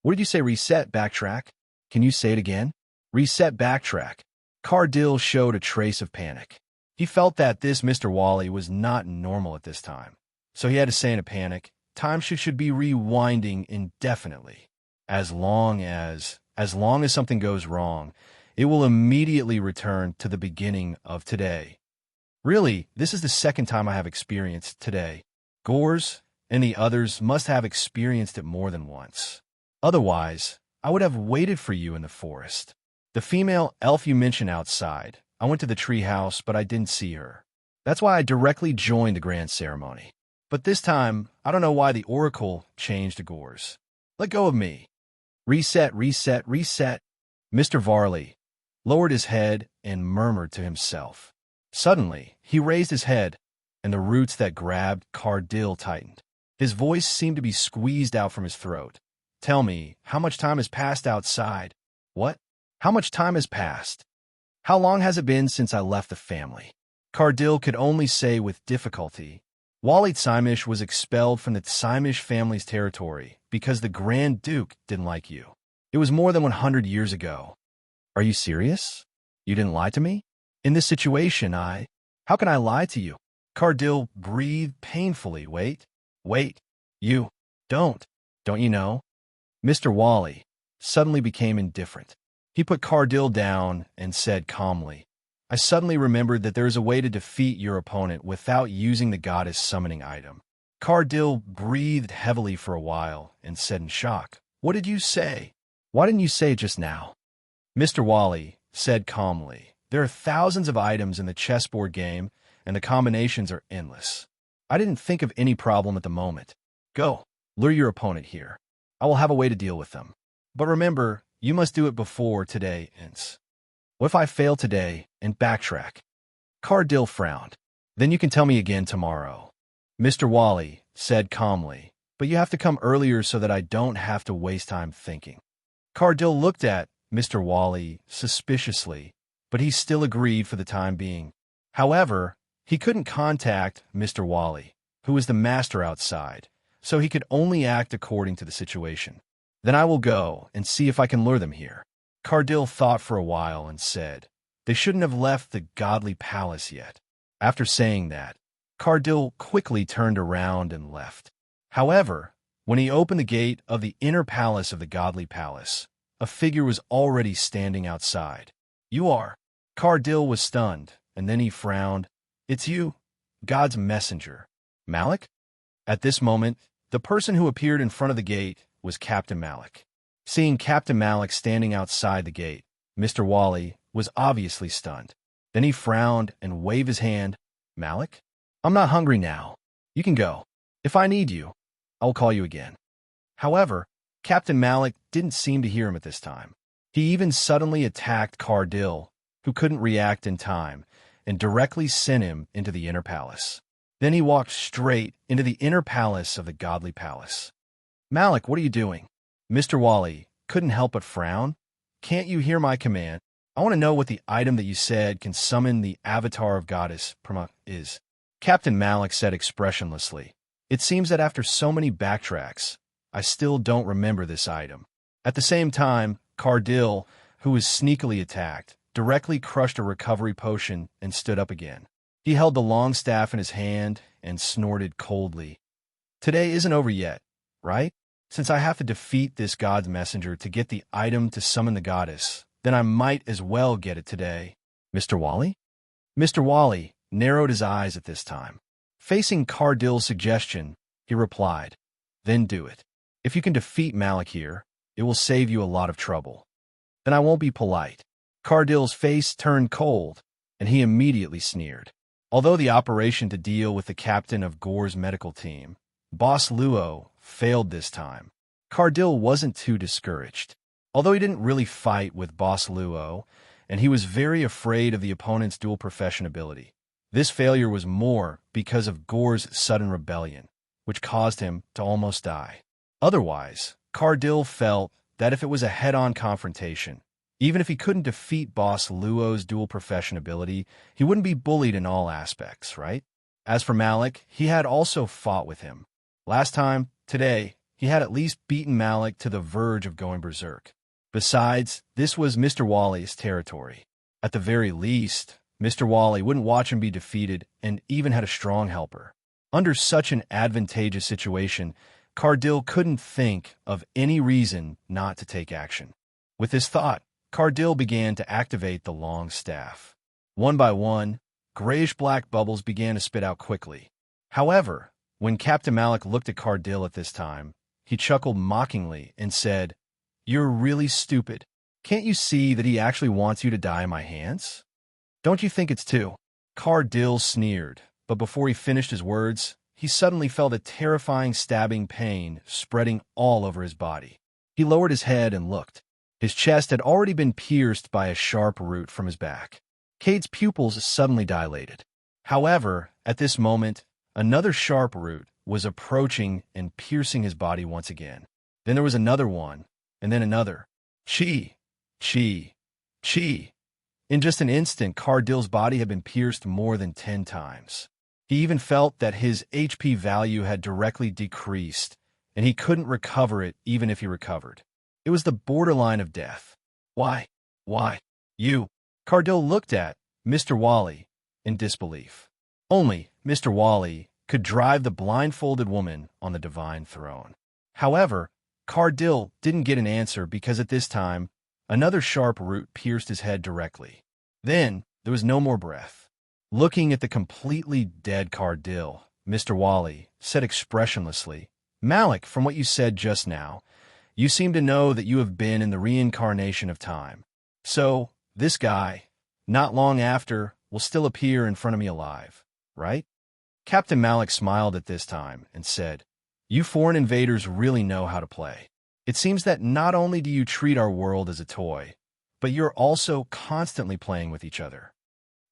What did you say, reset backtrack? Can you say it again? Reset backtrack. Cardil showed a trace of panic. He felt that this Mr. Wally was not normal at this time. So he had to say in a panic, time should be rewinding indefinitely. As long as something goes wrong, it will immediately return to the beginning of today. Really, this is the second time I have experienced today. Gores and the others must have experienced it more than once. Otherwise, I would have waited for you in the forest. The female elf you mentioned outside, I went to the tree house, but I didn't see her. That's why I directly joined the grand ceremony. But this time, I don't know why the Oracle changed to Gores. Let go of me. Reset, reset, reset. Mr. Varley lowered his head and murmured to himself. Suddenly, he raised his head, and the roots that grabbed Cardil tightened. His voice seemed to be squeezed out from his throat. Tell me, how much time has passed outside? What? How much time has passed? How long has it been since I left the family? Cardil could only say with difficulty. Wally Tsimish was expelled from the Tsimish family's territory because the Grand Duke didn't like you. It was more than 100 years ago. Are you serious? You didn't lie to me? In this situation, How can I lie to you? Cardil breathed painfully. Wait. You. Don't you know? Mr. Wally suddenly became indifferent. He put Cardil down and said calmly, I suddenly remembered that there is a way to defeat your opponent without using the goddess summoning item. Cardil breathed heavily for a while and said in shock, What did you say? Why didn't you say it just now? Mr. Wally said calmly, There are thousands of items in the chessboard game, and the combinations are endless. I didn't think of any problem at the moment. Go, lure your opponent here. I will have a way to deal with them. But remember, you must do it before today ends. What if I fail today and backtrack? Cardil frowned. Then you can tell me again tomorrow. Mr. Wally said calmly, but you have to come earlier so that I don't have to waste time thinking. Cardil looked at Mr. Wally suspiciously, but he still agreed for the time being. However, he couldn't contact Mr. Wally, who was the master outside, so he could only act according to the situation. Then I will go and see if I can lure them here. Cardil thought for a while and said, They shouldn't have left the godly palace yet. After saying that, Cardil quickly turned around and left. However, when he opened the gate of the inner palace of the godly palace, a figure was already standing outside. You are. Cardil was stunned, and then he frowned. It's you, God's messenger. Malik? At this moment, the person who appeared in front of the gate was Captain Malik. Seeing Captain Malik standing outside the gate, Mr. Wally was obviously stunned. Then he frowned and waved his hand. Malik? I'm not hungry now. You can go. If I need you, I will call you again. However, Captain Malik didn't seem to hear him at this time. He even suddenly attacked Cardil, who couldn't react in time, and directly sent him into the inner palace. Then he walked straight into the inner palace of the godly palace. Malik, what are you doing? Mr. Wally couldn't help but frown. Can't you hear my command? I want to know what the item that you said can summon the avatar of goddess Prama is. Captain Malik said expressionlessly. It seems that after so many backtracks, I still don't remember this item. At the same time, Cardil, who was sneakily attacked, directly crushed a recovery potion and stood up again. He held the long staff in his hand and snorted coldly. Today isn't over yet, right? Since I have to defeat this god's messenger to get the item to summon the goddess, then I might as well get it today. Mr. Wally? Mr. Wally narrowed his eyes at this time. Facing Cardil's suggestion, he replied, Then do it. If you can defeat Malik here, it will save you a lot of trouble. Then I won't be polite. Cardil's face turned cold, and he immediately sneered. Although the operation to deal with the captain of Gore's medical team, Boss Luo, failed this time, Cardil wasn't too discouraged. Although he didn't really fight with Boss Luo, and he was very afraid of the opponent's dual profession ability, this failure was more because of Gore's sudden rebellion, which caused him to almost die. Otherwise, Cardil felt that if it was a head-on confrontation, even if he couldn't defeat Boss Luo's dual profession ability, he wouldn't be bullied in all aspects, right? As for Malik, he had also fought with him. Last time, today, he had at least beaten Malik to the verge of going berserk. Besides, this was Mr. Wally's territory. At the very least, Mr. Wally wouldn't watch him be defeated and even had a strong helper. Under such an advantageous situation, Cardil couldn't think of any reason not to take action. With this thought, Cardil began to activate the long staff. One by one, grayish-black bubbles began to spit out quickly. However, when Captain Malik looked at Cardil at this time, he chuckled mockingly and said, You're really stupid. Can't you see that he actually wants you to die in my hands? Don't you think it's too? Cardil sneered, but before he finished his words, he suddenly felt a terrifying stabbing pain spreading all over his body. He lowered his head and looked. His chest had already been pierced by a sharp root from his back. Cade's pupils suddenly dilated. However, at this moment, another sharp root was approaching and piercing his body once again. Then there was another one, and then another. Chi! Chi! Chi! In just an instant, Cardil's body had been pierced more than 10 times. He even felt that his HP value had directly decreased, and he couldn't recover it even if he recovered. It was the borderline of death. Why? You? Cardil looked at Mr. Wally in disbelief. Only Mr. Wally could drive the blindfolded woman on the divine throne. However, Cardil didn't get an answer because at this time, another sharp root pierced his head directly. Then, there was no more breath. Looking at the completely dead Cardil, Mr. Wally said expressionlessly, Malik, from what you said just now, you seem to know that you have been in the reincarnation of time. So, this guy, not long after, will still appear in front of me alive, right? Captain Malik smiled at this time and said, You foreign invaders really know how to play. It seems that not only do you treat our world as a toy, but you're also constantly playing with each other.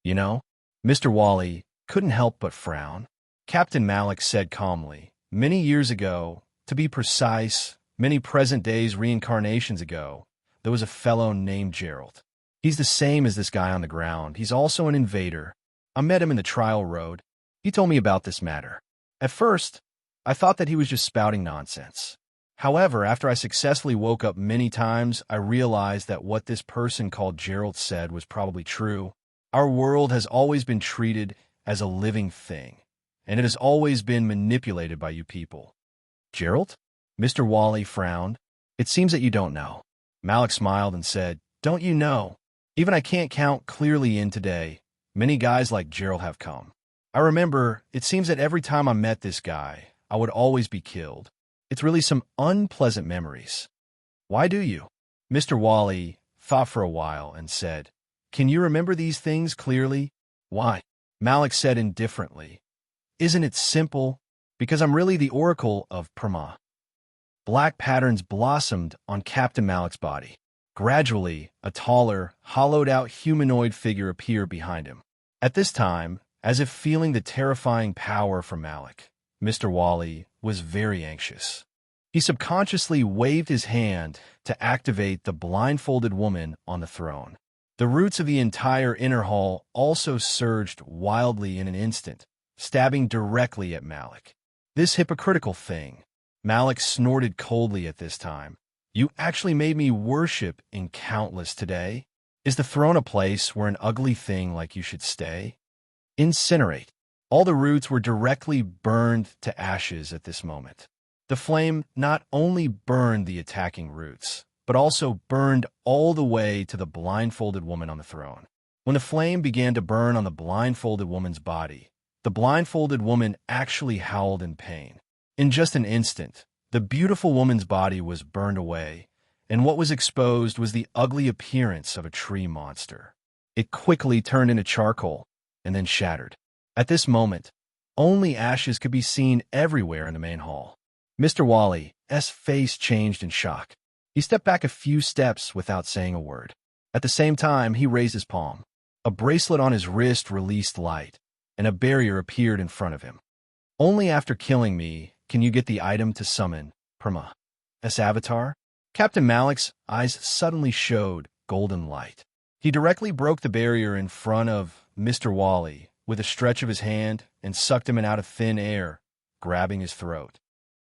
You know? Mr. Wally couldn't help but frown. Captain Malik said calmly, Many years ago, to be precise, many present days reincarnations ago, there was a fellow named Gerald. He's the same as this guy on the ground. He's also an invader. I met him in the trial road. He told me about this matter. At first, I thought that he was just spouting nonsense. However, after I successfully woke up many times, I realized that what this person called Gerald said was probably true. Our world has always been treated as a living thing, and it has always been manipulated by you people. Gerald? Mr. Wally frowned. It seems that you don't know. Malik smiled and said, Don't you know? Even I can't count clearly in today. Many guys like Gerald have come. I remember, it seems that every time I met this guy, I would always be killed. It's really some unpleasant memories. Why do you? Mr. Wally thought for a while and said, Can you remember these things clearly? Why? Malik said indifferently. Isn't it simple? Because I'm really the oracle of Prama. Black patterns blossomed on Captain Malik's body. Gradually, a taller, hollowed-out humanoid figure appeared behind him. At this time, as if feeling the terrifying power from Malik, Mr. Wally was very anxious. He subconsciously waved his hand to activate the blindfolded woman on the throne. The roots of the entire inner hall also surged wildly in an instant, stabbing directly at Malik. This hypocritical thing. Malik snorted coldly at this time. You actually made me worship in countless today? Is the throne a place where an ugly thing like you should stay? Incinerate. All the roots were directly burned to ashes at this moment. The flame not only burned the attacking roots, but also burned all the way to the blindfolded woman on the throne. When the flame began to burn on the blindfolded woman's body, the blindfolded woman actually howled in pain. In just an instant, the beautiful woman's body was burned away, and what was exposed was the ugly appearance of a tree monster. It quickly turned into charcoal, and then shattered. At this moment, only ashes could be seen everywhere in the main hall. Mr. Wally's face changed in shock. He stepped back a few steps without saying a word. At the same time, he raised his palm. A bracelet on his wrist released light, and a barrier appeared in front of him. Only after killing me can you get the item to summon Prama's avatar. Captain Malik's eyes suddenly showed golden light. He directly broke the barrier in front of Mr. Wally with a stretch of his hand and sucked him out of thin air, grabbing his throat.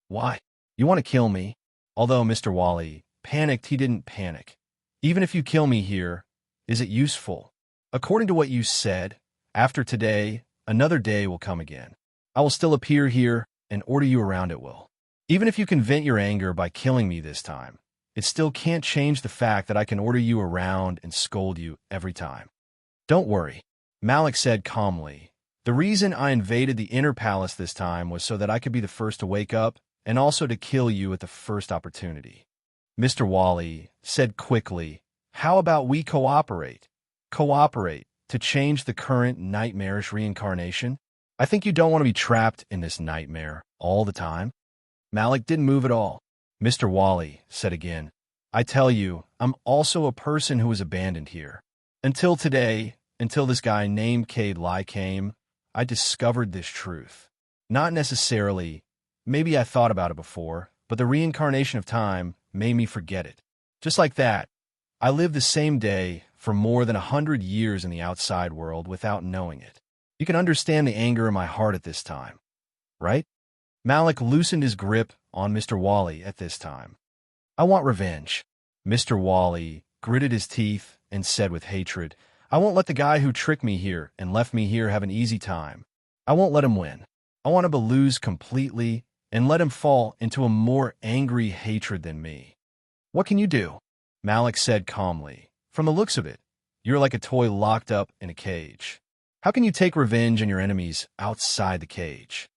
Why? You want to kill me? Although Mr. Wally panicked, he didn't panic. Even if you kill me here, is it useful? According to what you said, after today, another day will come again. I will still appear here and order you around at will. Even if you can vent your anger by killing me this time, it still can't change the fact that I can order you around and scold you every time. Don't worry, Malik said calmly. The reason I invaded the inner palace this time was so that I could be the first to wake up and also to kill you at the first opportunity. Mr. Wally said quickly, how about we cooperate? Cooperate to change the current nightmarish reincarnation? I think you don't want to be trapped in this nightmare all the time. Malik didn't move at all. Mr. Wally said again, I tell you, I'm also a person who was abandoned here. Until today, until this guy named Cade Lai came, I discovered this truth. Not necessarily, maybe I thought about it before, but the reincarnation of time made me forget it. Just like that, I lived the same day for more than 100 years in the outside world without knowing it. You can understand the anger in my heart at this time, right? Malik loosened his grip on Mr. Wally at this time. I want revenge. Mr. Wally gritted his teeth and said with hatred, I won't let the guy who tricked me here and left me here have an easy time. I won't let him win. I want him to lose completely and let him fall into a more angry hatred than me. What can you do? Malik said calmly. From the looks of it, you're like a toy locked up in a cage. How can you take revenge on your enemies outside the cage?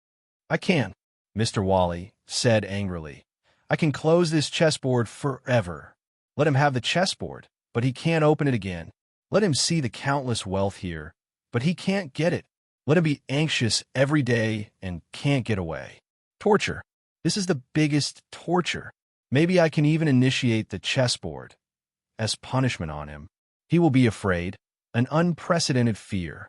I can, Mr. Wally said angrily. I can close this chessboard forever. Let him have the chessboard, but he can't open it again. Let him see the countless wealth here, but he can't get it. Let him be anxious every day and can't get away. Torture. This is the biggest torture. Maybe I can even initiate the chessboard as punishment on him. He will be afraid, an unprecedented fear.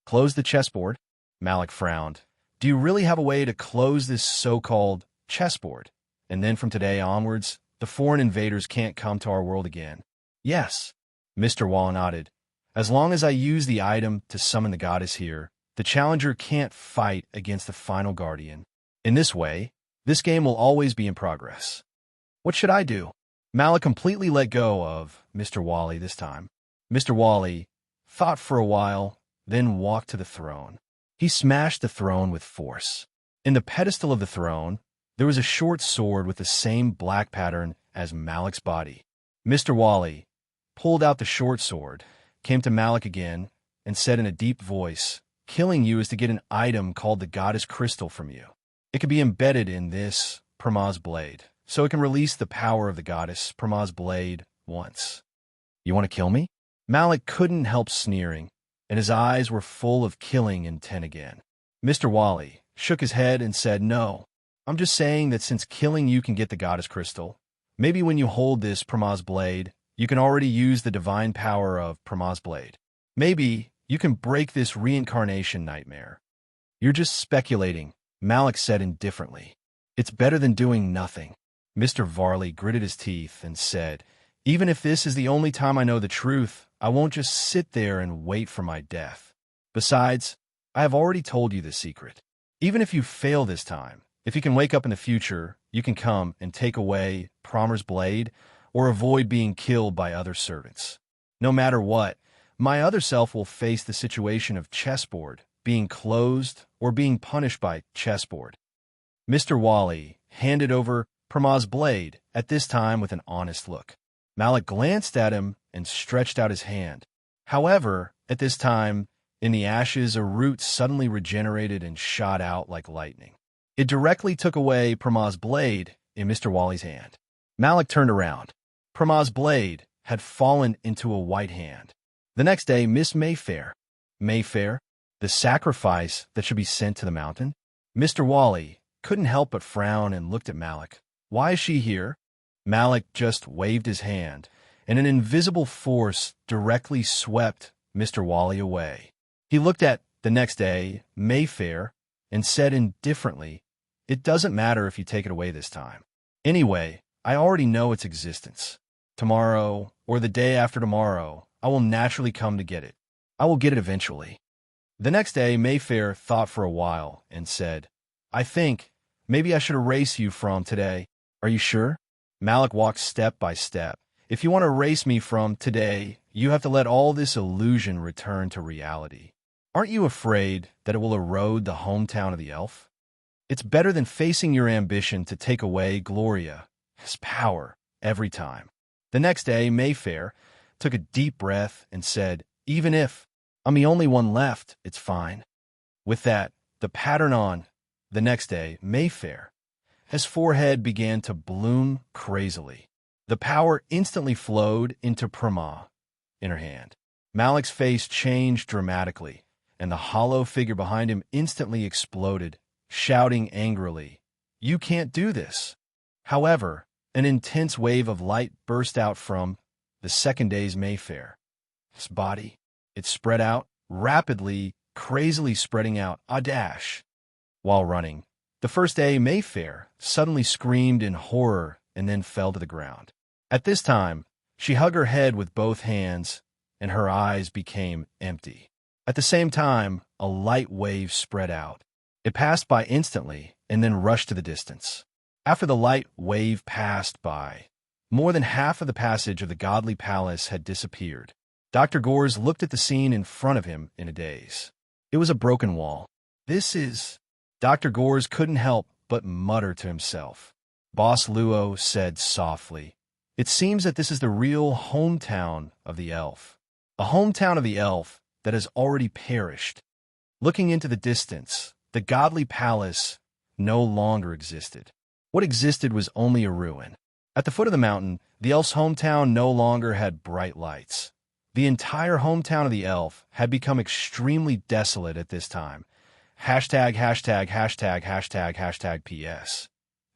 Close the chessboard? Malik frowned. Do you really have a way to close this so-called chessboard? And then from today onwards, the foreign invaders can't come to our world again. Yes, Mr. Wall nodded. As long as I use the item to summon the goddess here, the challenger can't fight against the final guardian. In this way, this game will always be in progress. What should I do? Malik completely let go of Mr. Wally this time. Mr. Wally thought for a while, then walked to the throne. He smashed the throne with force. In the pedestal of the throne, there was a short sword with the same black pattern as Malik's body. Mr. Wally pulled out the short sword, came to Malik again, and said in a deep voice, killing you is to get an item called the Goddess Crystal from you. It can be embedded in this Prama's blade, so it can release the power of the Goddess Prama's blade once. You want to kill me? Malik couldn't help sneering, and his eyes were full of killing intent again. Mr. Wally shook his head and said, "No, I'm just saying that since killing you can get the goddess crystal, maybe when you hold this Prama's blade, you can already use the divine power of Prama's blade. Maybe you can break this reincarnation nightmare." "You're just speculating," Malik said indifferently. "It's better than doing nothing." Mr. Varley gritted his teeth and said, "Even if this is the only time I know the truth, I won't just sit there and wait for my death. Besides, I have already told you the secret. Even if you fail this time, if you can wake up in the future, you can come and take away Promer's blade or avoid being killed by other servants. No matter what, my other self will face the situation of chessboard, being closed, or being punished by chessboard." Mr. Wally handed over Prama's blade, at this time with an honest look. Malik glanced at him and stretched out his hand. However, at this time, in the ashes, a root suddenly regenerated and shot out like lightning. It directly took away Prama's blade in Mr. Wally's hand. Malik turned around. Prama's blade had fallen into a white hand. The next day, Miss Mayfair. Mayfair? The sacrifice that should be sent to the mountain? Mr. Wally couldn't help but frown and looked at Malik. "Why is she here?" Malik just waved his hand, and an invisible force directly swept Mr. Wally away. He looked at, the next day, Mayfair, and said indifferently, "It doesn't matter if you take it away this time. Anyway, I already know its existence. Tomorrow, or the day after tomorrow, I will naturally come to get it. I will get it eventually." The next day, Mayfair thought for a while and said, "I think maybe I should erase you from today. Are you sure?" Malik walked step by step. "If you want to erase me from today, you have to let all this illusion return to reality. Aren't you afraid that it will erode the hometown of the elf? It's better than facing your ambition to take away Gloria's power every time." The next day, Mayfair took a deep breath and said, "Even if I'm the only one left, it's fine." With that, the pattern on. The next day, Mayfair, his forehead began to bloom crazily. The power instantly flowed into Prama in her hand. Malik's face changed dramatically, and the hollow figure behind him instantly exploded, shouting angrily, "You can't do this!" However, an intense wave of light burst out from the second day's Mayfair. His body, it spread out, rapidly, crazily spreading out, a dash. While running, the first day Mayfair suddenly screamed in horror and then fell to the ground. At this time, she hugged her head with both hands, and her eyes became empty. At the same time, a light wave spread out. It passed by instantly and then rushed to the distance. After the light wave passed by, more than half of the passage of the godly palace had disappeared. Dr. Gores looked at the scene in front of him in a daze. It was a broken wall. "This is..." Dr. Gores couldn't help but mutter to himself. Boss Luo said softly, "It seems that this is the real hometown of the elf. A hometown of the elf that has already perished." Looking into the distance, the godly palace no longer existed. What existed was only a ruin. At the foot of the mountain, the elf's hometown no longer had bright lights. The entire hometown of the elf had become extremely desolate at this time. Hashtag, hashtag, hashtag, hashtag, hashtag PS.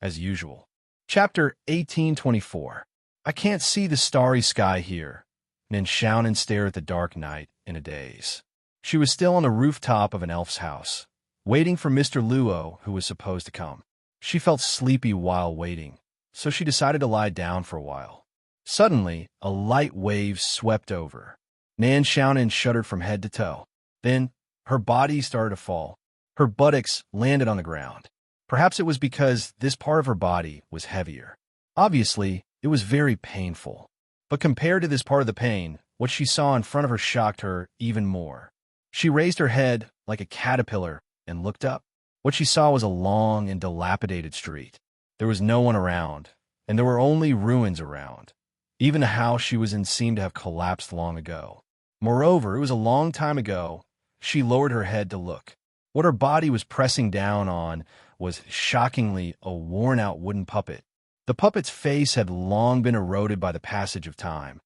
As usual. Chapter 1824. I can't see the starry sky here. Nin Xiaonan stared at the dark night in a daze. She was still on the rooftop of an elf's house, waiting for Mr. Luo, who was supposed to come. She felt sleepy while waiting, so she decided to lie down for a while. Suddenly, a light wave swept over. Nan Xiaonan shuddered from head to toe. Then, her body started to fall. Her buttocks landed on the ground. Perhaps it was because this part of her body was heavier. Obviously, it was very painful. But compared to this part of the pain, what she saw in front of her shocked her even more. She raised her head like a caterpillar and looked up. What she saw was a long and dilapidated street. There was no one around, and there were only ruins around. Even the house she was in seemed to have collapsed long ago. Moreover, it was a long time ago. She lowered her head to look. What her body was pressing down on was shockingly a worn-out wooden puppet. The puppet's face had long been eroded by the passage of time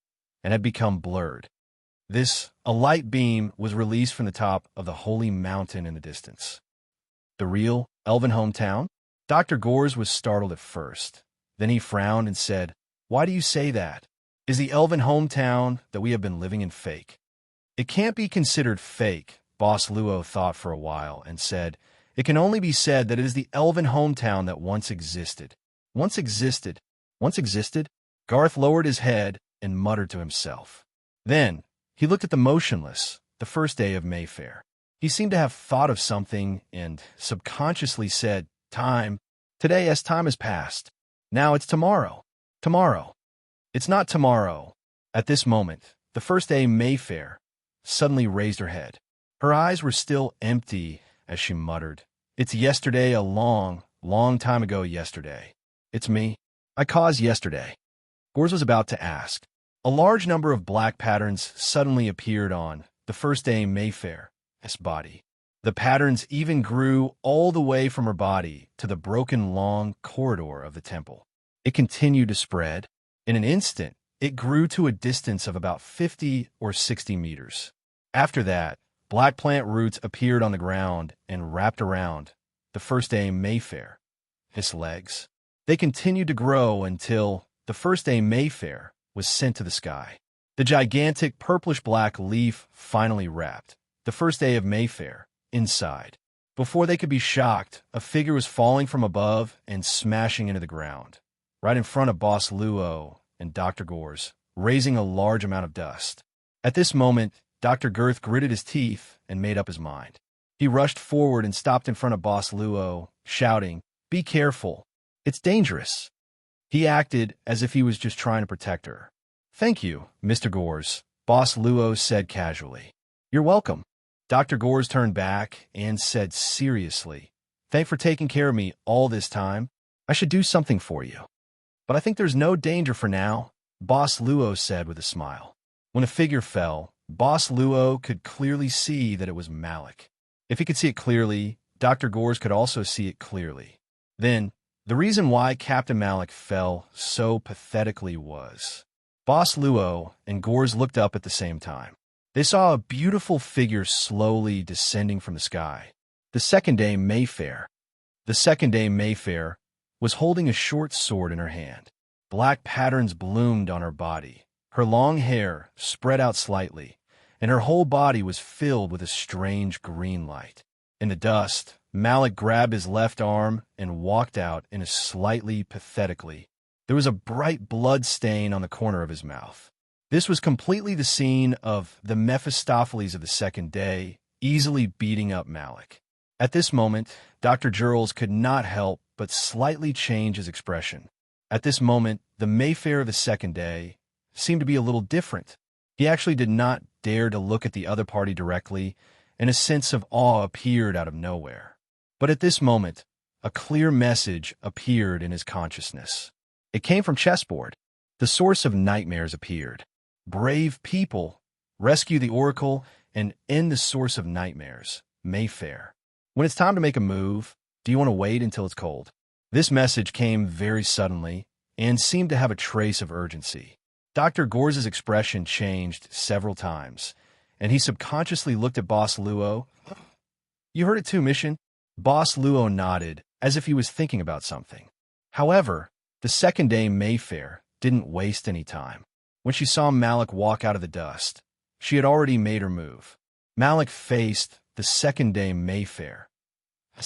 and had become blurred. A light beam was released from the top of the holy mountain in the distance. The real elven hometown? Dr. Gores was startled at first. Then he frowned and said, "Why do you say that? Is the elven hometown that we have been living in fake?" "It can't be considered fake," Boss Luo thought for a while and said, "It can only be said that it is the elven hometown that once existed." Once existed? Once existed? Garth lowered his head and muttered to himself. Then he looked at the motionless, the first day of Mayfair. He seemed to have thought of something and subconsciously said, "Time. Today as time has passed. Now it's tomorrow. Tomorrow. It's not tomorrow." At this moment, the first day Mayfair suddenly raised her head. Her eyes were still empty as she muttered, "It's yesterday, a long, long time ago yesterday. It's me. I caused yesterday." Gores was about to ask. A large number of black patterns suddenly appeared on the first day Mayfair's body. The patterns even grew all the way from her body to the broken long corridor of the temple. It continued to spread. In an instant, it grew to a distance of about 50 or 60 meters. After that, black plant roots appeared on the ground and wrapped around the first day Mayfair, his legs. They continued to grow until the first day Mayfair was sent to the sky. The gigantic purplish-black leaf finally wrapped the first day of Mayfair inside. Before they could be shocked, a figure was falling from above and smashing into the ground, right in front of Boss Luo and Dr. Gores, raising a large amount of dust. At this moment, Dr. Girth gritted his teeth and made up his mind. He rushed forward and stopped in front of Boss Luo, shouting, "Be careful. It's dangerous." He acted as if he was just trying to protect her. "Thank you, Mr. Gores," Boss Luo said casually. "You're welcome." Dr. Gores turned back and said seriously, "Thanks for taking care of me all this time. I should do something for you." "But I think there's no danger for now," Boss Luo said with a smile. When the figure fell, Boss Luo could clearly see that it was Malik. If he could see it clearly, Dr. Gores could also see it clearly. Then, the reason why Captain Malik fell so pathetically was Boss Luo and Gores looked up at the same time. They saw a beautiful figure slowly descending from the sky. The second day Mayfair. The second day Mayfair was holding a short sword in her hand. Black patterns bloomed on her body. Her long hair spread out slightly, and her whole body was filled with a strange green light. In the dust, Malik grabbed his left arm and walked out in a slightly pathetically. There was a bright blood stain on the corner of his mouth. This was completely the scene of the Mephistopheles of the second day, easily beating up Malik. At this moment, Dr. Jurls could not help but slightly change his expression. At this moment, the Mayfair of the second day seemed to be a little different. He actually did not dare to look at the other party directly, and a sense of awe appeared out of nowhere. But at this moment, a clear message appeared in his consciousness. It came from chessboard. The source of nightmares appeared. Brave people, rescue the Oracle and end the source of nightmares, Mayfair. When it's time to make a move, do you want to wait until it's cold? This message came very suddenly and seemed to have a trace of urgency. Dr. Gores' expression changed several times, and he subconsciously looked at Boss Luo. "You heard it too, Mission?" Boss Luo nodded, as if he was thinking about something. However, the second day Mayfair didn't waste any time. When she saw Malik walk out of the dust, she had already made her move. Malik faced the second day Mayfair's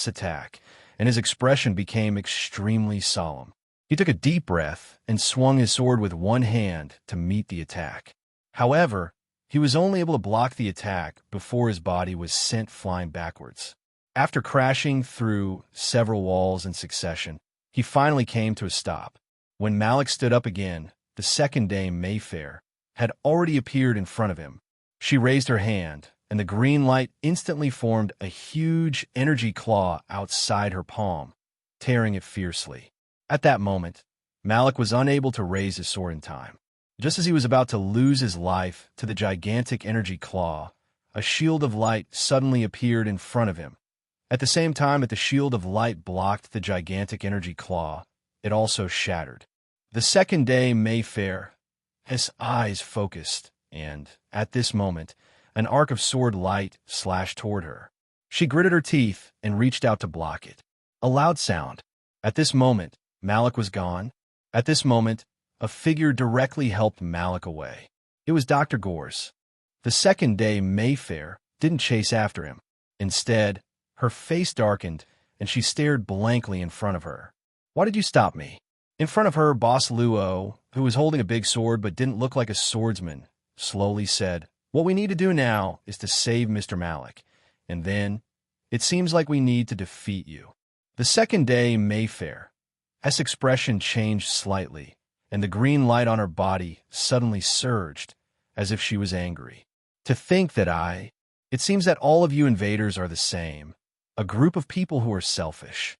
attack, and his expression became extremely solemn. He took a deep breath and swung his sword with one hand to meet the attack. However, he was only able to block the attack before his body was sent flying backwards. After crashing through several walls in succession, he finally came to a stop. When Malik stood up again, the second dame Mayfair had already appeared in front of him. She raised her hand, and the green light instantly formed a huge energy claw outside her palm, tearing it fiercely. At that moment, Malik was unable to raise his sword in time. Just as he was about to lose his life to the gigantic energy claw, a shield of light suddenly appeared in front of him. At the same time that the shield of light blocked the gigantic energy claw, it also shattered. The second day Mayfair, his eyes focused, and, at this moment, an arc of sword light slashed toward her. She gritted her teeth and reached out to block it. A loud sound. At this moment, Malik was gone. At this moment, a figure directly helped Malik away. It was Dr. Gores. The second day Mayfair didn't chase after him. Instead, her face darkened, and she stared blankly in front of her. "Why did you stop me?" In front of her, Boss Luo, who was holding a big sword but didn't look like a swordsman, slowly said, "What we need to do now is to save Mr. Malik, and then it seems like we need to defeat you." The second day Mayfair, S expression changed slightly, and the green light on her body suddenly surged, as if she was angry. "To think that it seems that all of you invaders are the same, a group of people who are selfish."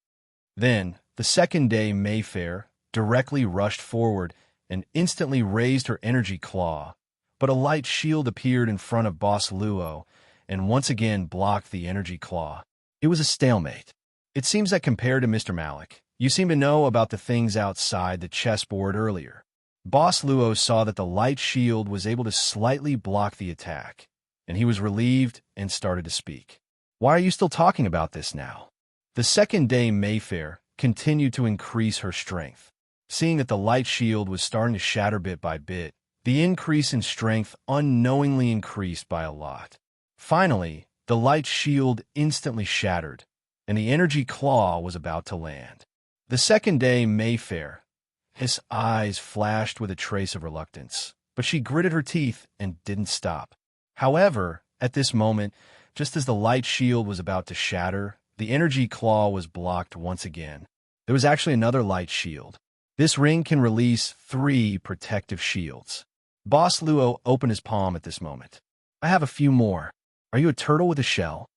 Then, the second day Mayfair directly rushed forward and instantly raised her energy claw, but a light shield appeared in front of Boss Luo and once again blocked the energy claw. It was a stalemate. "It seems that compared to Mr. Malik, you seem to know about the things outside the chessboard earlier." Boss Luo saw that the light shield was able to slightly block the attack, and he was relieved and started to speak. "Why are you still talking about this now?" The second day Mayfair continued to increase her strength. Seeing that the light shield was starting to shatter bit by bit, the increase in strength unknowingly increased by a lot. Finally, the light shield instantly shattered, and the energy claw was about to land. The second day Mayfair, his eyes flashed with a trace of reluctance, but she gritted her teeth and didn't stop. However, at this moment, just as the light shield was about to shatter, the energy claw was blocked once again. There was actually another light shield. This ring can release 3 protective shields. Boss Luo opened his palm at this moment. "I have a few more. Are you a turtle with a shell?"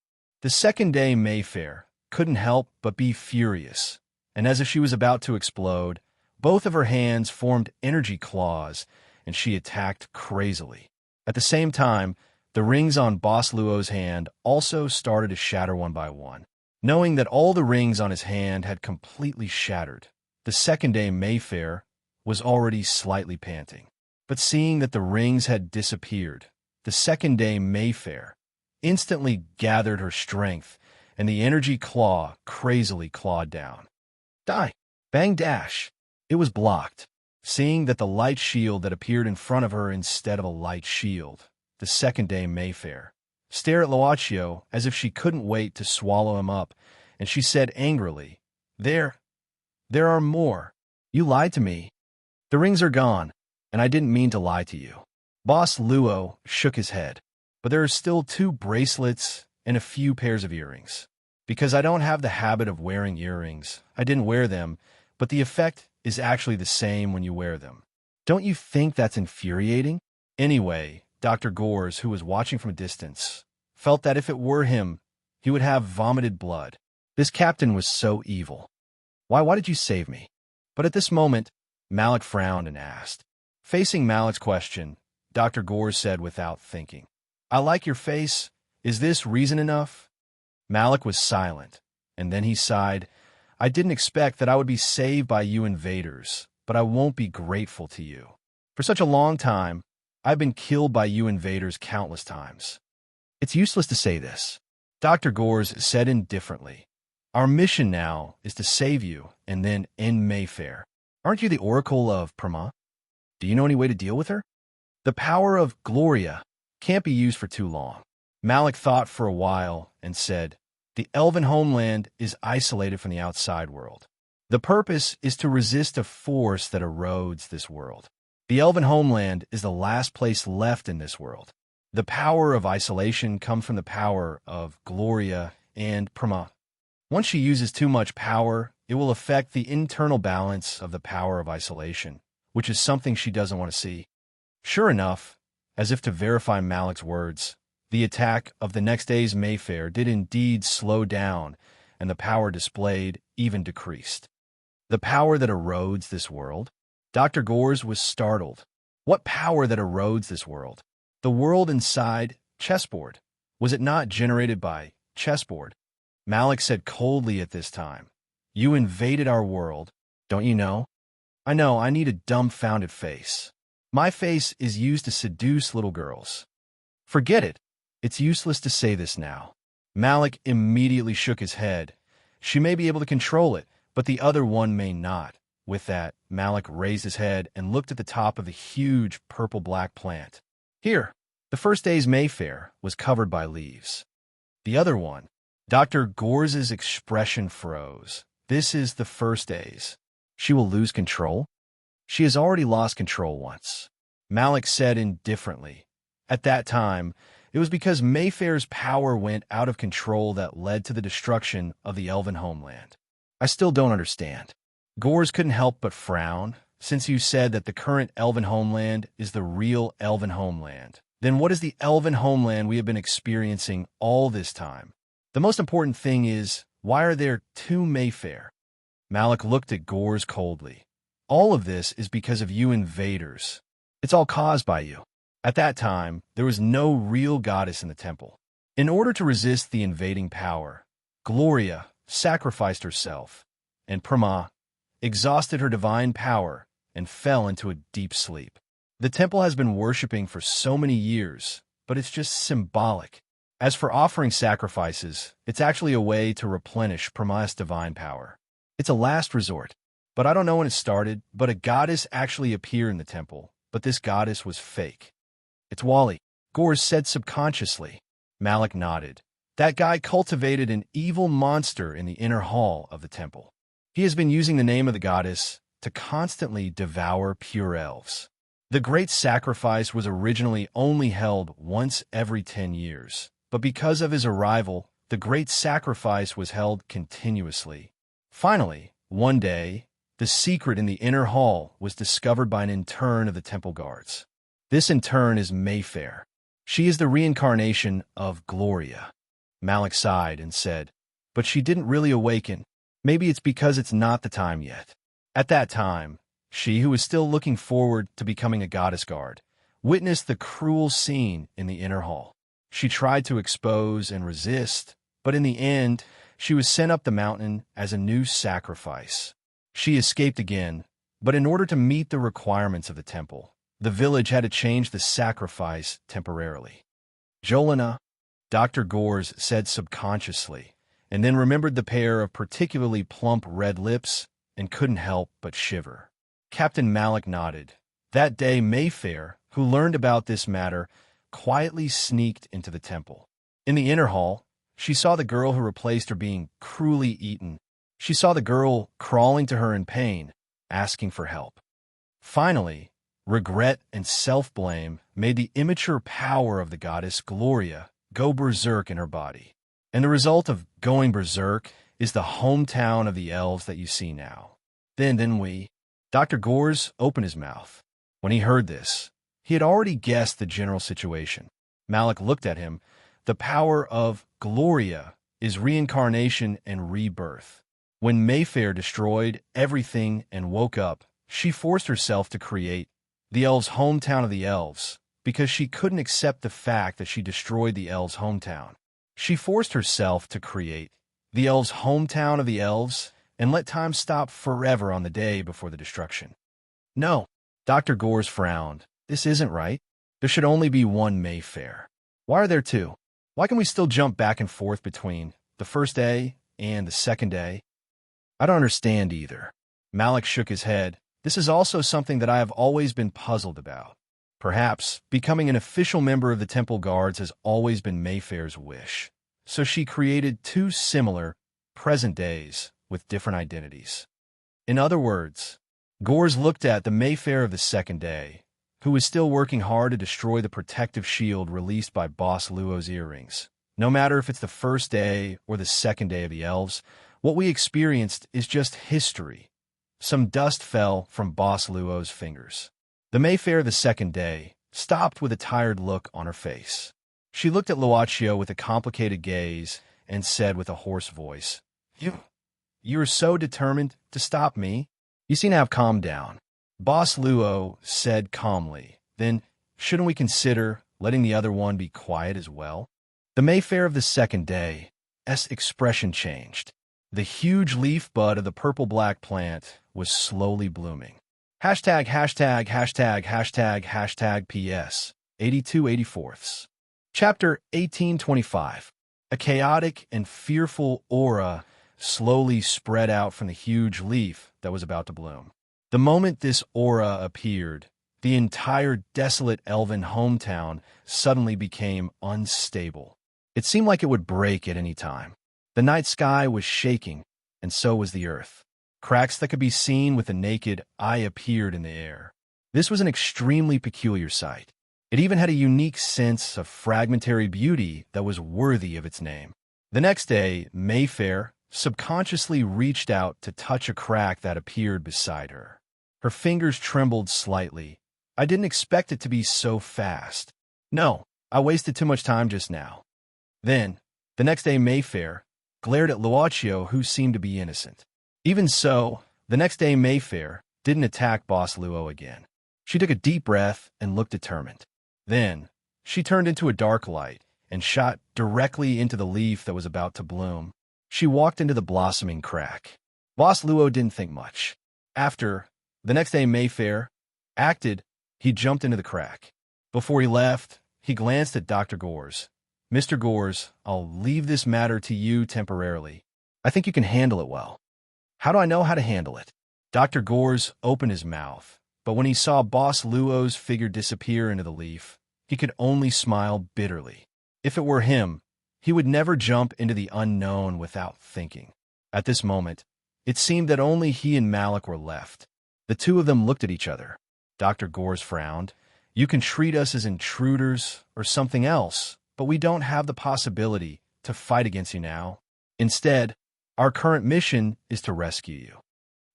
The second day Mayfair couldn't help but be furious, and as if she was about to explode, both of her hands formed energy claws, and she attacked crazily. At the same time, the rings on Boss Luo's hand also started to shatter one by one. Knowing that all the rings on his hand had completely shattered, the second day Mayfair was already slightly panting. But seeing that the rings had disappeared, the second day Mayfair instantly gathered her strength, and the energy claw crazily clawed down. Die! Bang dash! It was blocked. Seeing that the light shield that appeared in front of her instead of a light shield, the second day Mayfair stared at Luochio as if she couldn't wait to swallow him up, and she said angrily, There are more. You lied to me. The rings are gone, and I didn't mean to lie to you." Boss Luo shook his head. "But there are still 2 bracelets and a few pairs of earrings. Because I don't have the habit of wearing earrings, I didn't wear them, but the effect is actually the same when you wear them. Don't you think that's infuriating?" Anyway, Dr. Gores, who was watching from a distance, felt that if it were him, he would have vomited blood. This captain was so evil. Why did you save me?" But at this moment, Malik frowned and asked. Facing Malik's question, Dr. Gores said without thinking, "I like your face. Is this reason enough?" Malik was silent, and then he sighed. "I didn't expect that I would be saved by you invaders, but I won't be grateful to you. For such a long time, I've been killed by you invaders countless times." "It's useless to say this," Dr. Gores said indifferently. "Our mission now is to save you and then end Mayfair. Aren't you the Oracle of Perma? Do you know any way to deal with her? The power of Gloria can't be used for too long." Malik thought for a while and said, "The elven homeland is isolated from the outside world. The purpose is to resist a force that erodes this world. The elven homeland is the last place left in this world. The power of isolation comes from the power of Gloria and Perma. Once she uses too much power, it will affect the internal balance of the power of isolation, which is something she doesn't want to see." Sure enough, as if to verify Malik's words, the attack of the next day's Mayfair did indeed slow down, and the power displayed even decreased. The power that erodes this world? Dr. Gores was startled. What power that erodes this world? The world inside chessboard. Was it not generated by chessboard? Malik said coldly at this time, "You invaded our world, don't you know?" "I know, I need a dumbfounded face." My face is used to seduce little girls. Forget it. It's useless to say this now. Malik immediately shook his head. She may be able to control it, but the other one may not. With that, Malik raised his head and looked at the top of the huge purple-black plant. Here, the first day's Mayfair was covered by leaves. The other one, Dr. Gors's expression froze. This is the first day's. She will lose control? She has already lost control once. Malik said indifferently. At that time, it was because Mayfair's power went out of control that led to the destruction of the elven homeland. I still don't understand. Gors couldn't help but frown. Since you said that the current elven homeland is the real elven homeland, then what is the elven homeland we have been experiencing all this time? The most important thing is, why are there two Mayfair? Malik looked at Gors coldly. All of this is because of you invaders. It's all caused by you. At that time, there was no real goddess in the temple. In order to resist the invading power, Gloria sacrificed herself, and Prama exhausted her divine power and fell into a deep sleep. The temple has been worshipping for so many years, but it's just symbolic. As for offering sacrifices, it's actually a way to replenish Prama's divine power. It's a last resort. But I don't know when it started, but a goddess actually appeared in the temple, but this goddess was fake. It's Wally, Gors said subconsciously. Malik nodded. That guy cultivated an evil monster in the inner hall of the temple. He has been using the name of the goddess to constantly devour pure elves. The great sacrifice was originally only held once every 10 years, but because of his arrival, the great sacrifice was held continuously. Finally, one day, the secret in the inner hall was discovered by an intern of the temple guards. This intern is Mayfair. She is the reincarnation of Gloria. Malik sighed and said, but she didn't really awaken. Maybe it's because it's not the time yet. At that time, she, who was still looking forward to becoming a goddess guard, witnessed the cruel scene in the inner hall. She tried to expose and resist, but in the end, she was sent up the mountain as a new sacrifice. She escaped again, but in order to meet the requirements of the temple, the village had to change the sacrifice temporarily. Jolena, Dr. Gors said subconsciously, and then remembered the pair of particularly plump red lips and couldn't help but shiver. Captain Malik nodded. That day, Mayfair, who learned about this matter, quietly sneaked into the temple. In the inner hall, she saw the girl who replaced her being cruelly eaten. She saw the girl crawling to her in pain, asking for help. Finally, regret and self-blame made the immature power of the goddess Gloria go berserk in her body. And the result of going berserk is the hometown of the elves that you see now. Then Dr. Gors opened his mouth. When he heard this, he had already guessed the general situation. Malik looked at him. The power of Gloria is reincarnation and rebirth. When Mayfair destroyed everything and woke up, she forced herself to create the elves' hometown of the elves because she couldn't accept the fact that she destroyed the elves' hometown. She forced herself to create the elves' hometown of the elves and let time stop forever on the day before the destruction. No, Dr. Gors frowned. This isn't right. There should only be one Mayfair. Why are there two? Why can we still jump back and forth between the first day and the second day? I don't understand either. Malik shook his head. This is also something that I have always been puzzled about. Perhaps becoming an official member of the Temple Guards has always been Mayfair's wish. So she created two similar, present days with different identities. In other words, Gors looked at the Mayfair of the second day, who was still working hard to destroy the protective shield released by Boss Luo's earrings. No matter if it's the first day or the second day of the elves, what we experienced is just history. Some dust fell from Boss Luo's fingers. The Mayfair of the second day stopped with a tired look on her face. She looked at Luocio with a complicated gaze and said with a hoarse voice, You are so determined to stop me? You seem to have calmed down. Boss Luo said calmly, then shouldn't we consider letting the other one be quiet as well? The Mayfair of the second day's expression changed. The huge leaf bud of the purple-black plant was slowly blooming. #PS 82/84. Chapter 1825. A chaotic and fearful aura slowly spread out from the huge leaf that was about to bloom. The moment this aura appeared, the entire desolate elven hometown suddenly became unstable. It seemed like it would break at any time. The night sky was shaking, and so was the earth. Cracks that could be seen with the naked eye appeared in the air. This was an extremely peculiar sight. It even had a unique sense of fragmentary beauty that was worthy of its name. The next day, Mayfair subconsciously reached out to touch a crack that appeared beside her. Her fingers trembled slightly. I didn't expect it to be so fast. No, I wasted too much time just now. Then, the next day Mayfair glared at Luaccio, who seemed to be innocent. Even so, the next day Mayfair didn't attack Boss Luo again. She took a deep breath and looked determined. Then, she turned into a dark light and shot directly into the leaf that was about to bloom. She walked into the blossoming crack. Boss Luo didn't think much. After, the next day Mayfair acted, he jumped into the crack. Before he left, he glanced at Dr. Gores. "Mr. Gores, I'll leave this matter to you temporarily. I think you can handle it well." "How do I know how to handle it?" Dr. Gores opened his mouth, but when he saw Boss Luo's figure disappear into the leaf, he could only smile bitterly. If it were him, he would never jump into the unknown without thinking. At this moment, it seemed that only he and Malik were left. The two of them looked at each other. Dr. Gores frowned. "You can treat us as intruders or something else, but we don't have the possibility to fight against you now. Instead, our current mission is to rescue you."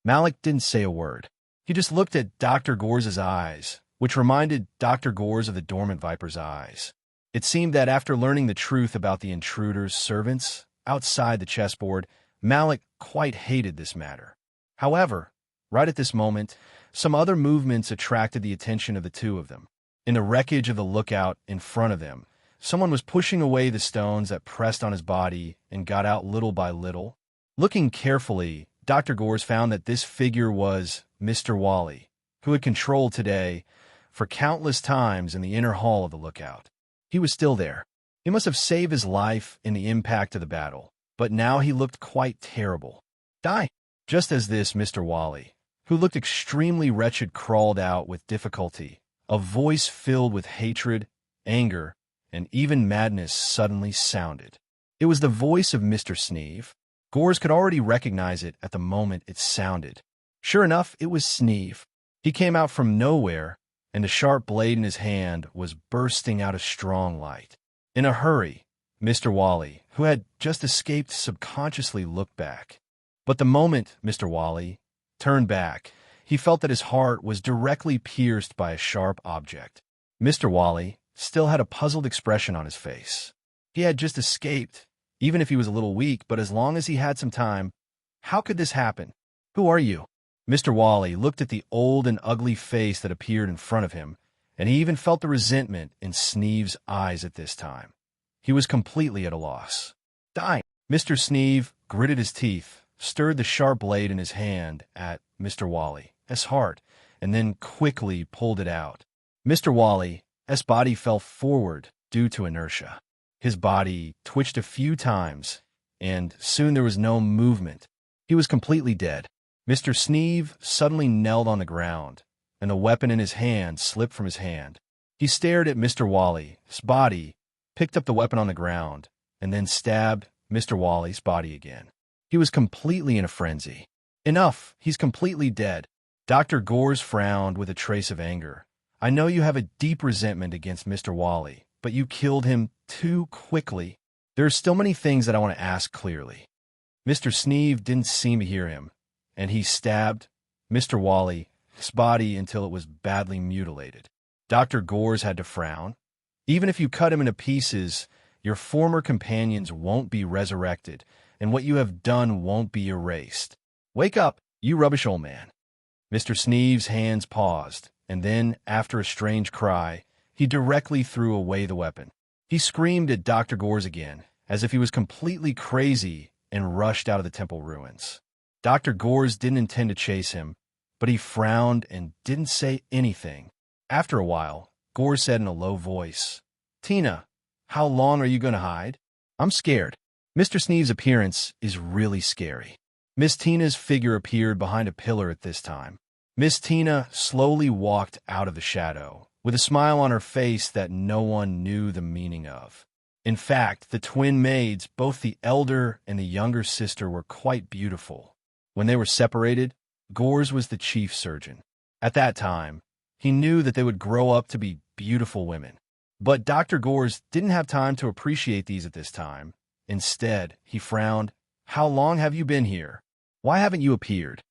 Malik didn't say a word. He just looked at Dr. Gores' eyes, which reminded Dr. Gores of the dormant viper's eyes. It seemed that after learning the truth about the intruder's servants outside the chessboard, Malik quite hated this matter. However, right at this moment, some other movements attracted the attention of the two of them. In the wreckage of the lookout in front of them, someone was pushing away the stones that pressed on his body and got out little by little. Looking carefully, Dr. Gores found that this figure was Mr. Wally, who had controlled today for countless times in the inner hall of the lookout. He was still there. He must have saved his life in the impact of the battle, but now he looked quite terrible. "Die!" Just as this, Mr. Wally, who looked extremely wretched, crawled out with difficulty, a voice filled with hatred, anger, and even madness suddenly sounded. It was the voice of Mr. Sneeve. Gores could already recognize it at the moment it sounded. Sure enough, it was Sneeve. He came out from nowhere, and the sharp blade in his hand was bursting out a strong light. In a hurry, Mr. Wally, who had just escaped, subconsciously looked back. But the moment Mr. Wally turned back, he felt that his heart was directly pierced by a sharp object. Mr. Wally still had a puzzled expression on his face. He had just escaped, even if he was a little weak, but as long as he had some time. How could this happen? "Who are you?" Mr. Wally looked at the old and ugly face that appeared in front of him, and he even felt the resentment in Sneeve's eyes at this time. He was completely at a loss. "Die!" Mr. Sneeve gritted his teeth, stirred the sharp blade in his hand at Mr. Wally's heart, and then quickly pulled it out. Mr. Wally's body fell forward due to inertia. His body twitched a few times, and soon there was no movement. He was completely dead. Mr. Sneeve suddenly knelt on the ground, and the weapon in his hand slipped from his hand. He stared at Mr. Wally's body, picked up the weapon on the ground, and then stabbed Mr. Wally's body again. He was completely in a frenzy. "Enough! He's completely dead." Dr. Gores frowned with a trace of anger. "I know you have a deep resentment against Mr. Wally, but you killed him too quickly. There are still many things that I want to ask clearly." Mr. Sneeve didn't seem to hear him, and he stabbed Mr. Wally's body until it was badly mutilated. Dr. Gores had to frown. "Even if you cut him into pieces, your former companions won't be resurrected, and what you have done won't be erased. Wake up, you rubbish old man." Mr. Sneeve's hands paused, and then, after a strange cry, he directly threw away the weapon. He screamed at Dr. Gores again, as if he was completely crazy, and rushed out of the temple ruins. Dr. Gores didn't intend to chase him, but he frowned and didn't say anything. After a while, Gore said in a low voice, "Tina, how long are you going to hide? I'm scared." Mr. Sneeve's appearance is really scary. Miss Tina's figure appeared behind a pillar at this time. Miss Tina slowly walked out of the shadow, with a smile on her face that no one knew the meaning of. In fact, the twin maids, both the elder and the younger sister, were quite beautiful. When they were separated, Gore's was the chief surgeon. At that time, he knew that they would grow up to be beautiful women. But Dr. Gore's didn't have time to appreciate these at this time. Instead, he frowned. "How long have you been here? Why haven't you appeared?"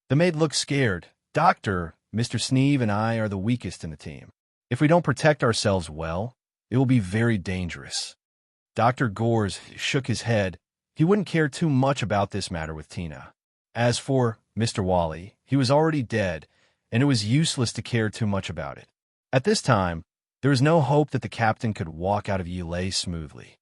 The maid looked scared. "Doctor, Mr. Sneeve and I are the weakest in the team. If we don't protect ourselves well, it will be very dangerous." Dr. Gore's shook his head. He wouldn't care too much about this matter with Tina. As for Mr. Wally, he was already dead, and it was useless to care too much about it. At this time, there was no hope that the captain could walk out of Yelay smoothly.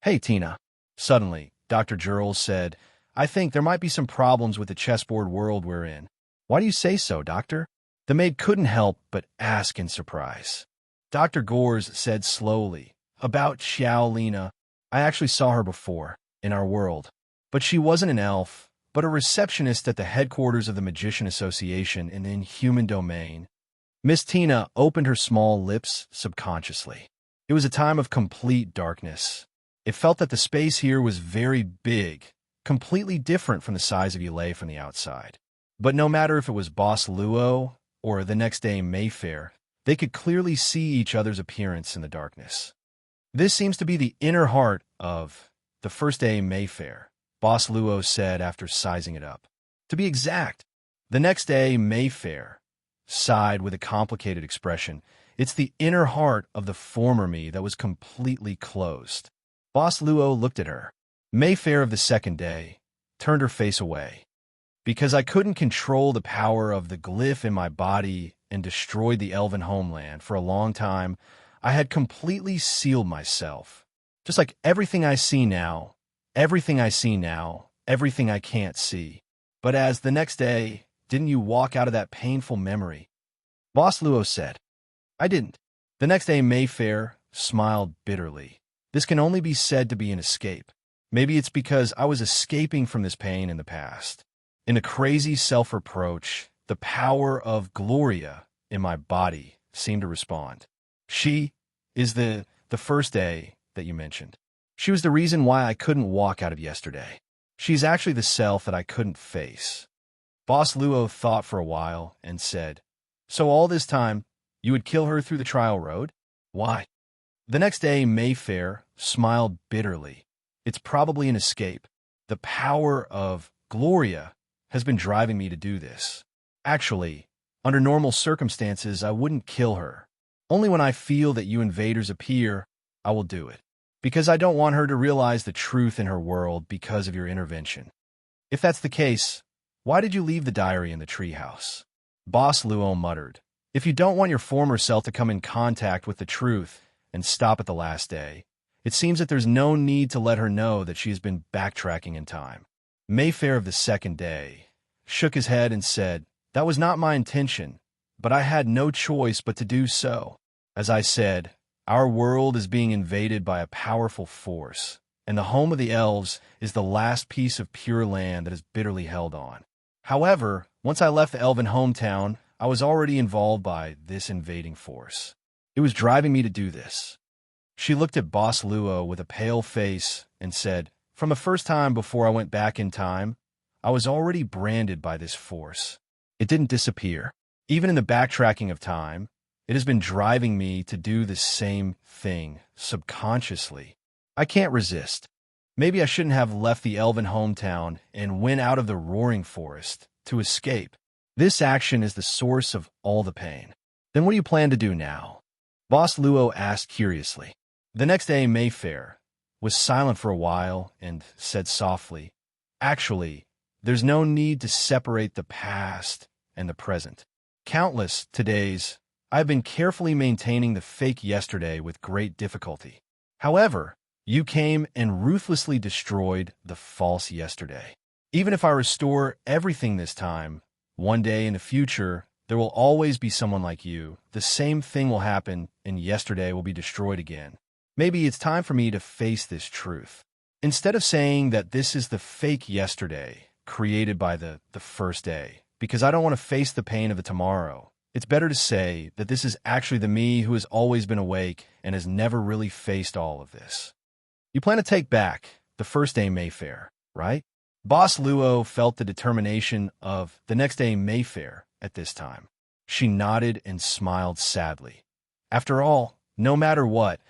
"Hey, Tina." Suddenly, Dr. Jurls said, "I think there might be some problems with the chessboard world we're in." "Why do you say so, Doctor?" The maid couldn't help but ask in surprise. Dr. Gore's said slowly, "About Xiao Lina. I actually saw her before, in our world. But she wasn't an elf, but a receptionist at the headquarters of the Magician Association in the Inhuman Domain." Miss Tina opened her small lips subconsciously. It was a time of complete darkness. It felt that the space here was very big, completely different from the size of Yelay from the outside. But no matter if it was Boss Luo or the next day Mayfair, they could clearly see each other's appearance in the darkness. "This seems to be the inner heart of the first day Mayfair," Boss Luo said after sizing it up. "To be exact, the next day Mayfair sighed with a complicated expression. "It's the inner heart of the former me that was completely closed." Boss Luo looked at her. Mayfair of the second day turned her face away. "Because I couldn't control the power of the glyph in my body and destroyed the elven homeland for a long time, I had completely sealed myself. Just like everything I see now, everything I see now, everything I can't see. But as the next day, didn't you walk out of that painful memory?" Boss Luo said, "I didn't." The next day Mayfair smiled bitterly. "This can only be said to be an escape. Maybe it's because I was escaping from this pain in the past." In a crazy self-reproach, the power of Gloria in my body seemed to respond. "She is the first day that you mentioned. She was the reason why I couldn't walk out of yesterday. She's actually the self that I couldn't face." Boss Luo thought for a while and said, "So all this time, you would kill her through the trial road? Why?" The next day Mayfair smiled bitterly. "It's probably an escape. The power of Gloria has been driving me to do this. Actually, under normal circumstances, I wouldn't kill her. Only when I feel that you invaders appear, I will do it. Because I don't want her to realize the truth in her world because of your intervention." "If that's the case, why did you leave the diary in the treehouse?" Boss Luo muttered. "If you don't want your former self to come in contact with the truth and stop at the last day, it seems that there's no need to let her know that she has been backtracking in time." Mayfair of the second day shook his head and said, "That was not my intention, but I had no choice but to do so. As I said, our world is being invaded by a powerful force, and the home of the elves is the last piece of pure land that is bitterly held on. However, once I left the elven hometown, I was already involved by this invading force. It was driving me to do this." She looked at Boss Luo with a pale face and said, "From the first time before I went back in time, I was already branded by this force. It didn't disappear. Even in the backtracking of time, it has been driving me to do the same thing, subconsciously. I can't resist. Maybe I shouldn't have left the elven hometown and went out of the roaring forest to escape. This action is the source of all the pain. Then what do you plan to do now?" Boss Luo asked curiously. The next day Mayfair was silent for a while and said softly, "Actually, there's no need to separate the past and the present. Countless todays, I've been carefully maintaining the fake yesterday with great difficulty. However, you came and ruthlessly destroyed the false yesterday. Even if I restore everything this time, One day in the future, there will always be someone like you. The same thing will happen, and yesterday will be destroyed again. Maybe it's time for me to face this truth. Instead of saying that this is the fake yesterday created by the first day, because I don't want to face the pain of the tomorrow, it's better to say that this is actually the me who has always been awake and has never really faced all of this. You plan to take back the first day Mayfair, right? Boss Luo felt the determination of the next day Mayfair at this time. She nodded and smiled sadly. After all, no matter what,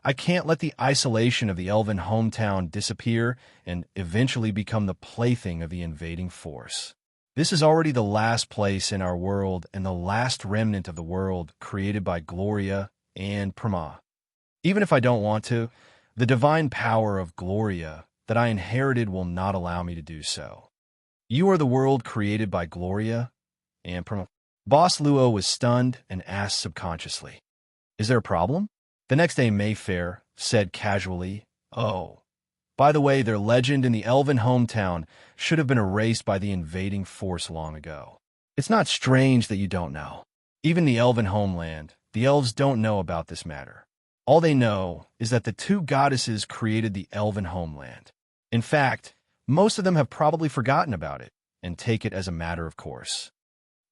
I can't let the isolation of the elven hometown disappear and eventually become the plaything of the invading force. This is already the last place in our world and the last remnant of the world created by Gloria and Prama. Even if I don't want to, the divine power of Gloria that I inherited will not allow me to do so. You are the world created by Gloria and Prama. Boss Luo was stunned and asked subconsciously, "Is there a problem?" The next day Mayfair said casually, "Oh, by the way, their legend in the elven hometown should have been erased by the invading force long ago. It's not strange that you don't know. Even the elven homeland, the elves don't know about this matter. All they know is that the two goddesses created the elven homeland. In fact, most of them have probably forgotten about it and take it as a matter of course."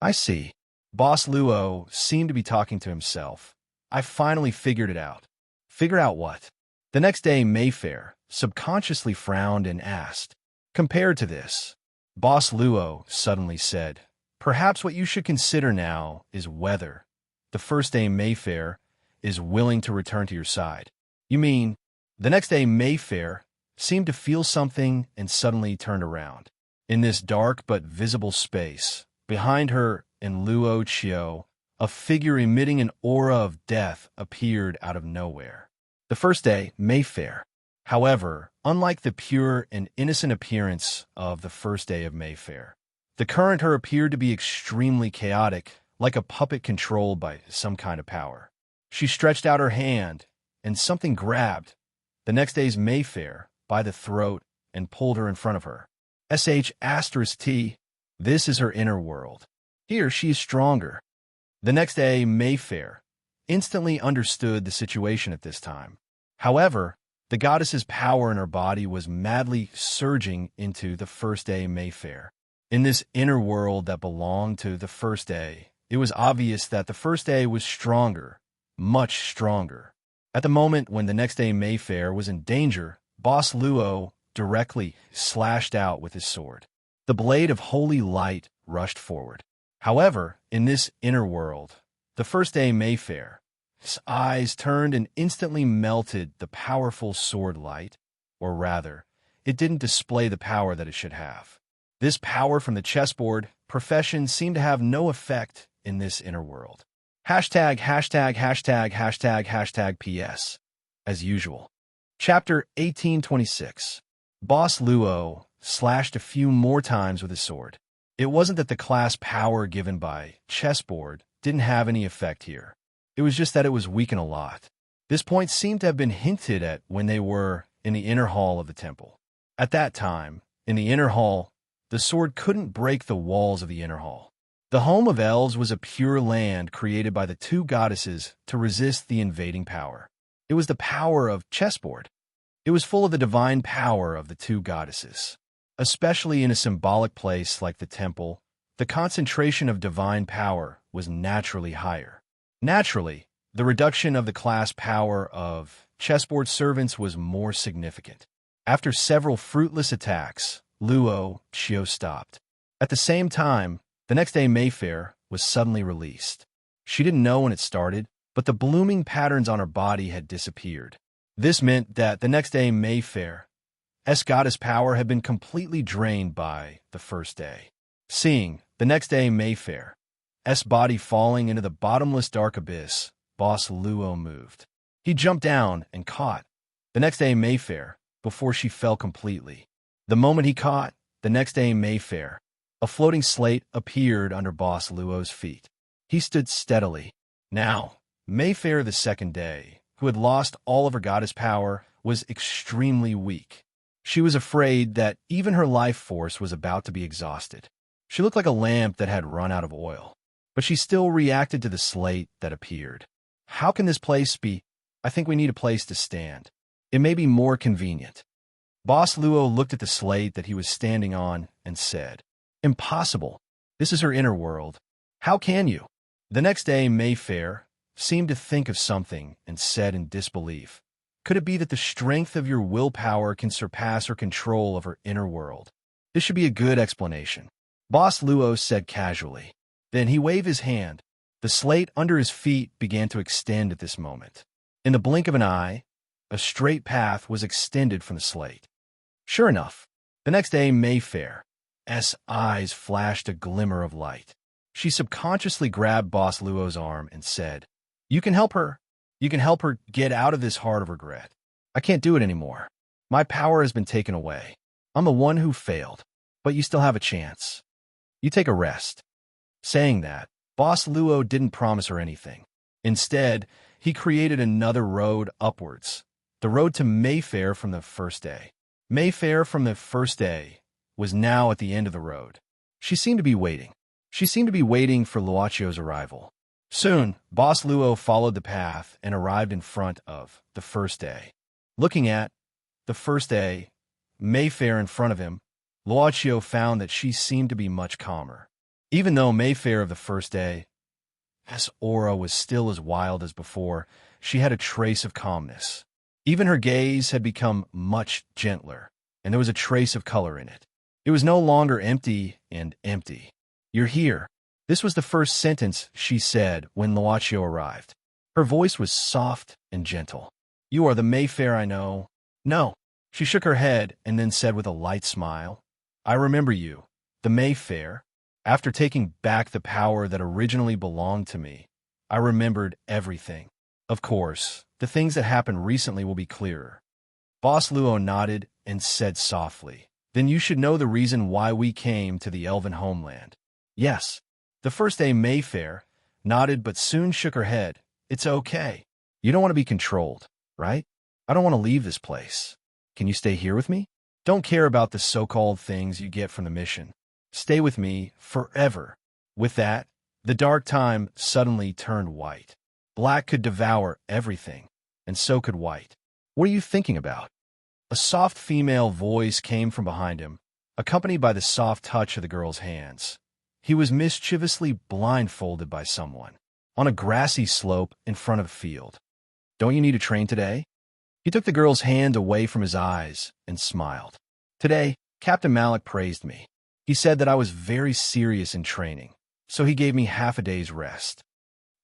"I see." Boss Luo seemed to be talking to himself. "I finally figured it out." "Figure out what?" The next day Mayfair subconsciously frowned and asked. "Compared to this," Boss Luo suddenly said, "perhaps what you should consider now is whether the first day Mayfair is willing to return to your side." "You mean?" The next day Mayfair seemed to feel something and suddenly turned around. In this dark but visible space, behind her and Luo Chio, a figure emitting an aura of death appeared out of nowhere. The first day Mayfair. However, unlike the pure and innocent appearance of the first day of Mayfair, the current her appeared to be extremely chaotic, like a puppet controlled by some kind of power. She stretched out her hand, and something grabbed the next day's Mayfair by the throat and pulled her in front of her. *T. This is her inner world. Here she is stronger. The next day Mayfair instantly understood the situation at this time. However, the goddess's power in her body was madly surging into the first day Mayfair. In this inner world that belonged to the first day, it was obvious that the first day was stronger, much stronger. At the moment when the next day Mayfair was in danger, Boss Luo directly slashed out with his sword. The blade of holy light rushed forward. However, in this inner world, the first day Mayfair, his eyes turned and instantly melted the powerful sword light, or rather, it didn't display the power that it should have. This power from the chessboard profession seemed to have no effect in this inner world. #PS. As usual. Chapter 1826. Boss Luo slashed a few more times with his sword. It wasn't that the class power given by chessboard didn't have any effect here. It was just that it was weakened a lot. This point seemed to have been hinted at when they were in the inner hall of the temple. At that time, in the inner hall, the sword couldn't break the walls of the inner hall. The home of elves was a pure land created by the two goddesses to resist the invading power. It was the power of chessboard. It was full of the divine power of the two goddesses. Especially in a symbolic place like the temple, the concentration of divine power was naturally higher. Naturally, the reduction of the class power of chessboard servants was more significant. After several fruitless attacks, Luo Chio stopped. At the same time, the next day Mayfair was suddenly released. She didn't know when it started, but the blooming patterns on her body had disappeared. This meant that the next day Mayfair's goddess power had been completely drained by the first day. Seeing the next day Mayfair's body falling into the bottomless dark abyss, Boss Luo moved. He jumped down and caught the next day Mayfair before she fell completely. The moment he caught the next day Mayfair, a floating slate appeared under Boss Luo's feet. He stood steadily. Now, Mayfair the second day, who had lost all of her goddess power, was extremely weak. She was afraid that even her life force was about to be exhausted. She looked like a lamp that had run out of oil, but she still reacted to the slate that appeared. How can this place be? I think we need a place to stand. It may be more convenient. Boss Luo looked at the slate that he was standing on and said, Impossible. This is her inner world. How can you? The next day, Mayfair seemed to think of something and said in disbelief, Could it be that the strength of your willpower can surpass her control of her inner world? This should be a good explanation. Boss Luo said casually. Then he waved his hand. The slate under his feet began to extend at this moment. In the blink of an eye, a straight path was extended from the slate. Sure enough, the next day Mayfair's eyes flashed a glimmer of light. She subconsciously grabbed Boss Luo's arm and said, You can help her. You can help her get out of this heart of regret. I can't do it anymore. My power has been taken away. I'm the one who failed, but you still have a chance. You take a rest. Saying that, Boss Luo didn't promise her anything. Instead, he created another road upwards, the road to Mayfair from the first day. Mayfair from the first day was now at the end of the road. She seemed to be waiting. She seemed to be waiting for Luocchio's arrival. Soon, Boss Luo followed the path and arrived in front of the first day. Looking at the first day, Mayfair in front of him, Luocchio found that she seemed to be much calmer. Even though Mayfair of the first day, as aura was still as wild as before, she had a trace of calmness. Even her gaze had become much gentler, and there was a trace of color in it. It was no longer empty and empty. You're here. This was the first sentence she said when Luocchio arrived. Her voice was soft and gentle. You are the Mayfair I know. No. She shook her head and then said with a light smile, I remember you, the Mayfair. After taking back the power that originally belonged to me, I remembered everything. Of course, the things that happened recently will be clearer. Boss Luo nodded and said softly, Then you should know the reason why we came to the elven homeland. Yes. The first day Mayfair nodded but soon shook her head. It's okay. You don't want to be controlled, right? I don't want to leave this place. Can you stay here with me? Don't care about the so-called things you get from the mission. Stay with me forever. With that, the dark time suddenly turned white. Black could devour everything, and so could white. What are you thinking about? A soft female voice came from behind him, accompanied by the soft touch of the girl's hands. He was mischievously blindfolded by someone, on a grassy slope in front of a field. Don't you need to train today? He took the girl's hand away from his eyes and smiled. Today, Captain Malik praised me. He said that I was very serious in training, so he gave me half a day's rest.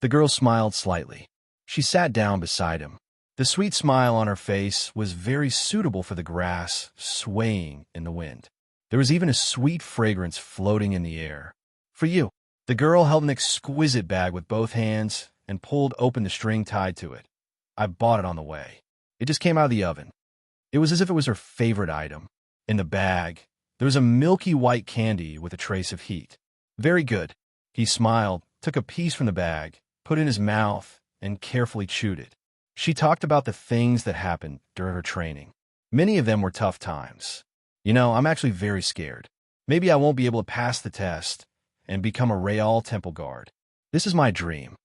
The girl smiled slightly. She sat down beside him. The sweet smile on her face was very suitable for the grass swaying in the wind. There was even a sweet fragrance floating in the air. For you. The girl held an exquisite bag with both hands and pulled open the string tied to it. I bought it on the way. It just came out of the oven. It was as if it was her favorite item. In the bag, there was a milky white candy with a trace of heat. Very good. He smiled, took a piece from the bag, put it in his mouth, and carefully chewed it. She talked about the things that happened during her training. Many of them were tough times. You know, I'm actually very scared. Maybe I won't be able to pass the test and become a Real Temple Guard. This is my dream.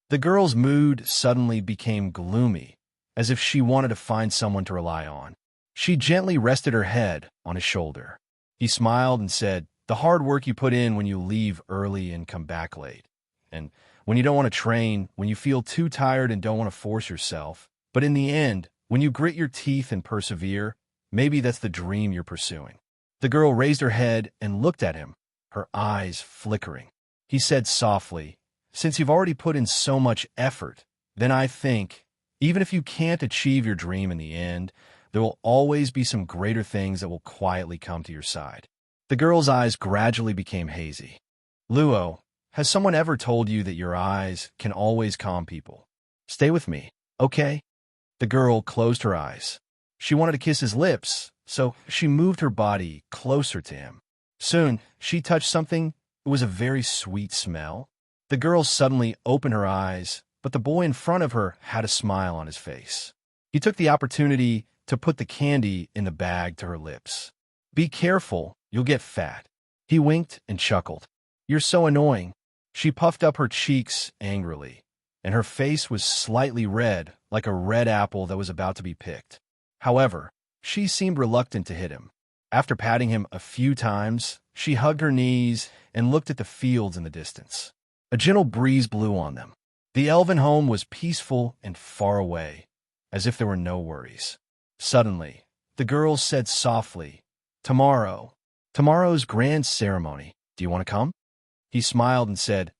The girl's mood suddenly became gloomy, as if she wanted to find someone to rely on. She gently rested her head on his shoulder. He smiled and said, The hard work you put in when you leave early and come back late. And when you don't want to train, when you feel too tired and don't want to force yourself. But in the end, when you grit your teeth and persevere, maybe that's the dream you're pursuing. The girl raised her head and looked at him, her eyes flickering. He said softly, Since you've already put in so much effort, then I think, even if you can't achieve your dream in the end, there will always be some greater things that will quietly come to your side. The girl's eyes gradually became hazy. Luo, has someone ever told you that your eyes can always calm people? Stay with me, okay? The girl closed her eyes. She wanted to kiss his lips, so she moved her body closer to him. Soon, she touched something. It was a very sweet smell. The girl suddenly opened her eyes, but the boy in front of her had a smile on his face. He took the opportunity to put the candy in the bag to her lips. Be careful, you'll get fat. He winked and chuckled. "You're so annoying." She puffed up her cheeks angrily, and her face was slightly red, like a red apple that was about to be picked. However, she seemed reluctant to hit him. After patting him a few times, she hugged her knees and looked at the fields in the distance. A gentle breeze blew on them. The elven home was peaceful and far away, as if there were no worries. Suddenly, the girl said softly, Tomorrow's grand ceremony. Do you want to come?" He smiled and said,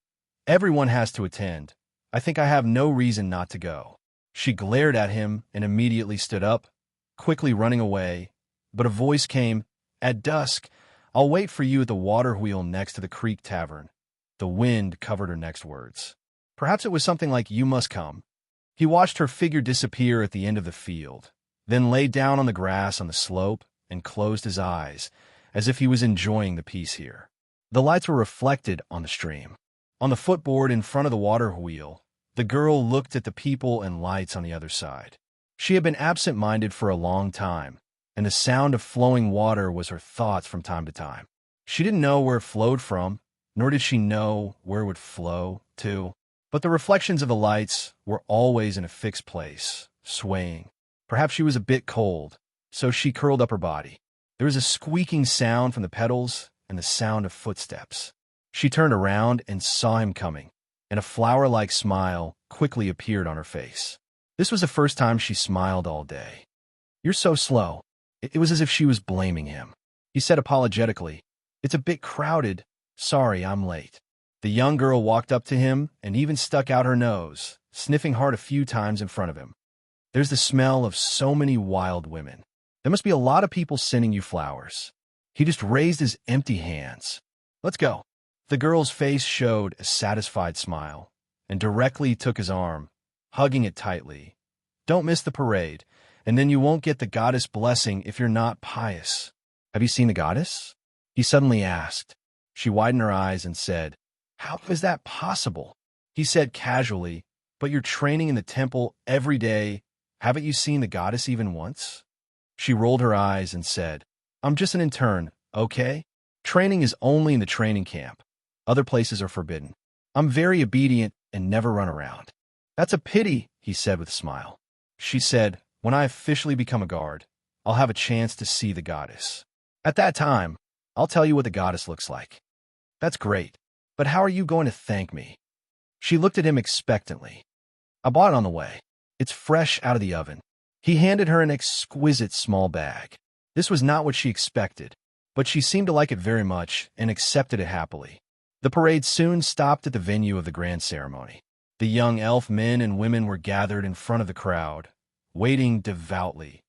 "Everyone has to attend. I think I have no reason not to go." She glared at him and immediately stood up, quickly running away, but a voice came, "At dusk, I'll wait for you at the water wheel next to the Creek Tavern." The wind covered her next words. Perhaps it was something like, "You must come." He watched her figure disappear at the end of the field, then lay down on the grass on the slope and closed his eyes, as if he was enjoying the peace here. The lights were reflected on the stream. On the footboard in front of the water wheel, the girl looked at the people and lights on the other side. She had been absent-minded for a long time, and the sound of flowing water was her thoughts from time to time. She didn't know where it flowed from, nor did she know where it would flow to, but the reflections of the lights were always in a fixed place, swaying. Perhaps she was a bit cold, so she curled up her body. There was a squeaking sound from the pedals and the sound of footsteps. She turned around and saw him coming, and a flower-like smile quickly appeared on her face. This was the first time she smiled all day. "You're so slow." It was as if she was blaming him. He said apologetically, "It's a bit crowded. Sorry, I'm late." The young girl walked up to him and even stuck out her nose, sniffing hard a few times in front of him. "There's the smell of so many wild women. There must be a lot of people sending you flowers." He just raised his empty hands. "Let's go." The girl's face showed a satisfied smile, and directly took his arm, hugging it tightly. "Don't miss the parade, and then you won't get the goddess blessing if you're not pious." "Have you seen the goddess?" he suddenly asked. She widened her eyes and said, "How is that possible?" He said casually, "But you're training in the temple every day. Haven't you seen the goddess even once?" She rolled her eyes and said, "I'm just an intern, okay? Training is only in the training camp. Other places are forbidden. I'm very obedient and never run around." "That's a pity," he said with a smile. She said, "When I officially become a guard, I'll have a chance to see the goddess. At that time, I'll tell you what the goddess looks like." "That's great. But how are you going to thank me?" She looked at him expectantly. "I bought it on the way. It's fresh out of the oven." He handed her an exquisite small bag. This was not what she expected, but she seemed to like it very much and accepted it happily. The parade soon stopped at the venue of the grand ceremony. The young elf men and women were gathered in front of the crowd, waiting devoutly,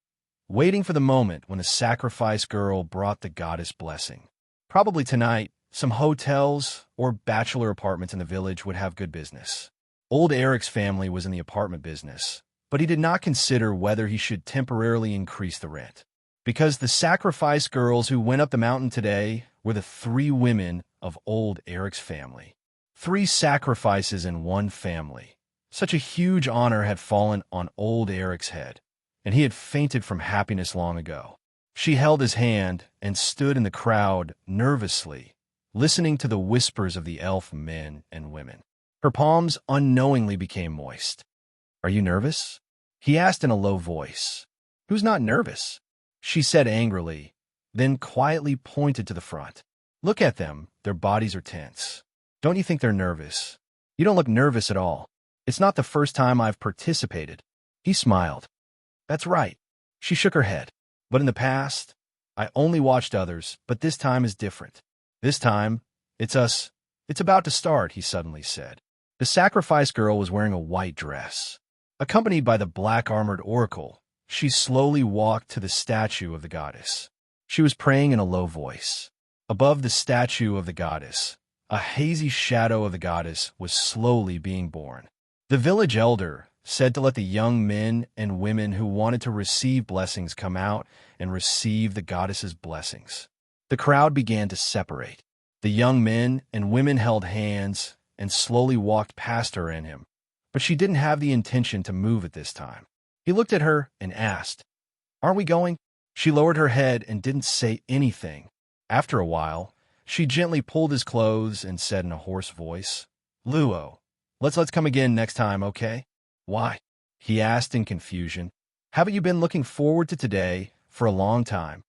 waiting for the moment when the sacrifice girl brought the goddess blessing. Probably tonight, some hotels or bachelor apartments in the village would have good business. Old Eric's family was in the apartment business, but he did not consider whether he should temporarily increase the rent. Because the sacrifice girls who went up the mountain today were the 3 women of old Eric's family. 3 sacrifices in one family. Such a huge honor had fallen on old Eric's head, and he had fainted from happiness long ago. She held his hand and stood in the crowd nervously, listening to the whispers of the elf men and women. Her palms unknowingly became moist. "Are you nervous?" he asked in a low voice. "Who's not nervous?" she said angrily, then quietly pointed to the front. "Look at them. Their bodies are tense. Don't you think they're nervous? You don't look nervous at all. It's not the first time I've participated." He smiled. "That's right." She shook her head. "But in the past, I only watched others, but this time is different. This time, it's us. It's about to start," he suddenly said. The sacrifice girl was wearing a white dress. Accompanied by the black-armored oracle, she slowly walked to the statue of the goddess. She was praying in a low voice. Above the statue of the goddess, a hazy shadow of the goddess was slowly being born. The village elder said to let the young men and women who wanted to receive blessings come out and receive the goddess's blessings. The crowd began to separate. The young men and women held hands and slowly walked past her and him, but she didn't have the intention to move at this time. He looked at her and asked, "Aren't we going?" She lowered her head and didn't say anything. After a while, She gently pulled his clothes and said in a hoarse voice, Luo, let's come again next time, okay? Why? He asked in confusion. Haven't you been looking forward to today for a long time?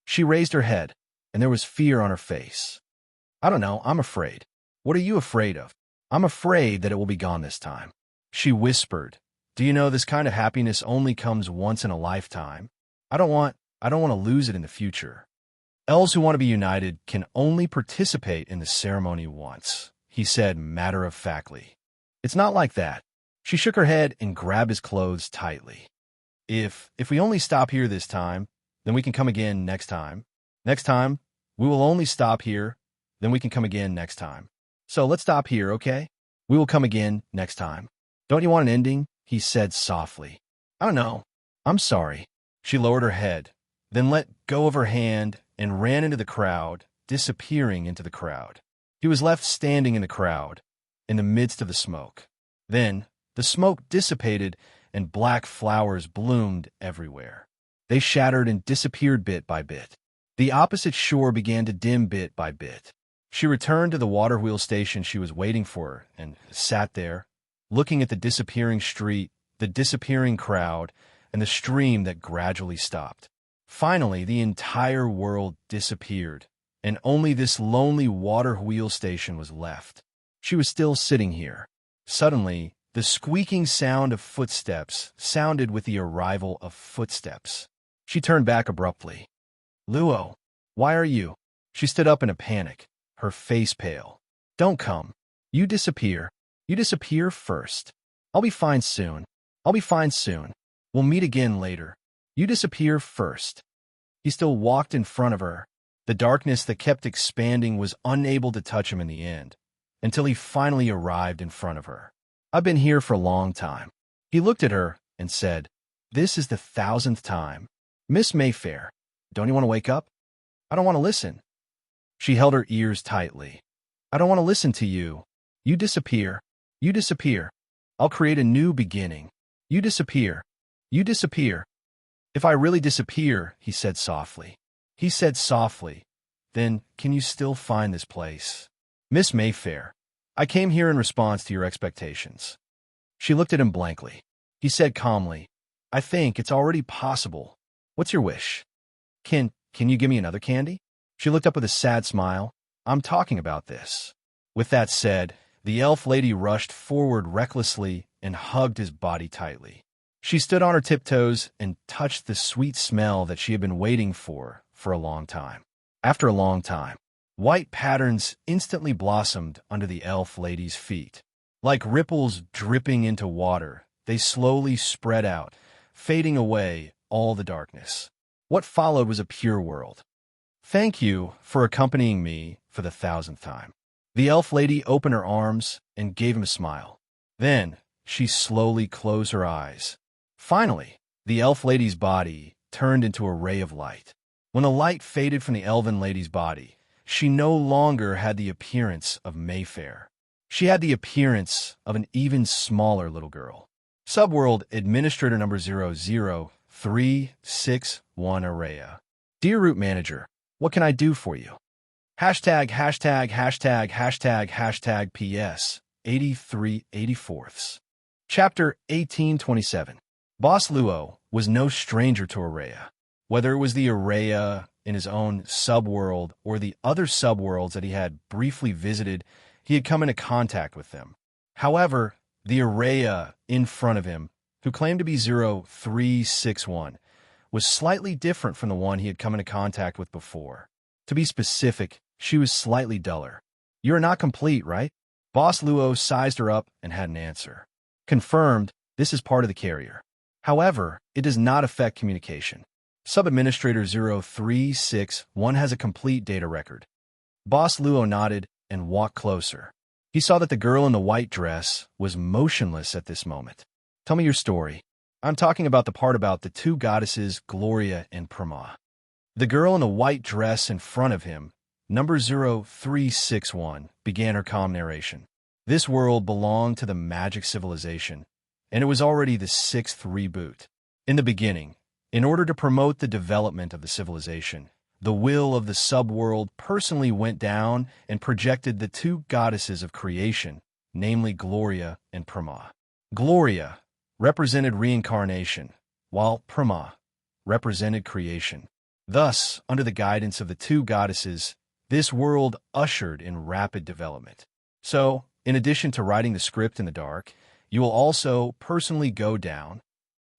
She raised her head, and there was fear on her face. I don't know, I'm afraid. What are you afraid of? I'm afraid that it will be gone this time. She whispered, do you know this kind of happiness only comes once in a lifetime? I don't want to lose it in the future. Elves who want to be united can only participate in the ceremony once, he said matter-of-factly. It's not like that. She shook her head and grabbed his clothes tightly. If we only stop here this time, then we can come again next time. Next time, we will only stop here, then we can come again next time. So let's stop here, okay? We will come again next time. Don't you want an ending? He said softly. I don't know. I'm sorry. She lowered her head, then let go of her hand and ran into the crowd, disappearing into the crowd. He was left standing in the crowd, in the midst of the smoke. Then, the smoke dissipated and black flowers bloomed everywhere. They shattered and disappeared bit by bit. The opposite shore began to dim bit by bit. She returned to the water wheel station she was waiting for and sat there, looking at the disappearing street, the disappearing crowd, and the stream that gradually stopped. Finally, the entire world disappeared, and only this lonely water wheel station was left. She was still sitting here. Suddenly, the squeaking sound of footsteps sounded with the arrival of footsteps. She turned back abruptly. Luo, why are you? She stood up in a panic, her face pale. Don't come. You disappear. You disappear first. I'll be fine soon. I'll be fine soon. We'll meet again later. You disappear first. He still walked in front of her. The darkness that kept expanding was unable to touch him in the end, until he finally arrived in front of her. I've been here for a long time. He looked at her and said, This is the 1000th time. Miss Mayfair, don't you want to wake up? I don't want to listen. She held her ears tightly. I don't want to listen to you. You disappear. You disappear. I'll create a new beginning. You disappear. You disappear. If I really disappear, he said softly. He said softly, then can you still find this place? Miss Mayfair, I came here in response to your expectations. She looked at him blankly. He said calmly, I think it's already possible. What's your wish? Can you give me another candy? She looked up with a sad smile. I'm talking about this. With that said, the elf lady rushed forward recklessly and hugged his body tightly. She stood on her tiptoes and touched the sweet smell that she had been waiting for a long time. After a long time, white patterns instantly blossomed under the elf lady's feet. Like ripples dripping into water, they slowly spread out, fading away all the darkness. What followed was a pure world. Thank you for accompanying me for the 1000th time. The elf lady opened her arms and gave him a smile. Then she slowly closed her eyes. Finally, the elf lady's body turned into a ray of light. When the light faded from the elven lady's body, she no longer had the appearance of Mayfair. She had the appearance of an even smaller little girl. Subworld Administrator number 00361 Araya. Dear Root Manager, what can I do for you? Hashtag PS 8384. Chapter 1827. Boss Luo was no stranger to Araya. Whether it was the Araya in his own subworld or the other subworlds that he had briefly visited, he had come into contact with them. However, the Araya in front of him, who claimed to be 0361, was slightly different from the one he had come into contact with before. To be specific, she was slightly duller. You're not complete, right? Boss Luo sized her up and had an answer. Confirmed, this is part of the carrier. However, it does not affect communication. Sub-Administrator 0361 has a complete data record. Boss Luo nodded and walked closer. He saw that the girl in the white dress was motionless at this moment. Tell me your story. I'm talking about the part about the two goddesses, Gloria and Prama. The girl in the white dress in front of him, number 0361, began her calm narration. This world belonged to the magic civilization, and it was already the 6th reboot. In the beginning, in order to promote the development of the civilization, The will of the subworld personally went down and projected the two goddesses of creation, namely Gloria and Prema. Gloria represented reincarnation, while Prema represented creation. Thus, under the guidance of the two goddesses, this world ushered in rapid development. So, in addition to writing the script in the dark, you will also personally go down.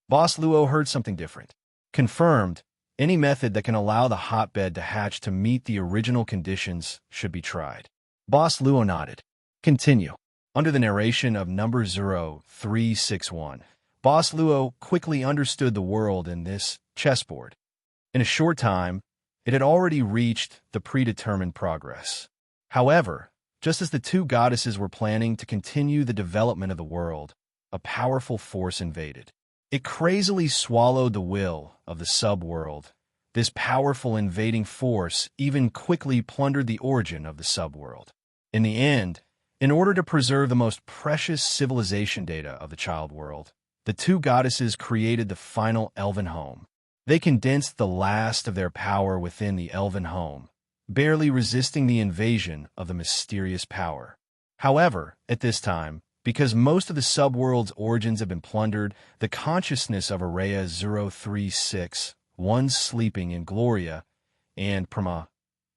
Boss Luo heard something different. Confirmed, any method that can allow the hotbed to hatch to meet the original conditions should be tried. Boss Luo nodded. Continue. Under the narration of number 0361, Boss Luo quickly understood the world in this chessboard. In a short time, it had already reached the predetermined progress. However, just as the two goddesses were planning to continue the development of the world, a powerful force invaded. It crazily swallowed the will of the subworld. This powerful invading force even quickly plundered the origin of the subworld. In the end, in order to preserve the most precious civilization data of the child world, the two goddesses created the final elven home. They condensed the last of their power within the elven home, barely resisting the invasion of the mysterious power. However, at this time, because most of the subworld's origins have been plundered, the consciousness of Araya 036, one sleeping in Gloria, and Prema,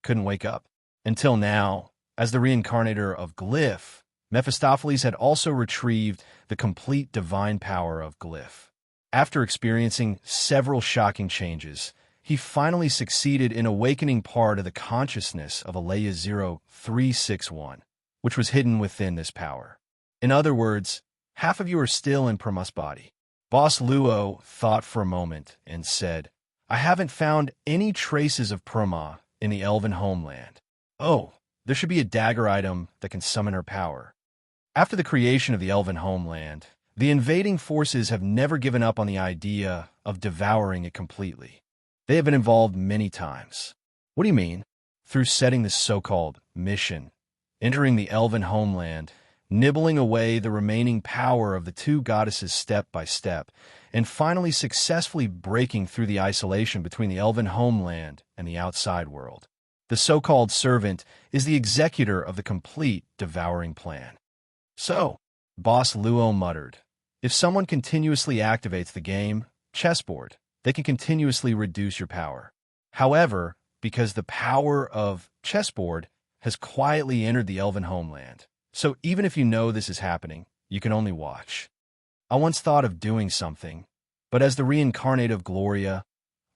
couldn't wake up. Until now, as the reincarnator of Glyph, Mephistopheles had also retrieved the complete divine power of Glyph. After experiencing several shocking changes, he finally succeeded in awakening part of the consciousness of Alea 0361, which was hidden within this power. In other words, half of you are still in Prema's body. Boss Luo thought for a moment and said, I haven't found any traces of Prema in the elven homeland. Oh, there should be a dagger item that can summon her power. After the creation of the elven homeland, the invading forces have never given up on the idea of devouring it completely. They have been involved many times. What do you mean? Through setting this so-called mission, entering the elven homeland, nibbling away the remaining power of the two goddesses step by step, and finally successfully breaking through the isolation between the elven homeland and the outside world. The so-called servant is the executor of the complete devouring plan. So, Boss Luo muttered, if someone continuously activates the game, chessboard, they can continuously reduce your power. However, because the power of chessboard has quietly entered the elven homeland, so even if you know this is happening, you can only watch. I once thought of doing something, but as the reincarnate of Gloria,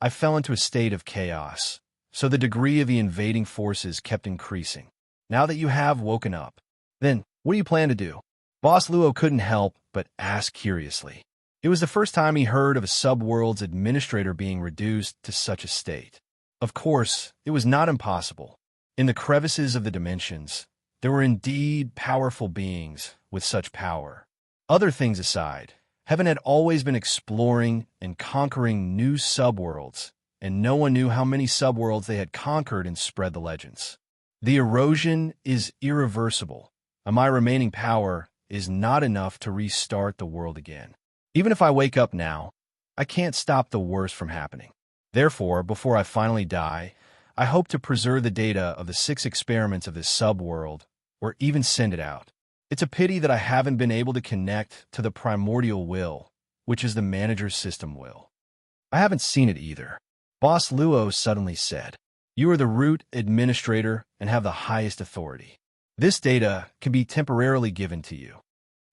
I fell into a state of chaos, so the degree of the invading forces kept increasing. Now that you have woken up, then what do you plan to do? Boss Luo couldn't help but ask curiously. It was the first time he heard of a subworld's administrator being reduced to such a state. Of course, it was not impossible. In the crevices of the dimensions, there were indeed powerful beings with such power. Other things aside, heaven had always been exploring and conquering new subworlds, and no one knew how many subworlds they had conquered and spread the legends. The erosion is irreversible, and my remaining power is not enough to restart the world again. Even if I wake up now, I can't stop the worst from happening. Therefore, before I finally die, I hope to preserve the data of the 6 experiments of this subworld, or even send it out. It's a pity that I haven't been able to connect to the primordial will, which is the manager's system will. I haven't seen it either. Boss Luo suddenly said, you are the root administrator and have the highest authority. This data can be temporarily given to you.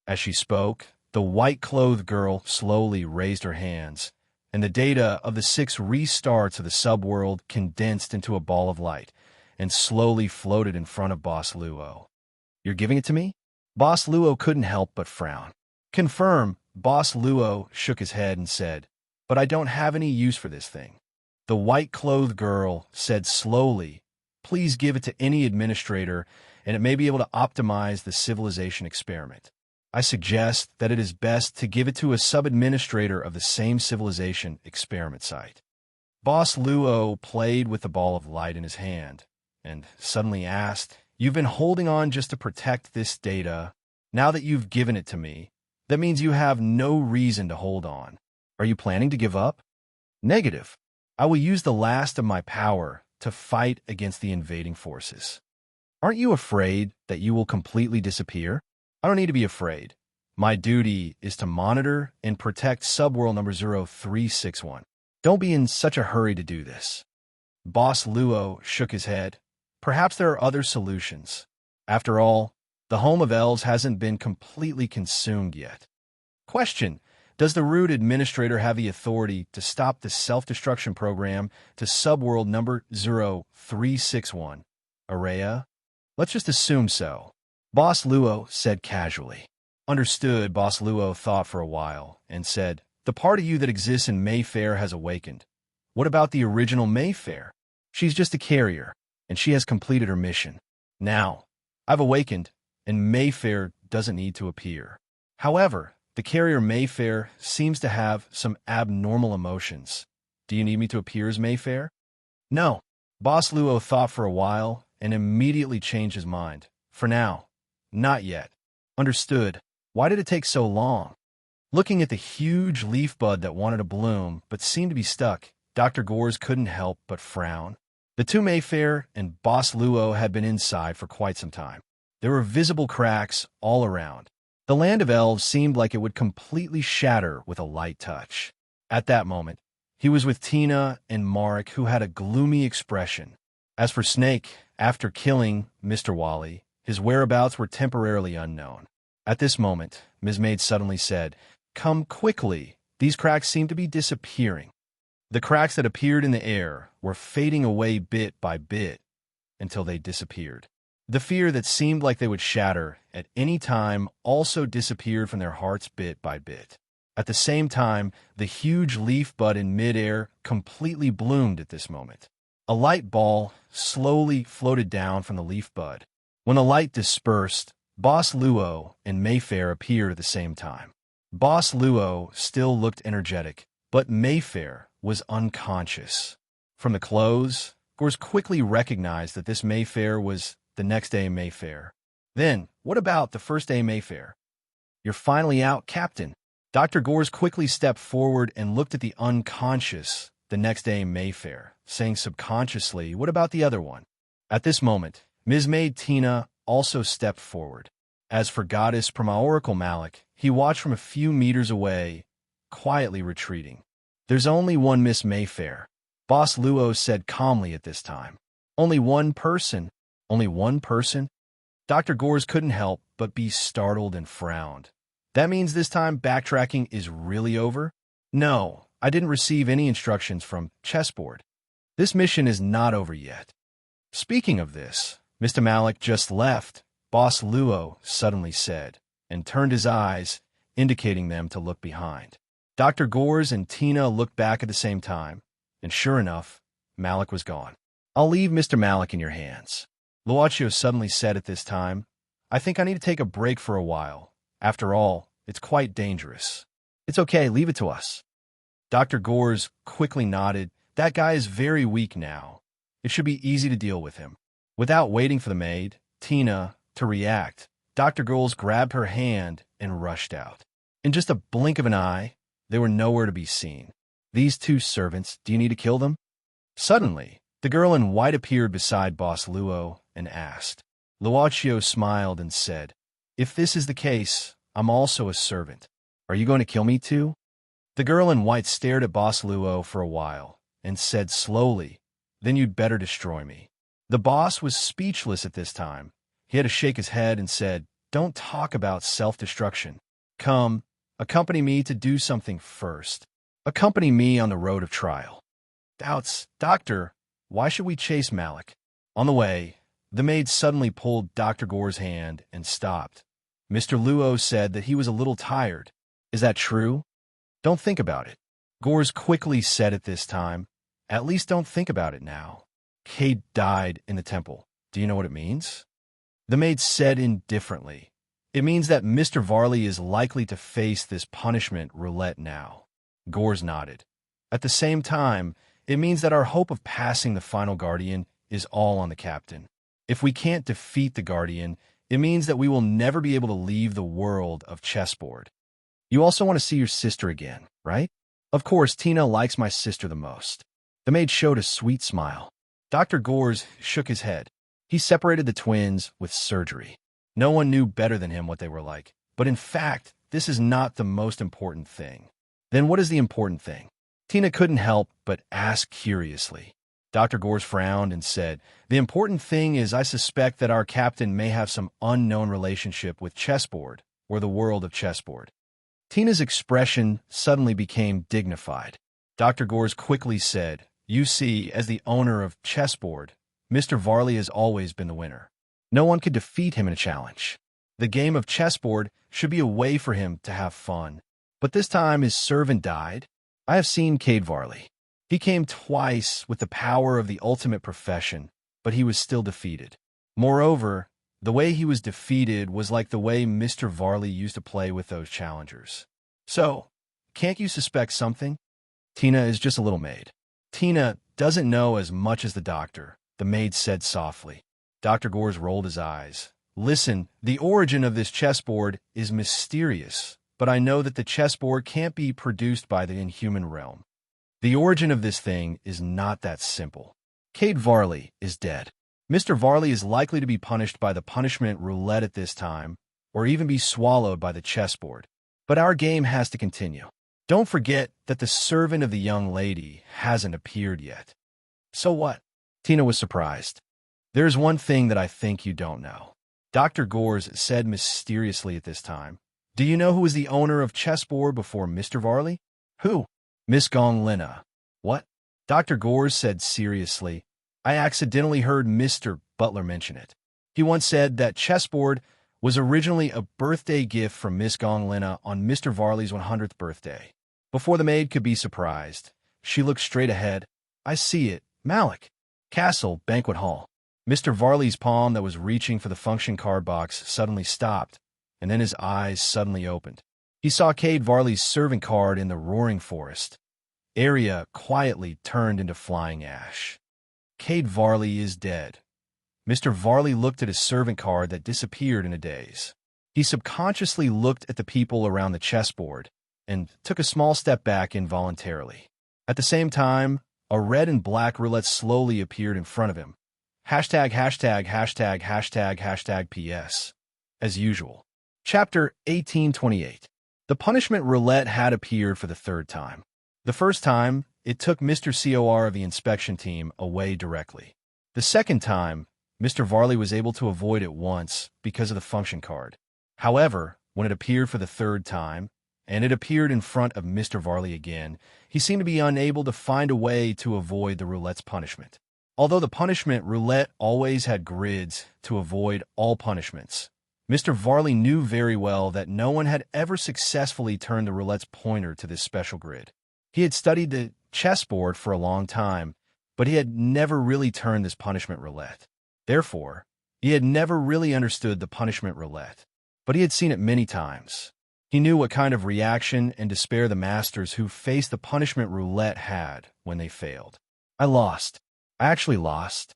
As she spoke, the white-clothed girl slowly raised her hands, and the data of the 6 restarts of the subworld condensed into a ball of light and slowly floated in front of Boss Luo. You're giving it to me? Boss Luo couldn't help but frown. Confirm, Boss Luo shook his head and said, but I don't have any use for this thing. The white-clothed girl said slowly, please give it to any administrator, and it may be able to optimize the civilization experiment. I suggest that it is best to give it to a sub-administrator of the same civilization experiment site. Boss Luo played with the ball of light in his hand, and suddenly asked, you've been holding on just to protect this data. Now that you've given it to me, that means you have no reason to hold on. Are you planning to give up? Negative. I will use the last of my power to fight against the invading forces. Aren't you afraid that you will completely disappear? I don't need to be afraid. My duty is to monitor and protect subworld number 0361. Don't be in such a hurry to do this. Boss Luo shook his head. Perhaps there are other solutions. After all, the home of elves hasn't been completely consumed yet. Question: does the rude administrator have the authority to stop the self-destruction program to subworld number 0361? Araya? Let's just assume so. Boss Luo said casually. Understood. Boss Luo thought for a while and said, the part of you that exists in Mayfair has awakened. What about the original Mayfair? She's just a carrier, and she has completed her mission. Now, I've awakened, and Mayfair doesn't need to appear. However, the carrier Mayfair seems to have some abnormal emotions. Do you need me to appear as Mayfair? No. Boss Luo thought for a while and immediately changed his mind. For now, not yet. Understood. Why did it take so long? Looking at the huge leaf bud that wanted to bloom but seemed to be stuck, Dr. Gores couldn't help but frown. The two Mayfair and Boss Luo had been inside for quite some time. There were visible cracks all around. The land of elves seemed like it would completely shatter with a light touch. At that moment, he was with Tina and Marek, who had a gloomy expression. As for Snake, after killing Mr. Wally, his whereabouts were temporarily unknown. At this moment, Ms. Maid suddenly said, "Come quickly. These cracks seem to be disappearing." The cracks that appeared in the air were fading away bit by bit until they disappeared. The fear that seemed like they would shatter at any time also disappeared from their hearts bit by bit. At the same time, the huge leaf bud in midair completely bloomed at this moment. A light ball slowly floated down from the leaf bud. When the light dispersed, Boss Luo and Mayfair appeared at the same time. Boss Luo still looked energetic, but Mayfair was unconscious. From the clothes, Gores quickly recognized that this Mayfair was the next day Mayfair. Then, what about the first day Mayfair? You're finally out, Captain. Dr. Gores quickly stepped forward and looked at the unconscious the next day Mayfair, saying subconsciously, what about the other one? At this moment, Ms. Maid Tina also stepped forward. As for Goddess Oracle Malik, he watched from a few meters away, quietly retreating. There's only one Miss Mayfair, Boss Luo said calmly at this time. Only one person? Only one person? Dr. Gores couldn't help but be startled and frowned. That means this time backtracking is really over? No, I didn't receive any instructions from Chessboard. This mission is not over yet. Speaking of this, Mr. Malik just left, Boss Luo suddenly said, and turned his eyes, indicating them to look behind. Dr. Gores and Tina looked back at the same time, and sure enough, Malik was gone. I'll leave Mr. Malik in your hands. Luaccio suddenly said at this time, I think I need to take a break for a while. After all, it's quite dangerous. It's okay, leave it to us. Dr. Gores quickly nodded. That guy is very weak now. It should be easy to deal with him. Without waiting for the maid, Tina, to react, Dr. Gores grabbed her hand and rushed out. In just a blink of an eye, they were nowhere to be seen. These two servants, do you need to kill them? Suddenly, the girl in white appeared beside Boss Luo and asked. Luaccio smiled and said, If this is the case, I'm also a servant. Are you going to kill me too? The girl in white stared at Boss Luo for a while and said slowly, Then you'd better destroy me. The boss was speechless at this time. He had to shake his head and said, Don't talk about self-destruction. Come, accompany me to do something first. Accompany me on the road of trial. Doubts, Doctor, why should we chase Malik? On the way, the maid suddenly pulled Dr. Gore's hand and stopped. Mr. Luo said that he was a little tired. Is that true? Don't think about it. Gores quickly said at this time, At least don't think about it now. Kate died in the temple. Do you know what it means? The maid said indifferently, It means that Mr. Varley is likely to face this punishment roulette now. Gores nodded. At the same time, it means that our hope of passing the final Guardian is all on the captain. If we can't defeat the Guardian, it means that we will never be able to leave the world of Chessboard. You also want to see your sister again, right? Of course, Tina likes my sister the most. The maid showed a sweet smile. Dr. Gores shook his head. He separated the twins with surgery. No one knew better than him what they were like. But in fact, this is not the most important thing. Then what is the important thing? Tina couldn't help but ask curiously. Dr. Gores frowned and said, "The important thing is I suspect that our captain may have some unknown relationship with chessboard, or the world of chessboard." Tina's expression suddenly became dignified. Dr. Gores quickly said, "You see, as the owner of chessboard, Mr. Varley has always been the winner. No one could defeat him in a challenge. The game of chessboard should be a way for him to have fun. But this time his servant died. I have seen Cade Varley. He came twice with the power of the ultimate profession, but he was still defeated. Moreover, the way he was defeated was like the way Mr. Varley used to play with those challengers. So, can't you suspect something?" Tina is just a little maid. Tina doesn't know as much as the doctor, the maid said softly. Dr. Gores rolled his eyes. "Listen, the origin of this chessboard is mysterious, but I know that the chessboard can't be produced by the inhuman realm. The origin of this thing is not that simple. Cade Varley is dead. Mr. Varley is likely to be punished by the punishment roulette at this time, or even be swallowed by the chessboard. But our game has to continue. Don't forget that the servant of the young lady hasn't appeared yet." "So what?" Tina was surprised. "There's one thing that I think you don't know." Dr. Gores said mysteriously at this time. "Do you know who was the owner of chessboard before Mr. Varley?" "Who?" "Miss Gong Lina." "What?" Dr. Gores said seriously. "I accidentally heard Mr. Butler mention it. He once said that chessboard was originally a birthday gift from Miss Gong Lina on Mr. Varley's 100th birthday." Before the maid could be surprised, she looked straight ahead. "I see it. Malik. Castle, banquet hall." Mr. Varley's palm that was reaching for the function card box suddenly stopped, and then his eyes suddenly opened. He saw Cade Varley's servant card in the roaring forest. Area quietly turned into flying ash. Cade Varley is dead. Mr. Varley looked at his servant card that disappeared in a daze. He subconsciously looked at the people around the chessboard and took a small step back involuntarily. At the same time, a red and black roulette slowly appeared in front of him. Hashtag, hashtag, hashtag, hashtag, hashtag PS. As usual. Chapter 1828. The punishment roulette had appeared for the third time. The first time, it took Mr. COR of the inspection team away directly. The second time, Mr. Varley was able to avoid it once because of the function card. However, when it appeared for the third time, and it appeared in front of Mr. Varley again, he seemed to be unable to find a way to avoid the roulette's punishment. Although the punishment roulette always had grids to avoid all punishments, Mr. Varley knew very well that no one had ever successfully turned the roulette's pointer to this special grid. He had studied the chessboard for a long time, but he had never really turned this punishment roulette. Therefore, he had never really understood the punishment roulette, but he had seen it many times. He knew what kind of reaction and despair the masters who faced the punishment roulette had when they failed. "I lost. I actually lost."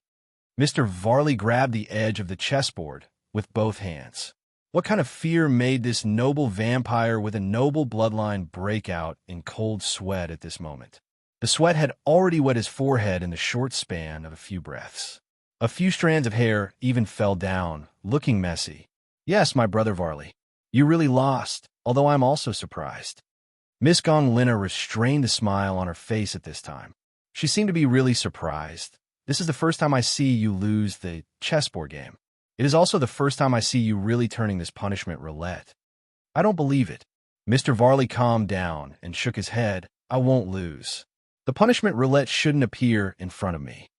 Mr. Varley grabbed the edge of the chessboard with both hands. What kind of fear made this noble vampire with a noble bloodline break out in cold sweat at this moment? The sweat had already wet his forehead in the short span of a few breaths. A few strands of hair even fell down, looking messy. "Yes, my brother Varley, you really lost, although I'm also surprised." Miss Gong Lina restrained the smile on her face at this time. She seemed to be really surprised. "This is the first time I see you lose the chessboard game. It is also the first time I see you really turning this punishment roulette." "I don't believe it." Mr. Varley calmed down and shook his head. "I won't lose. The punishment roulette shouldn't appear in front of me."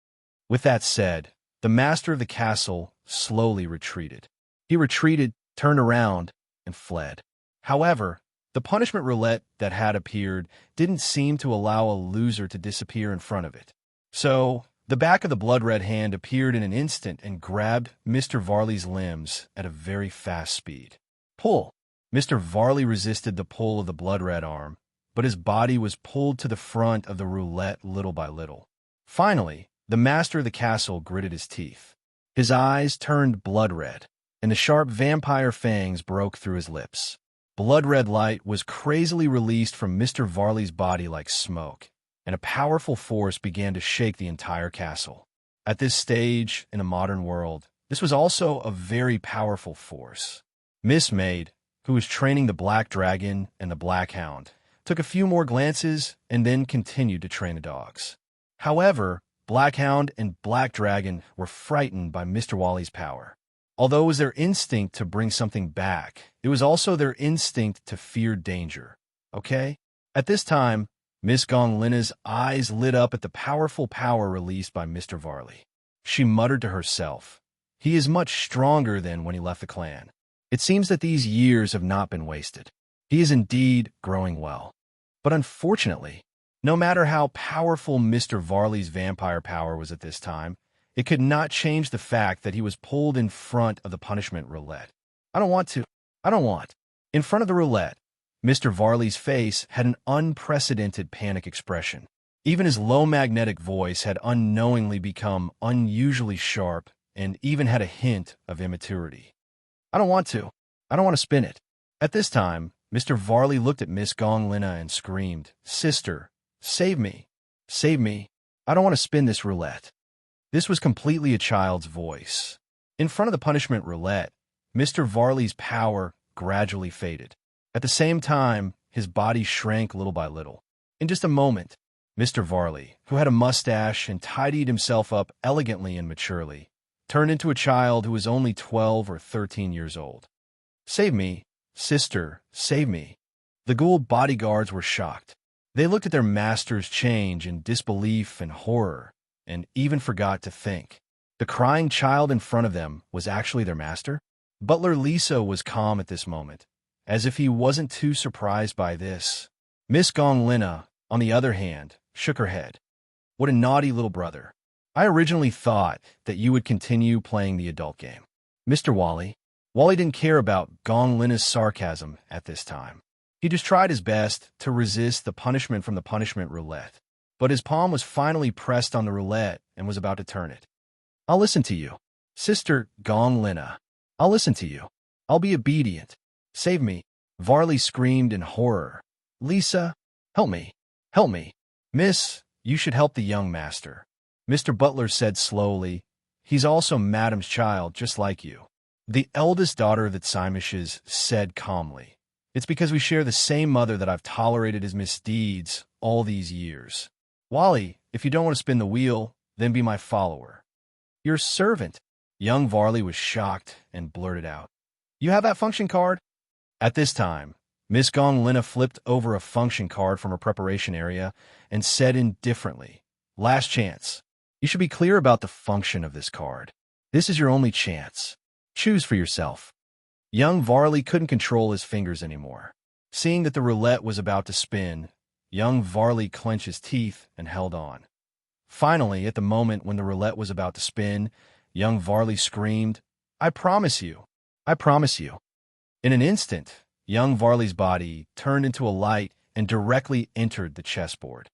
With that said, the master of the castle slowly retreated. He retreated, turned around, and fled. However, the punishment roulette that had appeared didn't seem to allow a loser to disappear in front of it. So, the back of the blood-red hand appeared in an instant and grabbed Mr. Varley's limbs at a very fast speed. "Pull!" Mr. Varley resisted the pull of the blood-red arm, but his body was pulled to the front of the roulette little by little. Finally, the master of the castle gritted his teeth. His eyes turned blood-red, and the sharp vampire fangs broke through his lips. Blood-red light was crazily released from Mr. Varley's body like smoke, and a powerful force began to shake the entire castle. At this stage in the modern world, this was also a very powerful force. Miss Maid, who was training the Black Dragon and the Black Hound, took a few more glances and then continued to train the dogs. However, Black Hound and Black Dragon were frightened by Mr. Wally's power. Although it was their instinct to bring something back, it was also their instinct to fear danger. Okay? At this time, Miss Gonglina's eyes lit up at the powerful power released by Mr. Varley. She muttered to herself, "He is much stronger than when he left the clan. It seems that these years have not been wasted. He is indeed growing well." But unfortunately, no matter how powerful Mr. Varley's vampire power was at this time, it could not change the fact that he was pulled in front of the punishment roulette. I don't want. In front of the roulette, Mr. Varley's face had an unprecedented panic expression. Even his low magnetic voice had unknowingly become unusually sharp and even had a hint of immaturity. I don't want to spin it." At this time, Mr. Varley looked at Miss Gonglina and screamed, "Sister, save me. Save me. I don't want to spin this roulette." This was completely a child's voice. In front of the punishment roulette, Mr. Varley's power gradually faded. At the same time, his body shrank little by little. In just a moment, Mr. Varley, who had a mustache and tidied himself up elegantly and maturely, turned into a child who was only 12 or 13 years old. "Save me, sister, save me." The ghoul bodyguards were shocked. They looked at their master's change in disbelief and horror, and even forgot to think. The crying child in front of them was actually their master? Butler Lisa was calm at this moment, as if he wasn't too surprised by this. Miss Gonglina, on the other hand, shook her head. "What a naughty little brother. I originally thought that you would continue playing the adult game." Mr. Wally didn't care about Gonglina's sarcasm at this time. He just tried his best to resist the punishment from the punishment roulette. But his palm was finally pressed on the roulette and was about to turn it. "I'll listen to you. Sister Gonglina, I'll listen to you. I'll be obedient. Save me." Varley screamed in horror. "Lisa, help me. Help me." "Miss, you should help the young master," Mr. Butler said slowly. "He's also Madam's child, just like you." The eldest daughter of the Tsimishes said calmly, "It's because we share the same mother that I've tolerated his misdeeds all these years. Wally, if you don't want to spin the wheel, then be my follower." "Your servant." Young Varley was shocked and blurted out, "You have that function card?" At this time, Miss Gonglina flipped over a function card from her preparation area and said indifferently, "Last chance. You should be clear about the function of this card. This is your only chance. Choose for yourself." Young Varley couldn't control his fingers anymore. Seeing that the roulette was about to spin, young Varley clenched his teeth and held on. Finally, at the moment when the roulette was about to spin, young Varley screamed, "I promise you. I promise you." In an instant, young Varley's body turned into a light and directly entered the chessboard.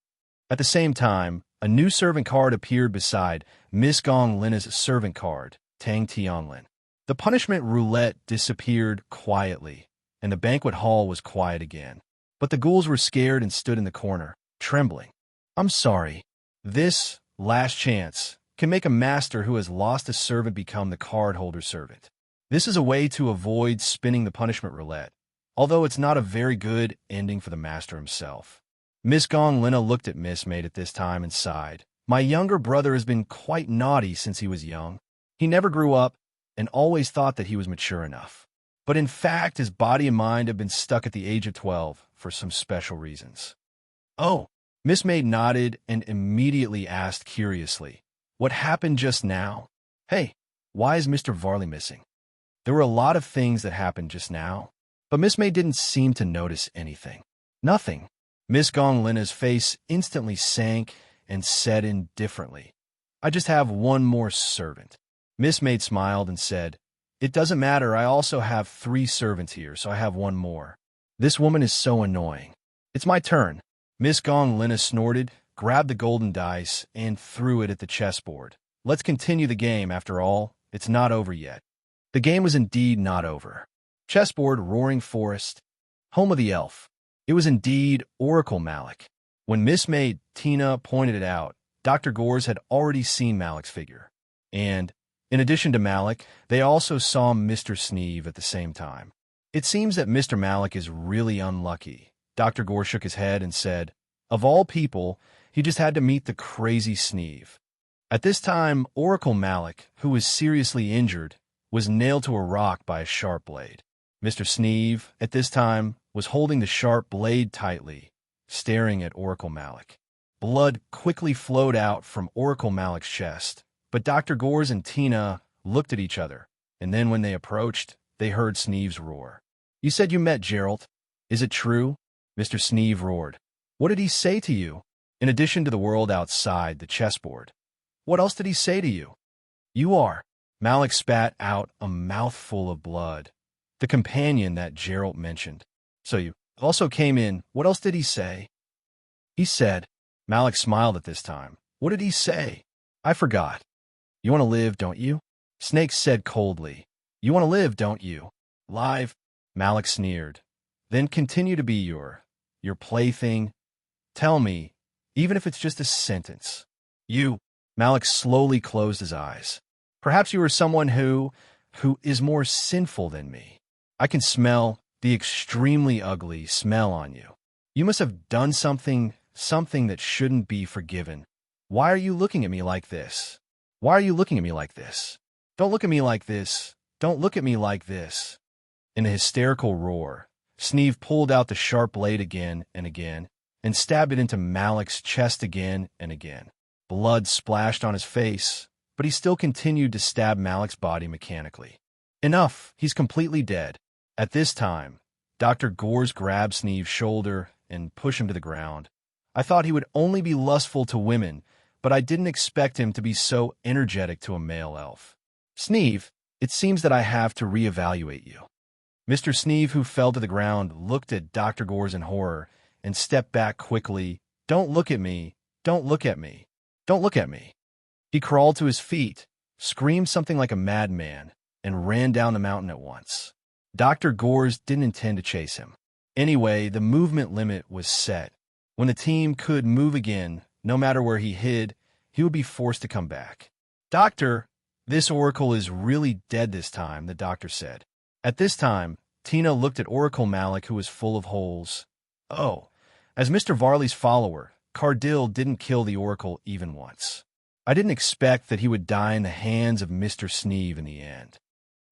At the same time, a new servant card appeared beside Miss Gonglina's servant card, Tang Tianlin. The punishment roulette disappeared quietly, and the banquet hall was quiet again. But the ghouls were scared and stood in the corner, trembling. "I'm sorry. This last chance can make a master who has lost a servant become the card holder's servant. This is a way to avoid spinning the punishment roulette, although it's not a very good ending for the master himself." Miss Gonglina looked at Miss Maid at this time and sighed. "My younger brother has been quite naughty since he was young. He never grew up and always thought that he was mature enough. But in fact, his body and mind have been stuck at the age of 12 for some special reasons." "Oh." Miss Maid nodded and immediately asked curiously, "What happened just now? Hey, why is Mr. Varley missing?" There were a lot of things that happened just now, but Miss Maid didn't seem to notice anything. "Nothing." Miss Gonglina's face instantly sank and said indifferently, "I just have one more servant." Miss Maid smiled and said, "It doesn't matter. I also have 3 servants here, so I have one more. This woman is so annoying. It's my turn." Miss Gonglina snorted, grabbed the golden dice, and threw it at the chessboard. "Let's continue the game. After all, it's not over yet." The game was indeed not over. Chessboard, Roaring Forest, home of the elf. It was indeed Oracle Malik. When Miss Maid Tina pointed it out, Dr. Gores had already seen Malik's figure. And, in addition to Malik, they also saw Mr. Sneeve at the same time. It seems that Mr. Malik is really unlucky. Dr. Gore shook his head and said, of all people, he just had to meet the crazy Sneeve. At this time, Oracle Malik, who was seriously injured, was nailed to a rock by a sharp blade. Mr. Sneeve, at this time, was holding the sharp blade tightly, staring at Oracle Malik. Blood quickly flowed out from Oracle Malik's chest, but Dr. Gores and Tina looked at each other, and then when they approached, they heard Sneeve's roar. You said you met Gerald. Is it true? Mr. Sneeve roared. What did he say to you? In addition to the world outside the chessboard, what else did he say to you? You are. Malik spat out a mouthful of blood. The companion that Gerald mentioned. So you also came in. What else did he say? He said. Malik smiled at this time. What did he say? I forgot. You want to live, don't you? Snake said coldly. You want to live, don't you? Live? Malik sneered. Then continue to be your plaything. Tell me, even if it's just a sentence. You. Malik slowly closed his eyes. Perhaps you are someone who is more sinful than me. I can smell the extremely ugly smell on you. You must have done something that shouldn't be forgiven. Why are you looking at me like this? Why are you looking at me like this? Don't look at me like this. Don't look at me like this. In a hysterical roar, Sneeve pulled out the sharp blade again and stabbed it into Malik's chest again and again. Blood splashed on his face, but he still continued to stab Malik's body mechanically. Enough, he's completely dead. At this time, Dr. Gores grabbed Sneeve's shoulder and pushed him to the ground. I thought he would only be lustful to women, but I didn't expect him to be so energetic to a male elf. Sneeve, it seems that I have to reevaluate you. Mr. Sneeve, who fell to the ground, looked at Dr. Gores in horror and stepped back quickly. Don't look at me. Don't look at me. Don't look at me. He crawled to his feet, screamed something like a madman, and ran down the mountain at once. Dr. Gores didn't intend to chase him. Anyway, the movement limit was set. When the team could move again, no matter where he hid, he would be forced to come back. Doctor, this oracle is really dead this time, the doctor said. At this time, Tina looked at Oracle Malik, who was full of holes. Oh, as Mr. Varley's follower, Cardil didn't kill the oracle even once. I didn't expect that he would die in the hands of Mr. Sneeve in the end.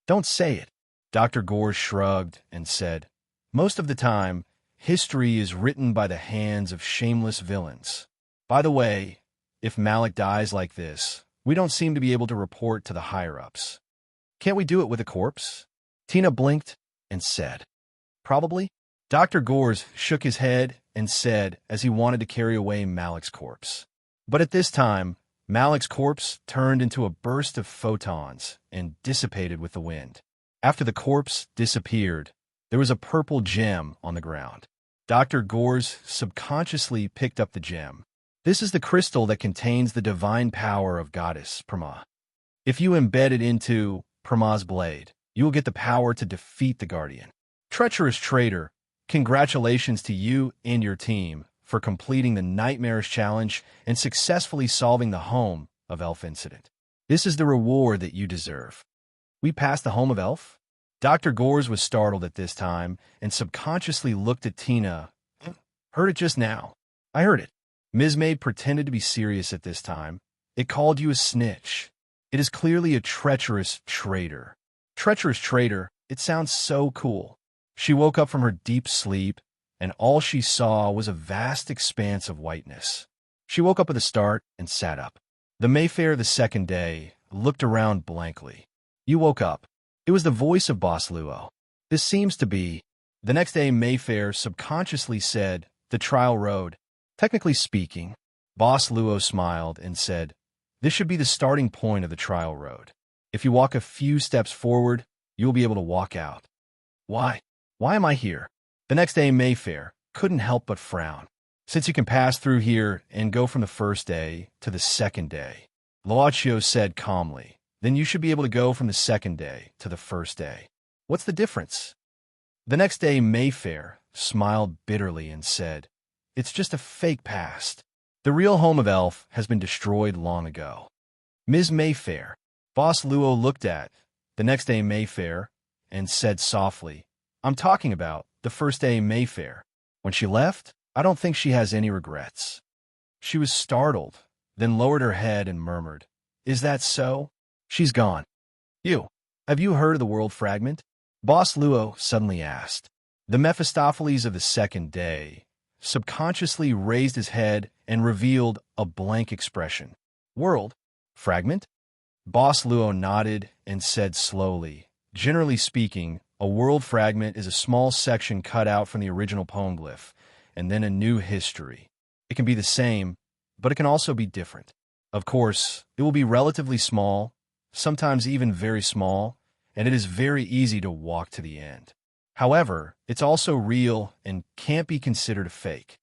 Don't say it. Dr. Gores shrugged and said, most of the time, history is written by the hands of shameless villains. By the way, if Malik dies like this, we don't seem to be able to report to the higher-ups. Can't we do it with a corpse? Tina blinked and said, probably. Dr. Gores shook his head and said as he wanted to carry away Malik's corpse. But at this time, Malik's corpse turned into a burst of photons and dissipated with the wind. After the corpse disappeared, there was a purple gem on the ground. Dr. Gores subconsciously picked up the gem. This is the crystal that contains the divine power of goddess Brahma. If you embed it into Brahma's blade, you will get the power to defeat the guardian. Treacherous traitor, congratulations to you and your team for completing the nightmarish challenge and successfully solving the Home of Elf incident. This is the reward that you deserve. We passed the Home of Elf? Dr. Gores was startled at this time and subconsciously looked at Tina. Heard it just now. I heard it. Ms. Maid pretended to be serious at this time. It called you a snitch. It is clearly a treacherous traitor. Treacherous traitor, it sounds so cool. She woke up from her deep sleep, and all she saw was a vast expanse of whiteness. She woke up at the start and sat up. The Mayfair the second day looked around blankly. You woke up. It was the voice of Boss Luo. This seems to be... The next day, Mayfair subconsciously said, the trial road. Technically speaking, Boss Luo smiled and said, this should be the starting point of the trial road. If you walk a few steps forward, you will be able to walk out. Why? Why am I here? The next day, Mayfair couldn't help but frown. Since you can pass through here and go from the first day to the second day, Luochio said calmly, then you should be able to go from the second day to the first day. What's the difference? The next day, Mayfair smiled bitterly and said, it's just a fake past. The real home of Elf has been destroyed long ago. Ms. Mayfair. Boss Luo looked at the next day Mayfair and said softly, I'm talking about the first day Mayfair. When she left, I don't think she has any regrets. She was startled, then lowered her head and murmured, Is that so? She's gone. Have you heard of the world fragment? Boss Luo suddenly asked. The Mephistopheles of the second day subconsciously raised his head and revealed a blank expression. World fragment? Boss Luo nodded and said slowly, Generally speaking, a world fragment is a small section cut out from the original poem glyph, and then a new history. It can be the same, but it can also be different. Of course, it will be relatively small, sometimes even very small, and it is very easy to walk to the end. However, it's also real and can't be considered a fake.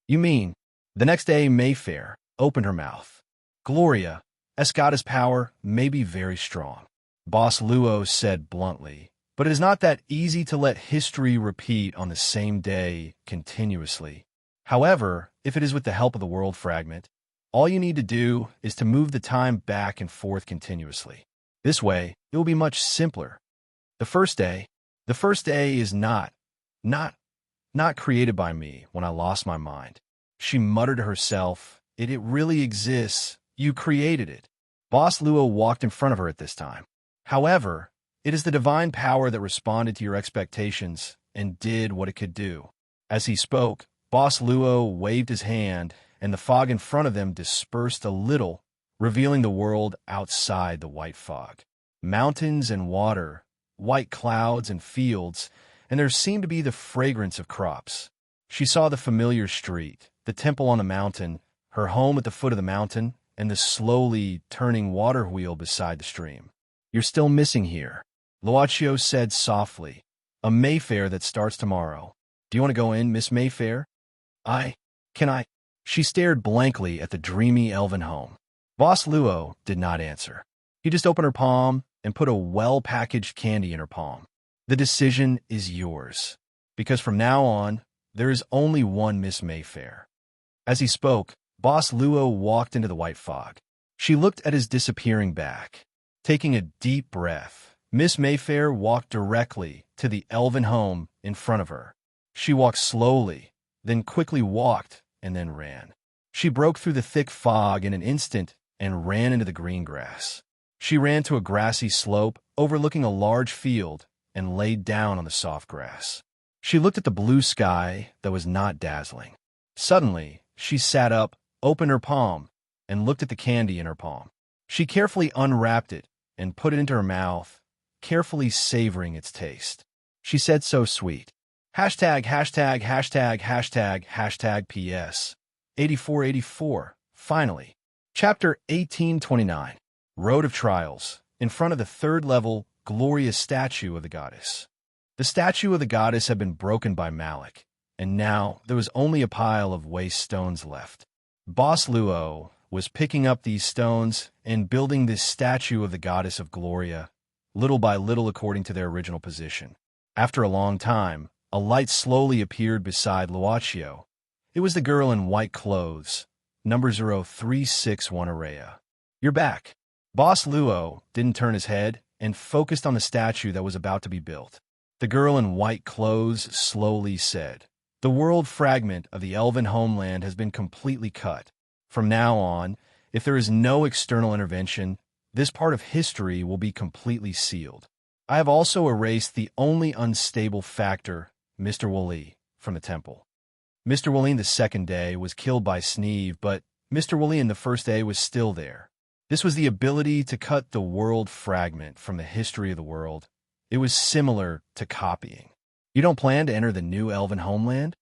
You mean, the next day Mayfair opened her mouth. Gloria, Escada's power may be very strong, Boss Luo said bluntly, but it is not that easy to let history repeat on the same day continuously. However, if it is with the help of the world fragment, all you need to do is to move the time back and forth continuously. This way, it will be much simpler. The first day is not created by me when I lost my mind. She muttered to herself, It really exists. You created it. Boss Luo walked in front of her at this time. However, it is the divine power that responded to your expectations and did what it could do. As he spoke, Boss Luo waved his hand, and the fog in front of them dispersed a little, revealing the world outside the white fog. Mountains and water, white clouds and fields, and there seemed to be the fragrance of crops. She saw the familiar street, the temple on the mountain, her home at the foot of the mountain, and the slowly turning water wheel beside the stream. You're still missing here, Luochio said softly. A Mayfair that starts tomorrow. Do you want to go in, Miss Mayfair? Can I? She stared blankly at the dreamy elven home. Boss Luo did not answer. He just opened her palm and put a well-packaged candy in her palm. The decision is yours, because from now on, there is only one Miss Mayfair. As he spoke, Boss Luo walked into the white fog. She looked at his disappearing back. Taking a deep breath, Miss Mayfair walked directly to the elven home in front of her. She walked slowly, then quickly walked, and then ran. She broke through the thick fog in an instant and ran into the green grass. She ran to a grassy slope overlooking a large field and laid down on the soft grass. She looked at the blue sky that was not dazzling. Suddenly, she sat up, opened her palm, and looked at the candy in her palm. She carefully unwrapped it and put it into her mouth, carefully savoring its taste. She said so sweet. Hashtag PS 8484. Finally. Chapter 1829. Road of Trials. In front of the third level, glorious statue of the goddess. The statue of the goddess had been broken by Malik, and now there was only a pile of waste stones left. Boss Luo was picking up these stones and building this statue of the goddess of Gloria, little by little according to their original position. After a long time, a light slowly appeared beside Luochio. It was the girl in white clothes, number 0361 Araya. You're back. Boss Luo didn't turn his head and focused on the statue that was about to be built. The girl in white clothes slowly said, The world fragment of the elven homeland has been completely cut. From now on, if there is no external intervention, this part of history will be completely sealed. I have also erased the only unstable factor, Mr. Woolley, from the temple. Mr. Woolley the second day was killed by Sneeve, but Mr. Woolley in the first day was still there. This was the ability to cut the world fragment from the history of the world. It was similar to copying. You don't plan to enter the new elven homeland?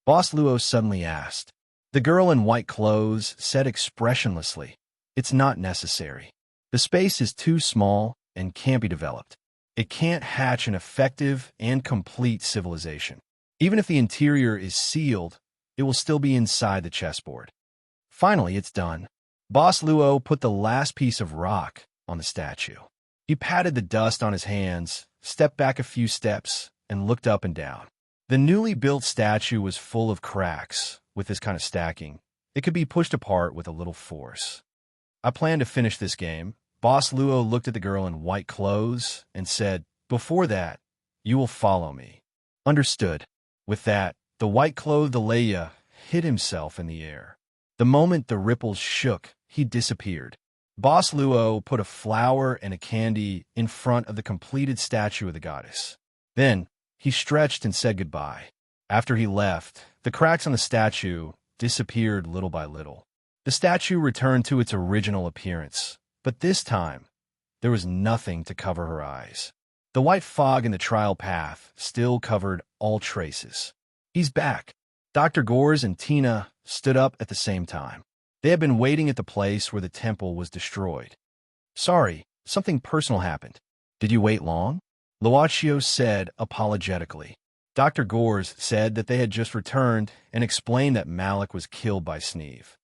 Boss Luo suddenly asked. The girl in white clothes said expressionlessly, It's not necessary. The space is too small and can't be developed. It can't hatch an effective and complete civilization. Even if the interior is sealed, it will still be inside the chessboard. Finally, it's done. Boss Luo put the last piece of rock on the statue. He patted the dust on his hands, stepped back a few steps, and looked up and down. The newly built statue was full of cracks with this kind of stacking, It could be pushed apart with a little force. I plan to finish this game. Boss Luo looked at the girl in white clothes and said, "Before that, you will follow me." Understood. With that, the white-clothed Alea hid himself in the air. The moment the ripples shook, he disappeared. Boss Luo put a flower and a candy in front of the completed statue of the goddess. Then, he stretched and said goodbye. After he left, the cracks on the statue disappeared little by little. The statue returned to its original appearance, but this time, there was nothing to cover her eyes. The white fog in the trial path still covered all traces. "He's back." Dr. Gores and Tina stood up at the same time. They had been waiting at the place where the temple was destroyed. "Sorry, something personal happened." "Did you wait long?" Luaccio said apologetically. Dr. Gores said that they had just returned and explained that Malik was killed by Sneeve.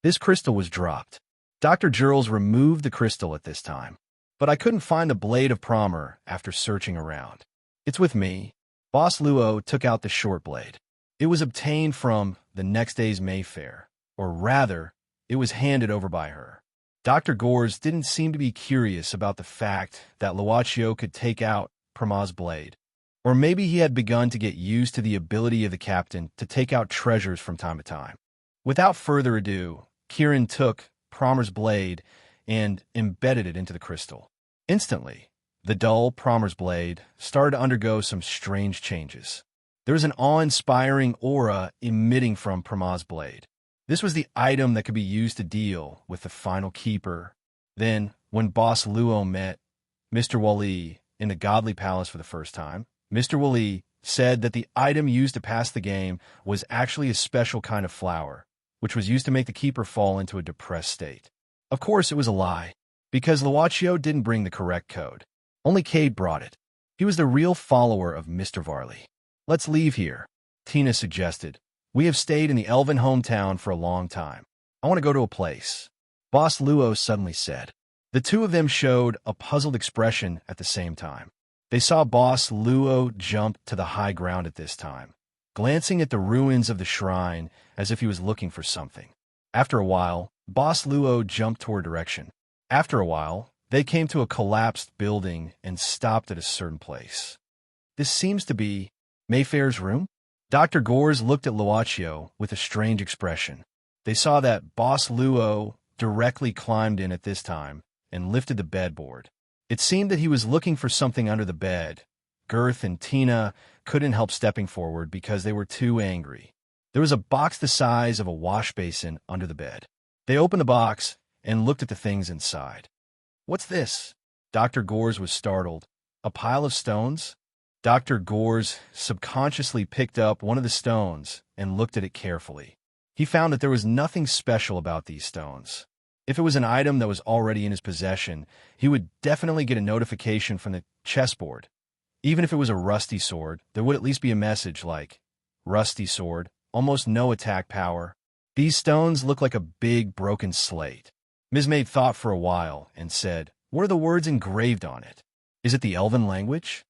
This crystal was dropped. Dr. Jules removed the crystal at this time, but I couldn't find the blade of Promer after searching around. "It's with me." Boss Luo took out the short blade. It was obtained from the next day's Mayfair, or rather, it was handed over by her. Dr. Gores didn't seem to be curious about the fact that Luaccio could take out Promer's blade. Or maybe he had begun to get used to the ability of the captain to take out treasures from time to time. Without further ado, Kieran took Promer's blade and embedded it into the crystal. Instantly, the dull Promer's blade started to undergo some strange changes. There was an awe-inspiring aura emitting from Promer's blade. This was the item that could be used to deal with the final keeper. Then, when Boss Luo met Mr. Wally in the Godly Palace for the first time, Mr. Wally said that the item used to pass the game was actually a special kind of flower, which was used to make the keeper fall into a depressed state. Of course, it was a lie, because Luaccio didn't bring the correct code. Only Cade brought it. He was the real follower of Mr. Varley. "Let's leave here," Tina suggested. "We have stayed in the elven hometown for a long time. I want to go to a place," Boss Luo suddenly said. The two of them showed a puzzled expression at the same time. They saw Boss Luo jump to the high ground at this time, glancing at the ruins of the shrine as if he was looking for something. After a while, Boss Luo jumped toward direction. After a while, they came to a collapsed building and stopped at a certain place. "This seems to be Mayfair's room?" Dr. Gores looked at Luaccio with a strange expression. They saw that Boss Luo directly climbed in at this time and lifted the bedboard. It seemed that he was looking for something under the bed. Girth and Tina couldn't help stepping forward because they were too angry. There was a box the size of a wash basin under the bed. They opened the box and looked at the things inside. "What's this?" Dr. Gores was startled. "A pile of stones?" Dr. Gores subconsciously picked up one of the stones and looked at it carefully. He found that there was nothing special about these stones. If it was an item that was already in his possession, he would definitely get a notification from the chessboard. Even if it was a rusty sword, there would at least be a message like, "Rusty sword, almost no attack power." These stones look like a big broken slate. Ms. Maid thought for a while and said, "What are the words engraved on it? Is it the Elven language?"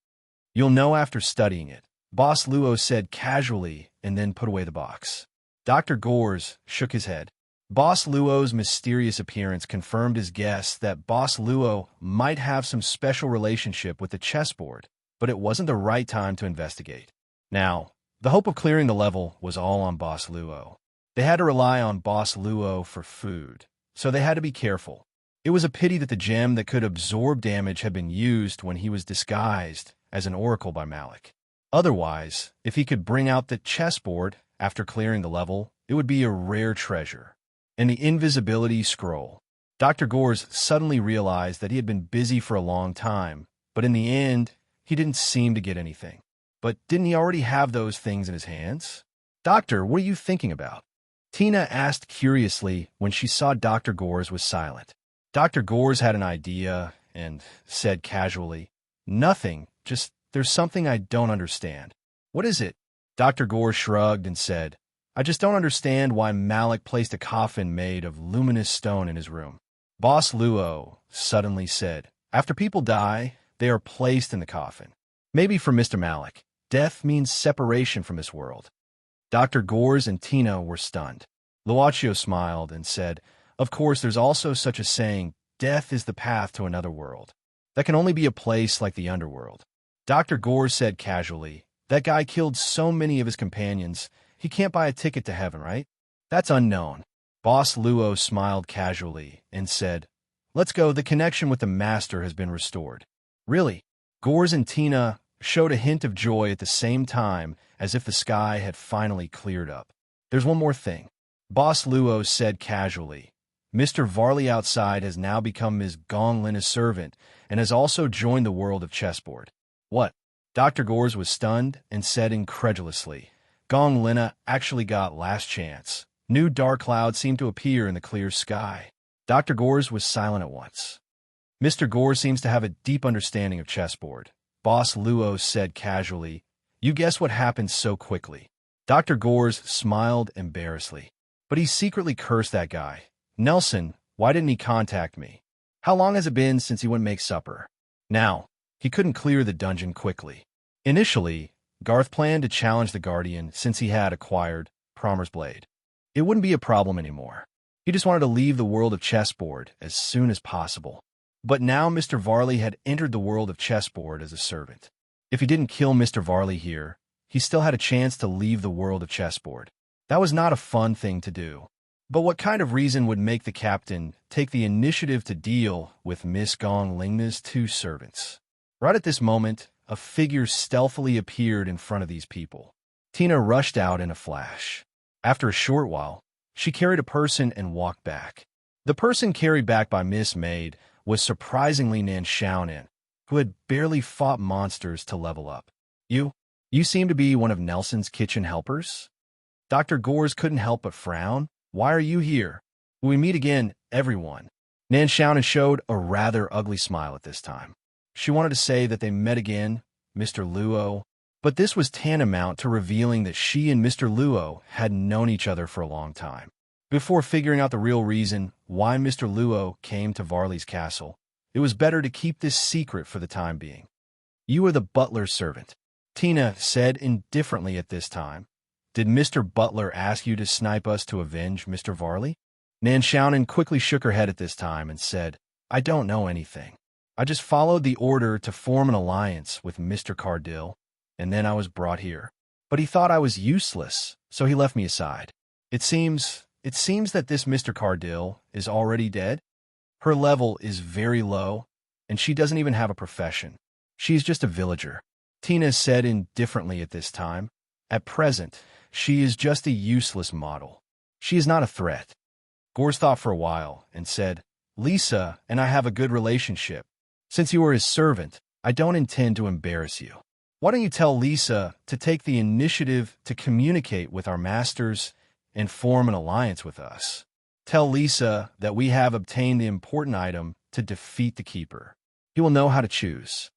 "You'll know after studying it," Boss Luo said casually and then put away the box. Dr. Gores shook his head. Boss Luo's mysterious appearance confirmed his guess that Boss Luo might have some special relationship with the chessboard, but it wasn't the right time to investigate. Now, the hope of clearing the level was all on Boss Luo. They had to rely on Boss Luo for food, so they had to be careful. It was a pity that the gem that could absorb damage had been used when he was disguised as an oracle by Malik. Otherwise, if he could bring out the chessboard after clearing the level, it would be a rare treasure. And the invisibility scroll. Dr. Gores suddenly realized that he had been busy for a long time, but in the end, he didn't seem to get anything. But didn't he already have those things in his hands? "Doctor, what are you thinking about?" Tina asked curiously when she saw Dr. Gores was silent. Dr. Gores had an idea and said casually, "Nothing, just there's something I don't understand." "What is it?" Dr. Gores shrugged and said, "I just don't understand why Malik placed a coffin made of luminous stone in his room." Boss Luo suddenly said, "After people die, they are placed in the coffin. Maybe for Mr. Malik, death means separation from this world." Dr. Gores and Tina were stunned. Luaccio smiled and said, "Of course, there's also such a saying, death is the path to another world. That can only be a place like the underworld." Dr. Gore said casually, "That guy killed so many of his companions, he can't buy a ticket to heaven, right?" "That's unknown." Boss Luo smiled casually and said, "Let's go, the connection with the master has been restored." "Really?" Gores and Tina showed a hint of joy at the same time, as if the sky had finally cleared up. "There's one more thing," Boss Luo said casually. "Mr. Varley outside has now become Ms. Gong Lina's servant and has also joined the world of chessboard." "What?" Dr. Gores was stunned and said incredulously, "Gong Lina actually got last chance." New dark clouds seemed to appear in the clear sky. Dr. Gores was silent at once. "Mr. Gore seems to have a deep understanding of chessboard," Boss Luo said casually. "You guess what happened so quickly." Dr. Gores smiled embarrassedly. "But he secretly cursed that guy. Nelson, why didn't he contact me? How long has it been since he went make supper?" Now, he couldn't clear the dungeon quickly. Initially, Garth planned to challenge the Guardian since he had acquired Promer's Blade. It wouldn't be a problem anymore. He just wanted to leave the world of chessboard as soon as possible. But now Mr. Varley had entered the world of chessboard as a servant. If he didn't kill Mr. Varley here, he still had a chance to leave the world of chessboard. That was not a fun thing to do. But what kind of reason would make the captain take the initiative to deal with Miss Gong Lingna's two servants? Right at this moment, a figure stealthily appeared in front of these people. Tina rushed out in a flash. After a short while, she carried a person and walked back. The person carried back by Miss Maid was surprisingly Nan Xiaonan, who had barely fought monsters to level up. You seem to be one of Nelson's kitchen helpers?" Dr. Gores couldn't help but frown. "Why are you here? Will we meet again, everyone?" Nan Xiaonan showed a rather ugly smile at this time. She wanted to say that they met again, Mr. Luo, but this was tantamount to revealing that she and Mr. Luo had known each other for a long time. Before figuring out the real reason why Mr. Luo came to Varley's castle, it was better to keep this secret for the time being. "You are the butler's servant," Tina said indifferently at this time. "Did Mr. Butler ask you to snipe us to avenge Mr. Varley?" Nan Xiaonan quickly shook her head at this time and said, "I don't know anything. I just followed the order to form an alliance with Mr. Cardill, and then I was brought here. But he thought I was useless, so he left me aside. It seems that this Mr. Cardill is already dead. Her level is very low, and she doesn't even have a profession. She's just a villager," Tina said indifferently at this time. "At present, she is just a useless model. She is not a threat." Gores thought for a while and said, "Lisa and I have a good relationship. Since you are his servant, I don't intend to embarrass you. Why don't you tell Lisa to take the initiative to communicate with our masters and form an alliance with us? Tell Lisa that we have obtained the important item to defeat the Keeper. He will know how to choose.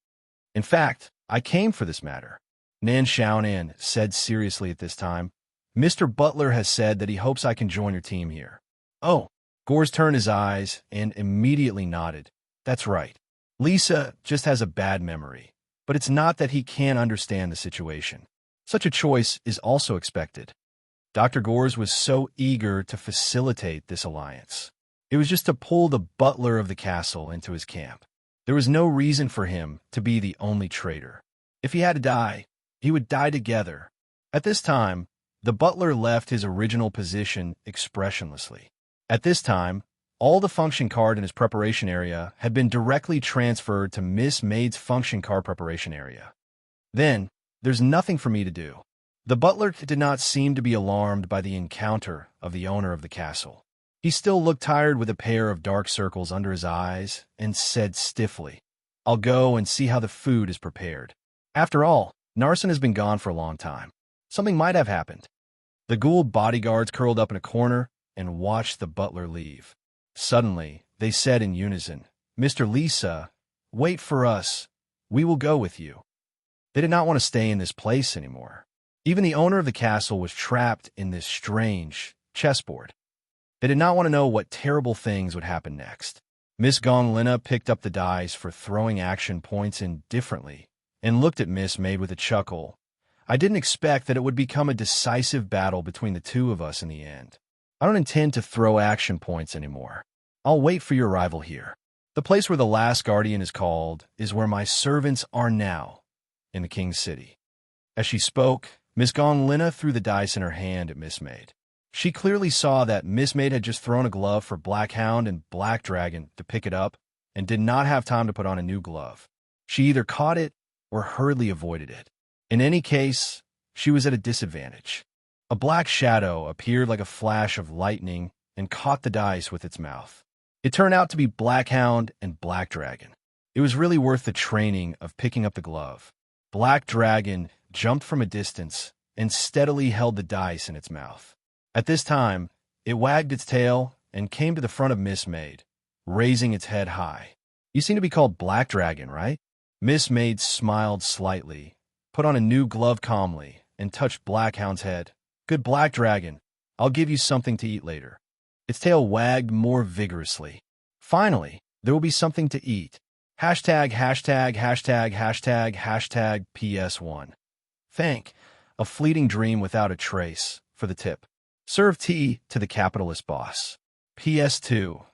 In fact, I came for this matter," Nan Xiaonan said seriously at this time. "Mr. Butler has said that he hopes I can join your team here." "Oh," Gores turned his eyes and immediately nodded. "That's right. Lisa just has a bad memory, but it's not that he can't understand the situation. Such a choice is also expected." Dr. Gores was so eager to facilitate this alliance. It was just to pull the butler of the castle into his camp. There was no reason for him to be the only traitor. If he had to die, he would die together. At this time, the butler left his original position expressionlessly. At this time, all the function card in his preparation area had been directly transferred to Miss Maid's function card preparation area. Then, there's nothing for me to do. The butler did not seem to be alarmed by the encounter of the owner of the castle. He still looked tired with a pair of dark circles under his eyes and said stiffly, "I'll go and see how the food is prepared. After all, Narsen has been gone for a long time. Something might have happened." The Gould bodyguards curled up in a corner and watched the butler leave. Suddenly, they said in unison, "Mr. Lisa, wait for us. We will go with you." They did not want to stay in this place anymore. Even the owner of the castle was trapped in this strange chessboard. They did not want to know what terrible things would happen next. Miss Gong Lina picked up the dice for throwing action points indifferently and looked at Miss Maid with a chuckle. "I didn't expect that it would become a decisive battle between the two of us in the end." I don't intend to throw action points anymore. I'll wait for your arrival here. The place where the last guardian is called is where my servants are now, in the king's city. As she spoke, Miss Gonglina threw the dice in her hand at Miss Maid. She clearly saw that Miss Maid had just thrown a glove for Black Hound and Black Dragon to pick it up and did not have time to put on a new glove. She either caught it or hurriedly avoided it. In any case, she was at a disadvantage. A black shadow appeared like a flash of lightning and caught the dice with its mouth. It turned out to be Black Hound and Black Dragon. It was really worth the training of picking up the glove. Black Dragon jumped from a distance and steadily held the dice in its mouth. At this time, it wagged its tail and came to the front of Miss Maid, raising its head high. You seem to be called Black Dragon, right? Miss Maid smiled slightly, put on a new glove calmly, and touched Black Hound's head. Good Black Dragon, I'll give you something to eat later. Its tail wagged more vigorously. Finally, there will be something to eat. Hashtag, hashtag, hashtag, hashtag, hashtag, PS1. Thank, a fleeting dream without a trace, for the tip. Serve tea to the capitalist boss. PS2,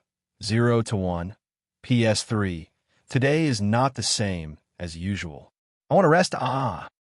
0 to 1. PS3, today is not the same as usual. I want to rest.